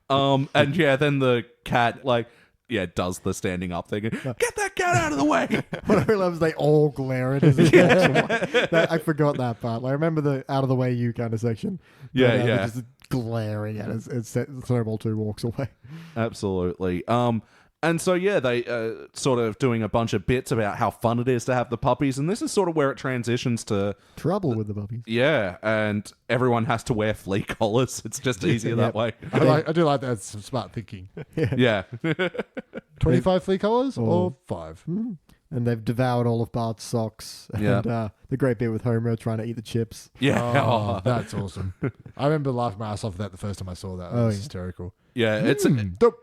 And yeah, then the cat, does the standing up thing. Get that cat out of the way! What I love is they all glare at us. I forgot that part. I remember the out of the way you kind of section. They're just glaring at us. It's Snowball 2 walks away. Absolutely. And so, they sort of doing a bunch of bits about how fun it is to have the puppies. And this is sort of where it transitions to... trouble with the puppies. Yeah, and everyone has to wear flea collars. It's just easier that way. I do like that. It's some smart thinking. Yeah. 25 flea collars or 5? And they've devoured all of Bart's socks. And the great bit with Homer trying to eat the chips. Yeah. Oh, that's awesome. I remember laughing my ass off at that the first time I saw that. It was hysterical. Yeah, it's... Dope.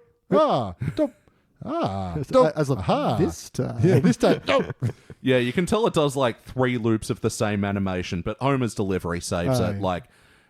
Dope. As of this time. Yeah, this time. Yeah, you can tell it does 3 loops of the same animation, but Homer's delivery saves it. Like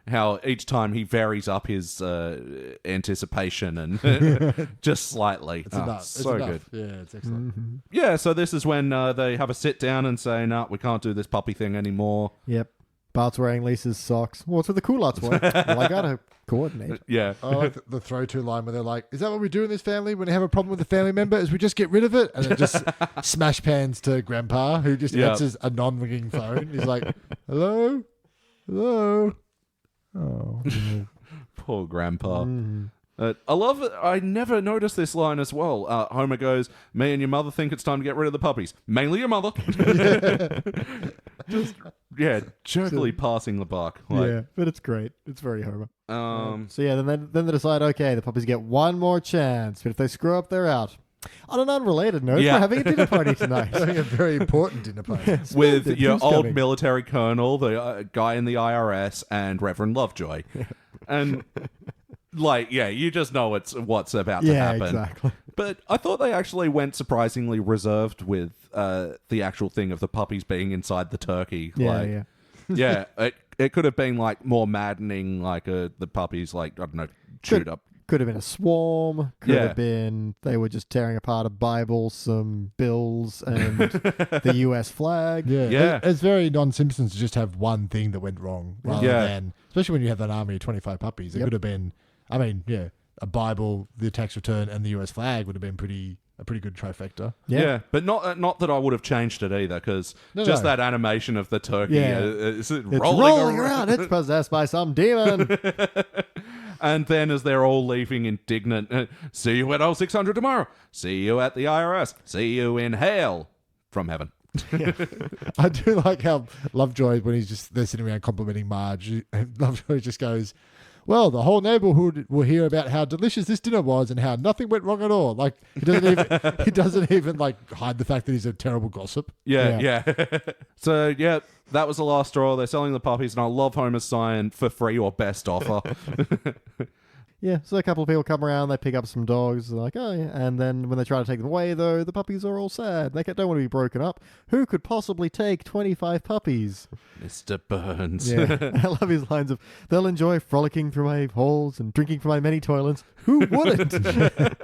how each time he varies up his anticipation and just slightly. It's good. Yeah, it's excellent. Mm-hmm. Yeah, so this is when they have a sit down and say, "No, we can't do this puppy thing anymore." Yep. Bart's wearing Lisa's socks. What's with the culottes for? Well, I gotta coordinate. Yeah. I like the throw to line where they're like, is that what we do in this family when we have a problem with a family member? Is we just get rid of it? And it just smash pans to Grandpa, who just answers a non-ringing phone. He's like, hello? Hello? Oh. Poor Grandpa. Mm-hmm. I love it. I never noticed this line as well. Homer goes, "Me and your mother think it's time to get rid of the puppies. Mainly your mother." Just, jerkily passing the buck. But it's great. It's very Homer. So then they decide, okay, the puppies get one more chance, but if they screw up, they're out. On an unrelated note, we're having a dinner party tonight. Having a very important dinner party. With your old military colonel, the guy in the IRS, and Reverend Lovejoy. And... you just know what's about to happen. Yeah, exactly. But I thought they actually went surprisingly reserved with the actual thing of the puppies being inside the turkey. It could have been more maddening, the puppies, I don't know, chewed up. Could have been a swarm. Could have been they were just tearing apart a Bible, some bills, and the US flag. Yeah. It's very non-Simpsons to just have one thing that went wrong rather than, especially when you have an army of 25 puppies. It could have been, a Bible, the tax return, and the US flag would have been pretty a pretty good trifecta. Yeah, but not that I would have changed it either, because that animation of the turkey is rolling around. It's possessed by some demon. And then as they're all leaving indignant, see you at 0600 tomorrow. See you at the IRS. See you in hell from heaven. I do like how Lovejoy, when they're sitting around complimenting Marge, Lovejoy just goes, well, the whole neighborhood will hear about how delicious this dinner was and how nothing went wrong at all. Like, he doesn't even like hide the fact that he's a terrible gossip. Yeah. So, that was the last straw. They're selling the puppies, and I love Homer's sign for free or best offer. Yeah, so a couple of people come around, they pick up some dogs, they're like, oh yeah, and then when they try to take them away, though, the puppies are all sad. They don't want to be broken up. Who could possibly take 25 puppies? Mr. Burns. Yeah, I love his lines of, they'll enjoy frolicking through my halls and drinking from my many toilets. Who wouldn't? And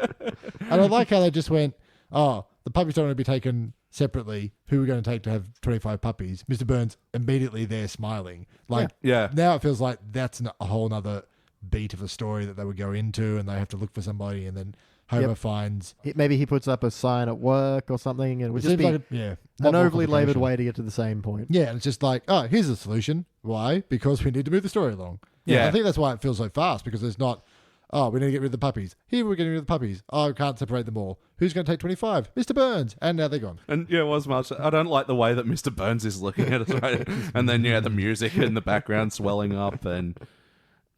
I like how they just went, oh, the puppies don't want to be taken separately. Who are we going to take to have 25 puppies? Mr. Burns immediately there smiling. Like, now it feels like that's a whole nother beat of a story that they would go into, and they have to look for somebody, and then Homer finds... Maybe he puts up a sign at work or something, and it would just be like an overly laboured way to get to the same point. Yeah, and it's just like, oh, here's the solution. Why? Because we need to move the story along. Yeah. I think that's why it feels so fast, because there's not, oh, we need to get rid of the puppies. Here we're getting rid of the puppies. Oh, we can't separate them all. Who's going to take 25? Mr. Burns. And now they're gone. And I don't like the way that Mr. Burns is looking at us, right? And then, the music in the background swelling up, and...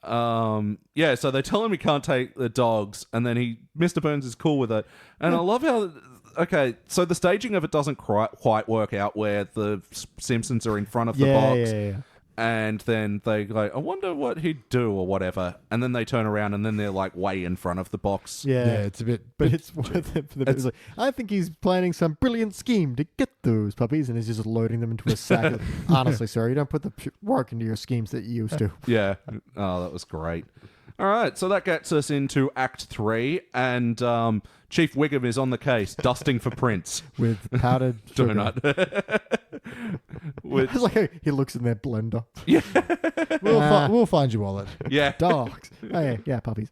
so they tell him he can't take the dogs, and then Mr. Burns is cool with it. And I love how, so the staging of it doesn't quite work out, where the Simpsons are in front of the box. And then they go, I wonder what he'd do or whatever. And then they turn around and then they're like way in front of the box. Yeah, it's a bit... But it's worth it for the bit. Like, I think he's planning some brilliant scheme to get those puppies, and he's just loading them into a sack. Honestly, sir, you don't put the work into your schemes that you used to. Yeah. Oh, that was great. All right, so that gets us into Act 3, and Chief Wiggum is on the case, dusting for prints. With powdered sugar. Donut. It's like he looks in their blender. Yeah. We'll find your wallet. Yeah. Dogs. Oh, yeah, puppies.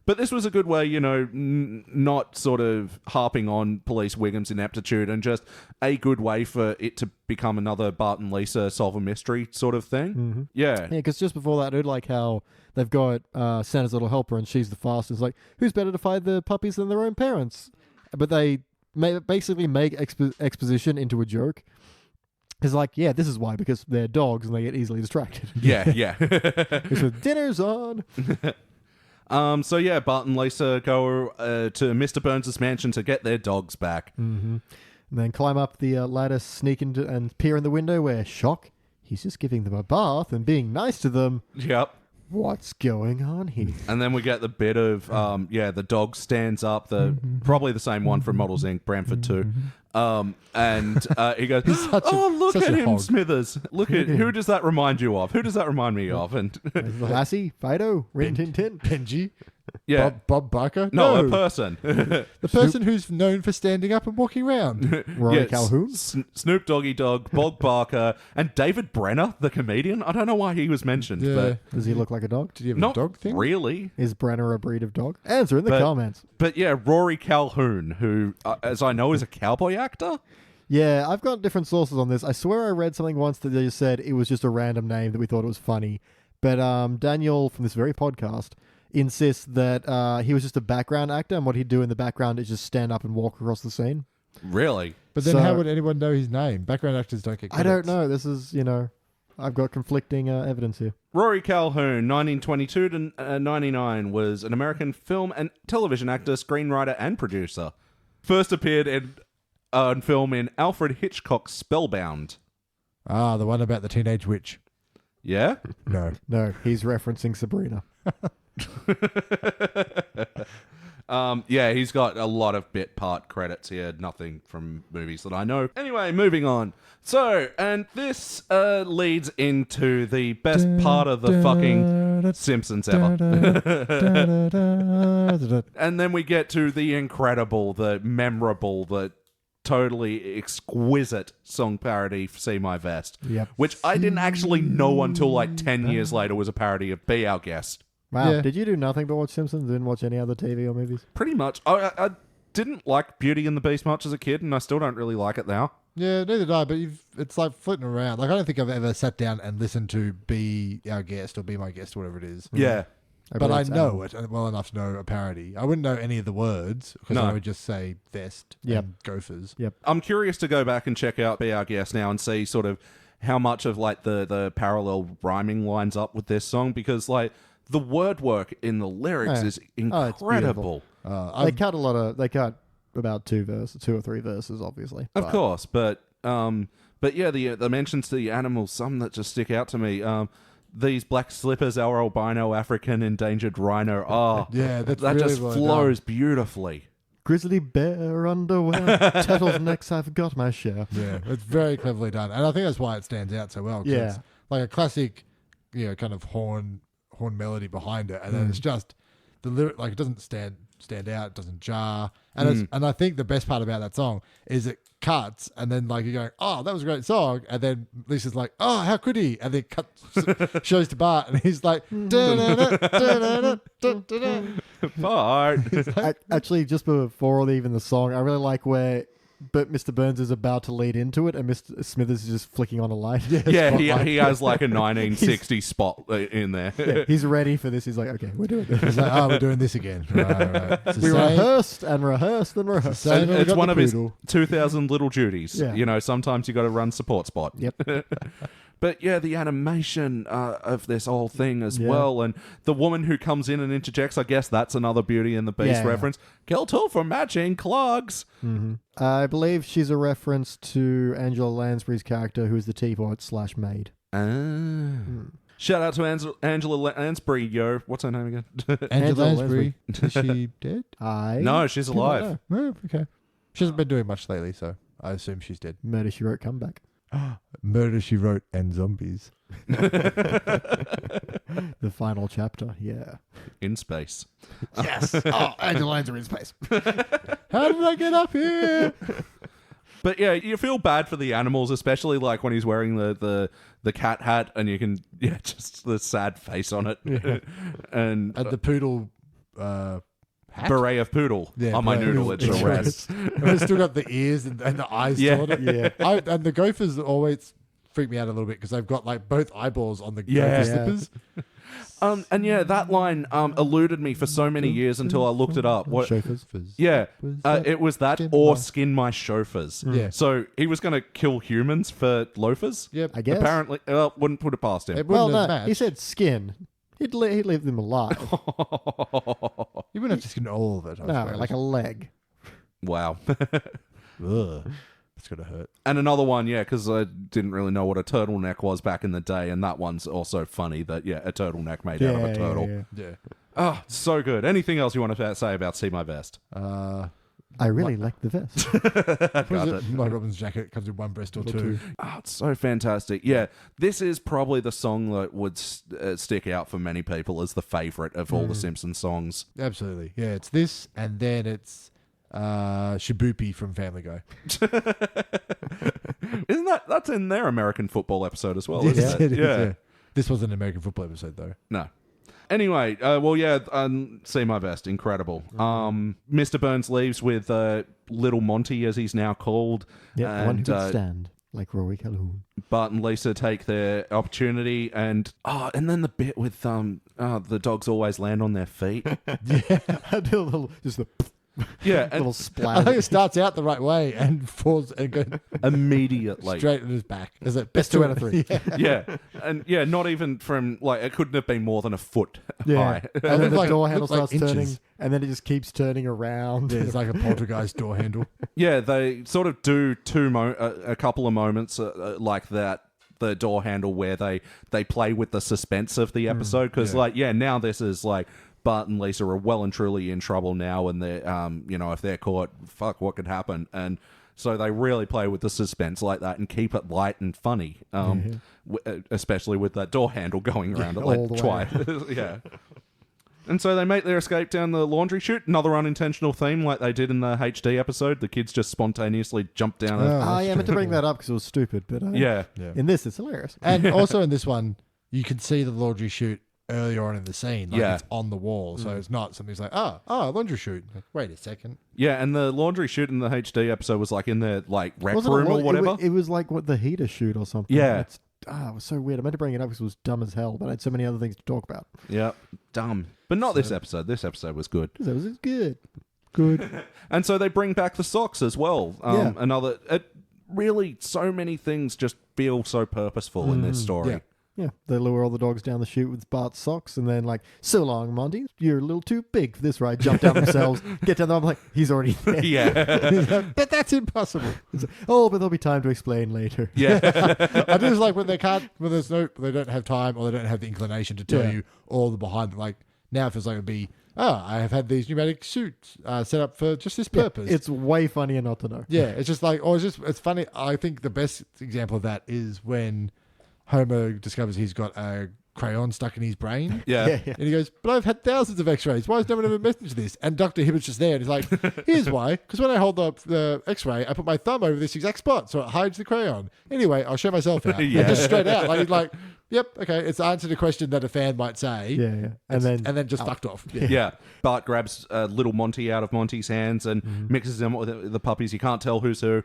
But this was a good way, not sort of harping on Police Wiggum's ineptitude, and just a good way for it to become another Bart and Lisa solve a mystery sort of thing. Mm-hmm. Yeah. Yeah, because just before that, I like how they've got Santa's little helper, and she's the fastest. Like, who's better to find the puppies than their own parents? But they basically make exposition into a joke. It's like, this is why, because they're dogs and they get easily distracted. Yeah. So dinner's on. Bart and Lisa go to Mr. Burns' mansion to get their dogs back. Mm-hmm. And then climb up the ladder, sneak into and peer in the window where, shock, he's just giving them a bath and being nice to them. Yep. What's going on here? And then we get the bit of, the dog stands up, probably the same one from Models Inc., Bramford 2. And he goes, look at him, Smithers. Look at who does that remind you of? Who does that remind me of? And Lassie, Fido, Rin Tin Tin, Benji. Yeah. Bob Barker? No, a person. The person who's known for standing up and walking around. Rory Calhoun? Snoop Doggy Dog, Bob Barker, and David Brenner, the comedian. I don't know why he was mentioned. Yeah. But does he look like a dog? Did he have not a dog thing? Really. Is Brenner a breed of dog? Answer in the comments. But Rory Calhoun, who, as I know, is a cowboy actor. Yeah, I've got different sources on this. I swear I read something once that they just said it was just a random name that we thought it was funny. But Daniel from this very podcast insists that he was just a background actor, and what he'd do in the background is just stand up and walk across the scene. Really? But then how would anyone know his name? Background actors don't get credits. I don't know. This is, I've got conflicting evidence here. Rory Calhoun, 1922 to 99, was an American film and television actor, screenwriter, and producer. First appeared in film in Alfred Hitchcock's Spellbound. Ah, the one about the teenage witch. Yeah? No, he's referencing Sabrina. He's got a lot of bit part credits here. Nothing from movies that I know. Anyway, moving on. So, and this leads into the best part of the fucking Simpsons ever. And then we get to the incredible, the memorable, the totally exquisite song parody for See My Vest. Yep. Which I didn't actually know until like 10 years later was a parody of Be Our Guest. Wow. Yeah. Did you do nothing but watch Simpsons? Didn't watch any other TV or movies? Pretty much. I didn't like Beauty and the Beast much as a kid, and I still don't really like it now. Yeah, neither did I, but it's like flitting around. Like, I don't think I've ever sat down and listened to Be Our Guest or Be My Guest or whatever it is. Yeah. But I know it well enough to know a parody. I wouldn't know any of the words because I would just say vest and gophers. Yep. I'm curious to go back and check out Be Our Guest now and see sort of how much of like the parallel rhyming lines up with this song, because like the word work in the lyrics is incredible. They cut about 2 or 3 verses, obviously. Of course, but yeah, the mentions to the animals, some that just stick out to me. These black slippers, our albino African endangered rhino. Oh, yeah, that really just well flows beautifully. Grizzly bear underwear, turtlenecks, I've got my share. Yeah, it's very cleverly done, and I think that's why it stands out so well. Yeah, it's like a classic, kind of horn melody behind it, and then it's just the lyric. Like, it doesn't stand out, it doesn't jar, and and I think the best part about that song is it cuts, and then like you're going, oh, that was a great song, and then Lisa's like, oh, how could he? And then shows to Bart, and he's like, Bart. Actually, just before even the song, I really like where Mr. Burns is about to lead into it, and Mr. Smithers is just flicking on a light. Yeah, he has like a 1960 spot in there. Yeah, he's ready for this. He's like, okay, we're doing this. He's like, oh, we're doing this again. Right. We rehearsed and rehearsed and rehearsed. It's one of his 2,000 little duties. Yeah. Sometimes you got to run support spot. Yep. But yeah, the animation of this whole thing as well, and the woman who comes in and interjects, I guess that's another Beauty and the Beast reference. Kill two for matching clogs. Mm-hmm. I believe she's a reference to Angela Lansbury's character, who is the teapot/maid. Shout out to Angela Lansbury, yo. What's her name again? Angela Lansbury. Is she dead? No, she's alive. Oh, okay. She hasn't been doing much lately, so I assume she's dead. Murder, She Wrote comeback. Murder, She Wrote, and zombies. The final chapter, yeah. In space. Yes. Oh, Angela Lansbury in space. How did I get up here? But yeah, you feel bad for the animals, especially like when he's wearing the cat hat, and you can just the sad face on it, and the poodle. Hat? Beret of poodle on my noodle. It's a rest. It's still got the ears and the eyes on it. Yeah. And the gophers always freak me out a little bit because they've got like both eyeballs on the gopher slippers. And yeah, that line eluded me for so many years until I looked it up. What? Chauffeurs. Yeah, it was that or skin my chauffeurs. Yeah. So he was going to kill humans for loafers. Yep. I guess. Apparently, wouldn't put it past him. He said skin. He'd leave them alive. You wouldn't have to skin all of it. No, like a leg. Wow. Ugh. It's going to hurt. And another one, because I didn't really know what a turtleneck was back in the day, and that one's also funny that, a turtleneck made out of a turtle. Yeah. Oh, so good. Anything else you want to say about See My Vest? I really like the vest. My Robin's jacket comes in one breast or two. Oh, it's so fantastic. Yeah, this is probably the song that would stick out for many people as the favourite of all the Simpsons songs. Absolutely. Yeah, it's this, and then it's Shibupi from Family Guy. Isn't that's in their American football episode as well, isn't it? Yeah. This was an American football episode, though. No. Anyway, See My Vest, incredible. Mr. Burns leaves with Little Monty, as he's now called. Yeah, and, one who could stand, like Rory Calhoun. Bart and Lisa take their opportunity, and then the bit with the dogs always land on their feet. Yeah, I do a little, just the... Yeah, little splash. I think it starts out the right way and falls and goes immediately straight in his back. Is it best 2 out of 3? Yeah, and not even from it couldn't have been more than a foot high. And then the door handle like starts turning, and then it just keeps turning around. Yeah, it's like a poltergeist door handle. Yeah, they sort of do a couple of moments like that. The door handle where they play with the suspense of the episode because now this is like. Bart and Lisa are well and truly in trouble now, and they're, if they're caught, fuck, what could happen? And so they really play with the suspense like that and keep it light and funny, especially with that door handle going around it like twice. Yeah. And so they make their escape down the laundry chute. Another unintentional theme, like they did in the HD episode. The kids just spontaneously jump down it. I meant to bring that up because it was stupid, but in this, it's hilarious. And also in this one, you can see the laundry chute earlier on in the scene. Like it's on the wall. So it's not something like, laundry chute. Like, wait a second. Yeah, and the laundry chute in the HD episode was like in the like rec room or whatever. It was like the heater chute or something. Yeah. It was so weird. I meant to bring it up because it was dumb as hell, but I had so many other things to talk about. Yeah, dumb. But not this episode. This episode was good. It was good. Good. And so they bring back the socks as well. Really, so many things just feel so purposeful in this story. Yeah, they lure all the dogs down the chute with Bart's socks, and then like, so long, Monty. You're a little too big for this ride. Jump down themselves, get down there. I'm like, he's already there. Yeah. But that's impossible. It's like, but there'll be time to explain later. Yeah. I just like when they don't have time or they don't have the inclination to tell you all the behind. Like now it feels like it'd be, I have had these pneumatic suits set up for just this purpose. It's way funnier not to know. Yeah, it's just like, it's funny. I think the best example of that is when Homer discovers he's got a crayon stuck in his brain. Yeah. And he goes, but I've had thousands of x-rays. Why has no one ever mentioned this? And Dr. Hibbert's just there and he's like, here's why. Because when I hold up the x-ray, I put my thumb over this exact spot so it hides the crayon. Anyway, I'll show myself out. Yeah. And just straight out. Like, he's like, yep, okay. It's answered a question that a fan might say. Yeah. And then just fucked off. Yeah. Bart grabs little Monty out of Monty's hands and mixes them with the puppies. You can't tell who's who.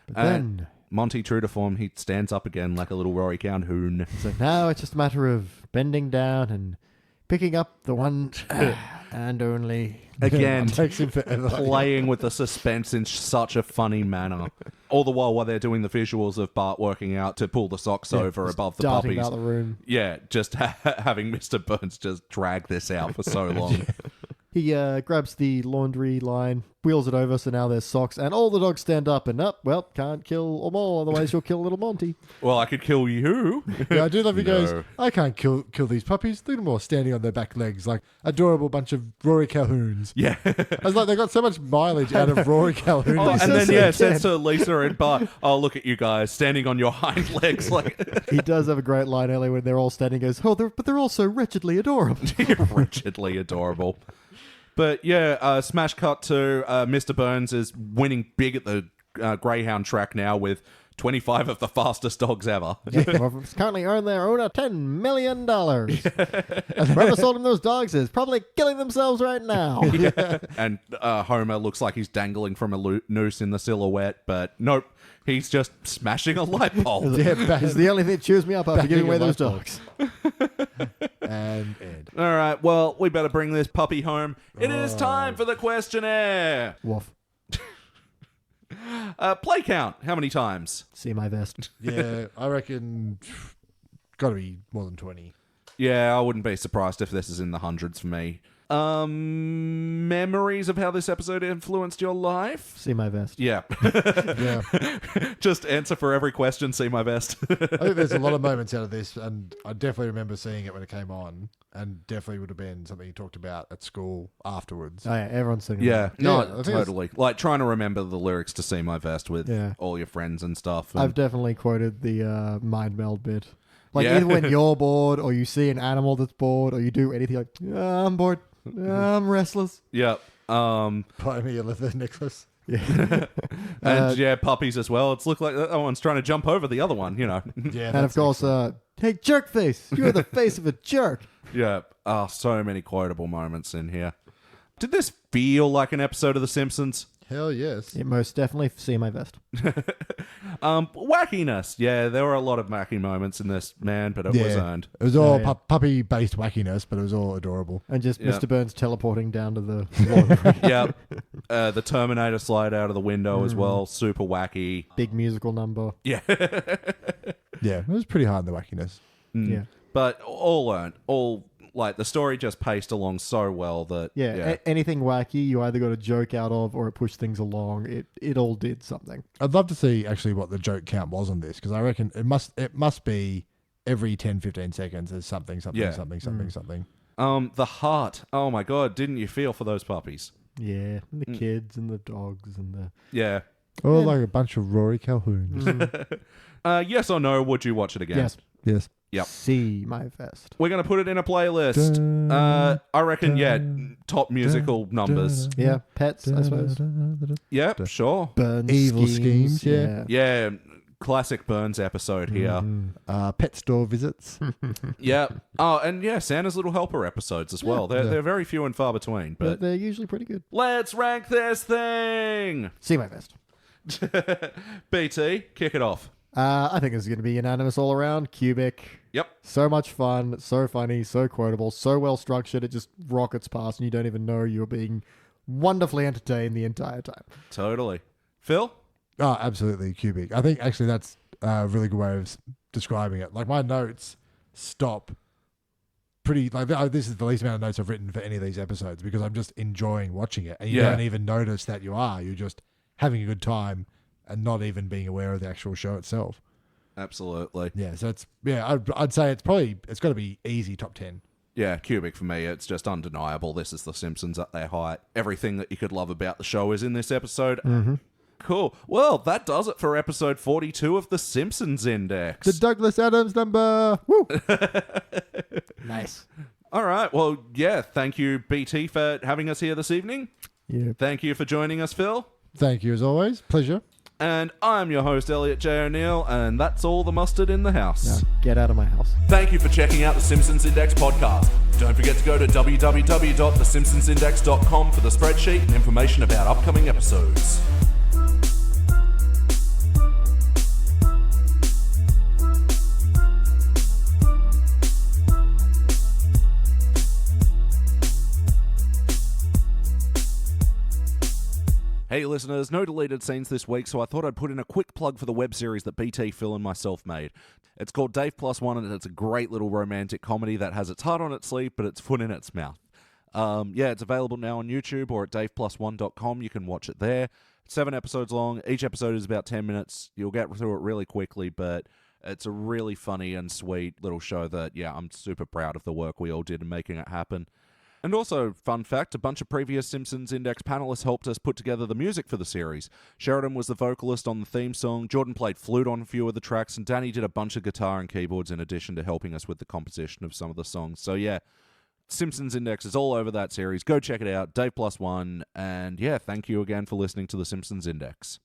But then Monty, true to form, he stands up again like a little Rory Calhoun. So now it's just a matter of bending down and picking up the one and only. Again, takes him forever. Playing with the suspense in such a funny manner. All the while they're doing the visuals of Bart working out to pull the socks over above the darting puppies. out the room. Yeah, just having Mr. Burns just drag this out for so long. He grabs the laundry line, wheels it over, so now there's socks, and all the dogs stand up and can't kill them all, otherwise you'll kill little Monty. Well, I could kill you. Yeah, I do love he goes, I can't kill these puppies. Look at them all standing on their back legs like adorable bunch of Rory Calhouns. Yeah. I was like, they got so much mileage out of Rory Calhoun. And then, says to Lisa and Bart, look at you guys standing on your hind legs. Like He does have a great line earlier when they're all standing, goes, but they're all so wretchedly adorable. Wretchedly adorable. But yeah, smash cut to Mr. Burns is winning big at the Greyhound track now with 25 of the fastest dogs ever. Whoever's currently earned their owner $10 million. Whoever sold him those dogs is probably killing themselves right now. And Homer looks like he's dangling from a noose in the silhouette, but nope, he's just smashing a light bulb. It's the only thing that cheers me up after giving away those dogs. And Ed. All right, well, we better bring this puppy home. It is time for the questionnaire. Woof. Play count. How many times? See my vest. Yeah, I reckon got to be more than 20. Yeah, I wouldn't be surprised if this is in the hundreds for me. Memories of how this episode influenced your life? See my vest. Yeah. Yeah. Just answer for every question, see my best. I think there's a lot of moments out of this, and I definitely remember seeing it when it came on, and definitely would have been something you talked about at school afterwards. Oh, yeah, everyone's singing. Yeah, I no, think totally. Like trying to remember the lyrics to See My Vest with Yeah. all your friends and stuff. And I've definitely quoted the mind meld bit. Like Yeah. either when you're bored, or you see an animal that's bored, or you do anything like, I'm bored, I'm restless. yeah. Buy me a leather necklace. Yeah. And puppies as well. It's looked like that one's trying to jump over the other one, you know. Yeah, And of course, hey, jerk face, you're the face of a jerk. Yeah. So many quotable moments in here. Did this feel like an episode of The Simpsons? hell yes. It most definitely see my vest. Wackiness. Yeah, there were a lot of wacky moments in this, man, but it was earned. It was all Yeah. puppy-based wackiness, but it was all adorable. And just Yeah. Mr. Burns teleporting down to the laundry. Yeah. The Terminator slide out of the window as well. Super wacky. Big musical number. Yeah. Yeah, it was pretty hard in the wackiness. Yeah. But all earned. All, like, the story just paced along so well that... Yeah, anything wacky, you either got a joke out of or it pushed things along. It all did something. I'd love to see actually what the joke count was on this, because I reckon it must be every 10-15 seconds there's something. The heart. Oh my god, didn't you feel for those puppies? Yeah, and the kids and the dogs and the... Yeah. Oh, like a bunch of Rory Calhouns. Yes or no, would you watch it again? Yes. Yes. Yep. See my vest. We're going to put it in a playlist. I reckon, top musical numbers. Yeah, pets, I suppose. Yep, sure. Burn Evil schemes, yeah. Yeah, classic Burns episode here. Pet store visits. Yeah. Oh, and yeah, Santa's Little Helper episodes as well. They're very few and far between, but They're usually pretty good. let's rank this thing. See my best. BT, kick it off. I think this is going to be unanimous all around. Cubic. Yep. So much fun, so funny, so quotable, so well structured. It just rockets past and you don't even know you're being wonderfully entertained the entire time. Totally. Phil? Oh, absolutely, Cubic. I think actually that's a really good way of describing it. Like my notes stop pretty, like this is the least amount of notes I've written for any of these episodes because I'm just enjoying watching it. And you don't even notice that you're just having a good time and not even being aware of the actual show itself. Absolutely. Yeah, so I'd say it's got to be easy top 10. Yeah, Cubic for me, it's just undeniable. This is The Simpsons at their height. Everything that you could love about the show is in this episode. Mm-hmm. Cool. Well, that does it for episode 42 of The Simpsons Index. The Douglas Adams number. Woo! Nice. All right. Well, yeah, thank you, BT, for having us here this evening. Yeah. Thank you for joining us, Phil. Thank you as always. Pleasure. And I'm your host, Elliot J. O'Neill, and that's all the mustard in the house. Now, get out of my house. Thank you for checking out the Simpsons Index podcast. Don't forget to go to www.thesimpsonsindex.com for the spreadsheet and information about upcoming episodes. Hey listeners, no deleted scenes this week, so I thought I'd put in a quick plug for the web series that BT, Phil and myself made. It's called Dave Plus One, and it's a great little romantic comedy that has its heart on its sleeve, but its foot in its mouth. It's available now on YouTube or at daveplusone.com. You can watch it there. It's 7 episodes long. Each episode is about 10 minutes. You'll get through it really quickly, but it's a really funny and sweet little show that, I'm super proud of the work we all did in making it happen. And also, fun fact, a bunch of previous Simpsons Index panelists helped us put together the music for the series. Sheridan was the vocalist on the theme song, Jordan played flute on a few of the tracks, and Danny did a bunch of guitar and keyboards in addition to helping us with the composition of some of the songs. So Simpsons Index is all over that series. Go check it out, Dave Plus One, and thank you again for listening to the Simpsons Index.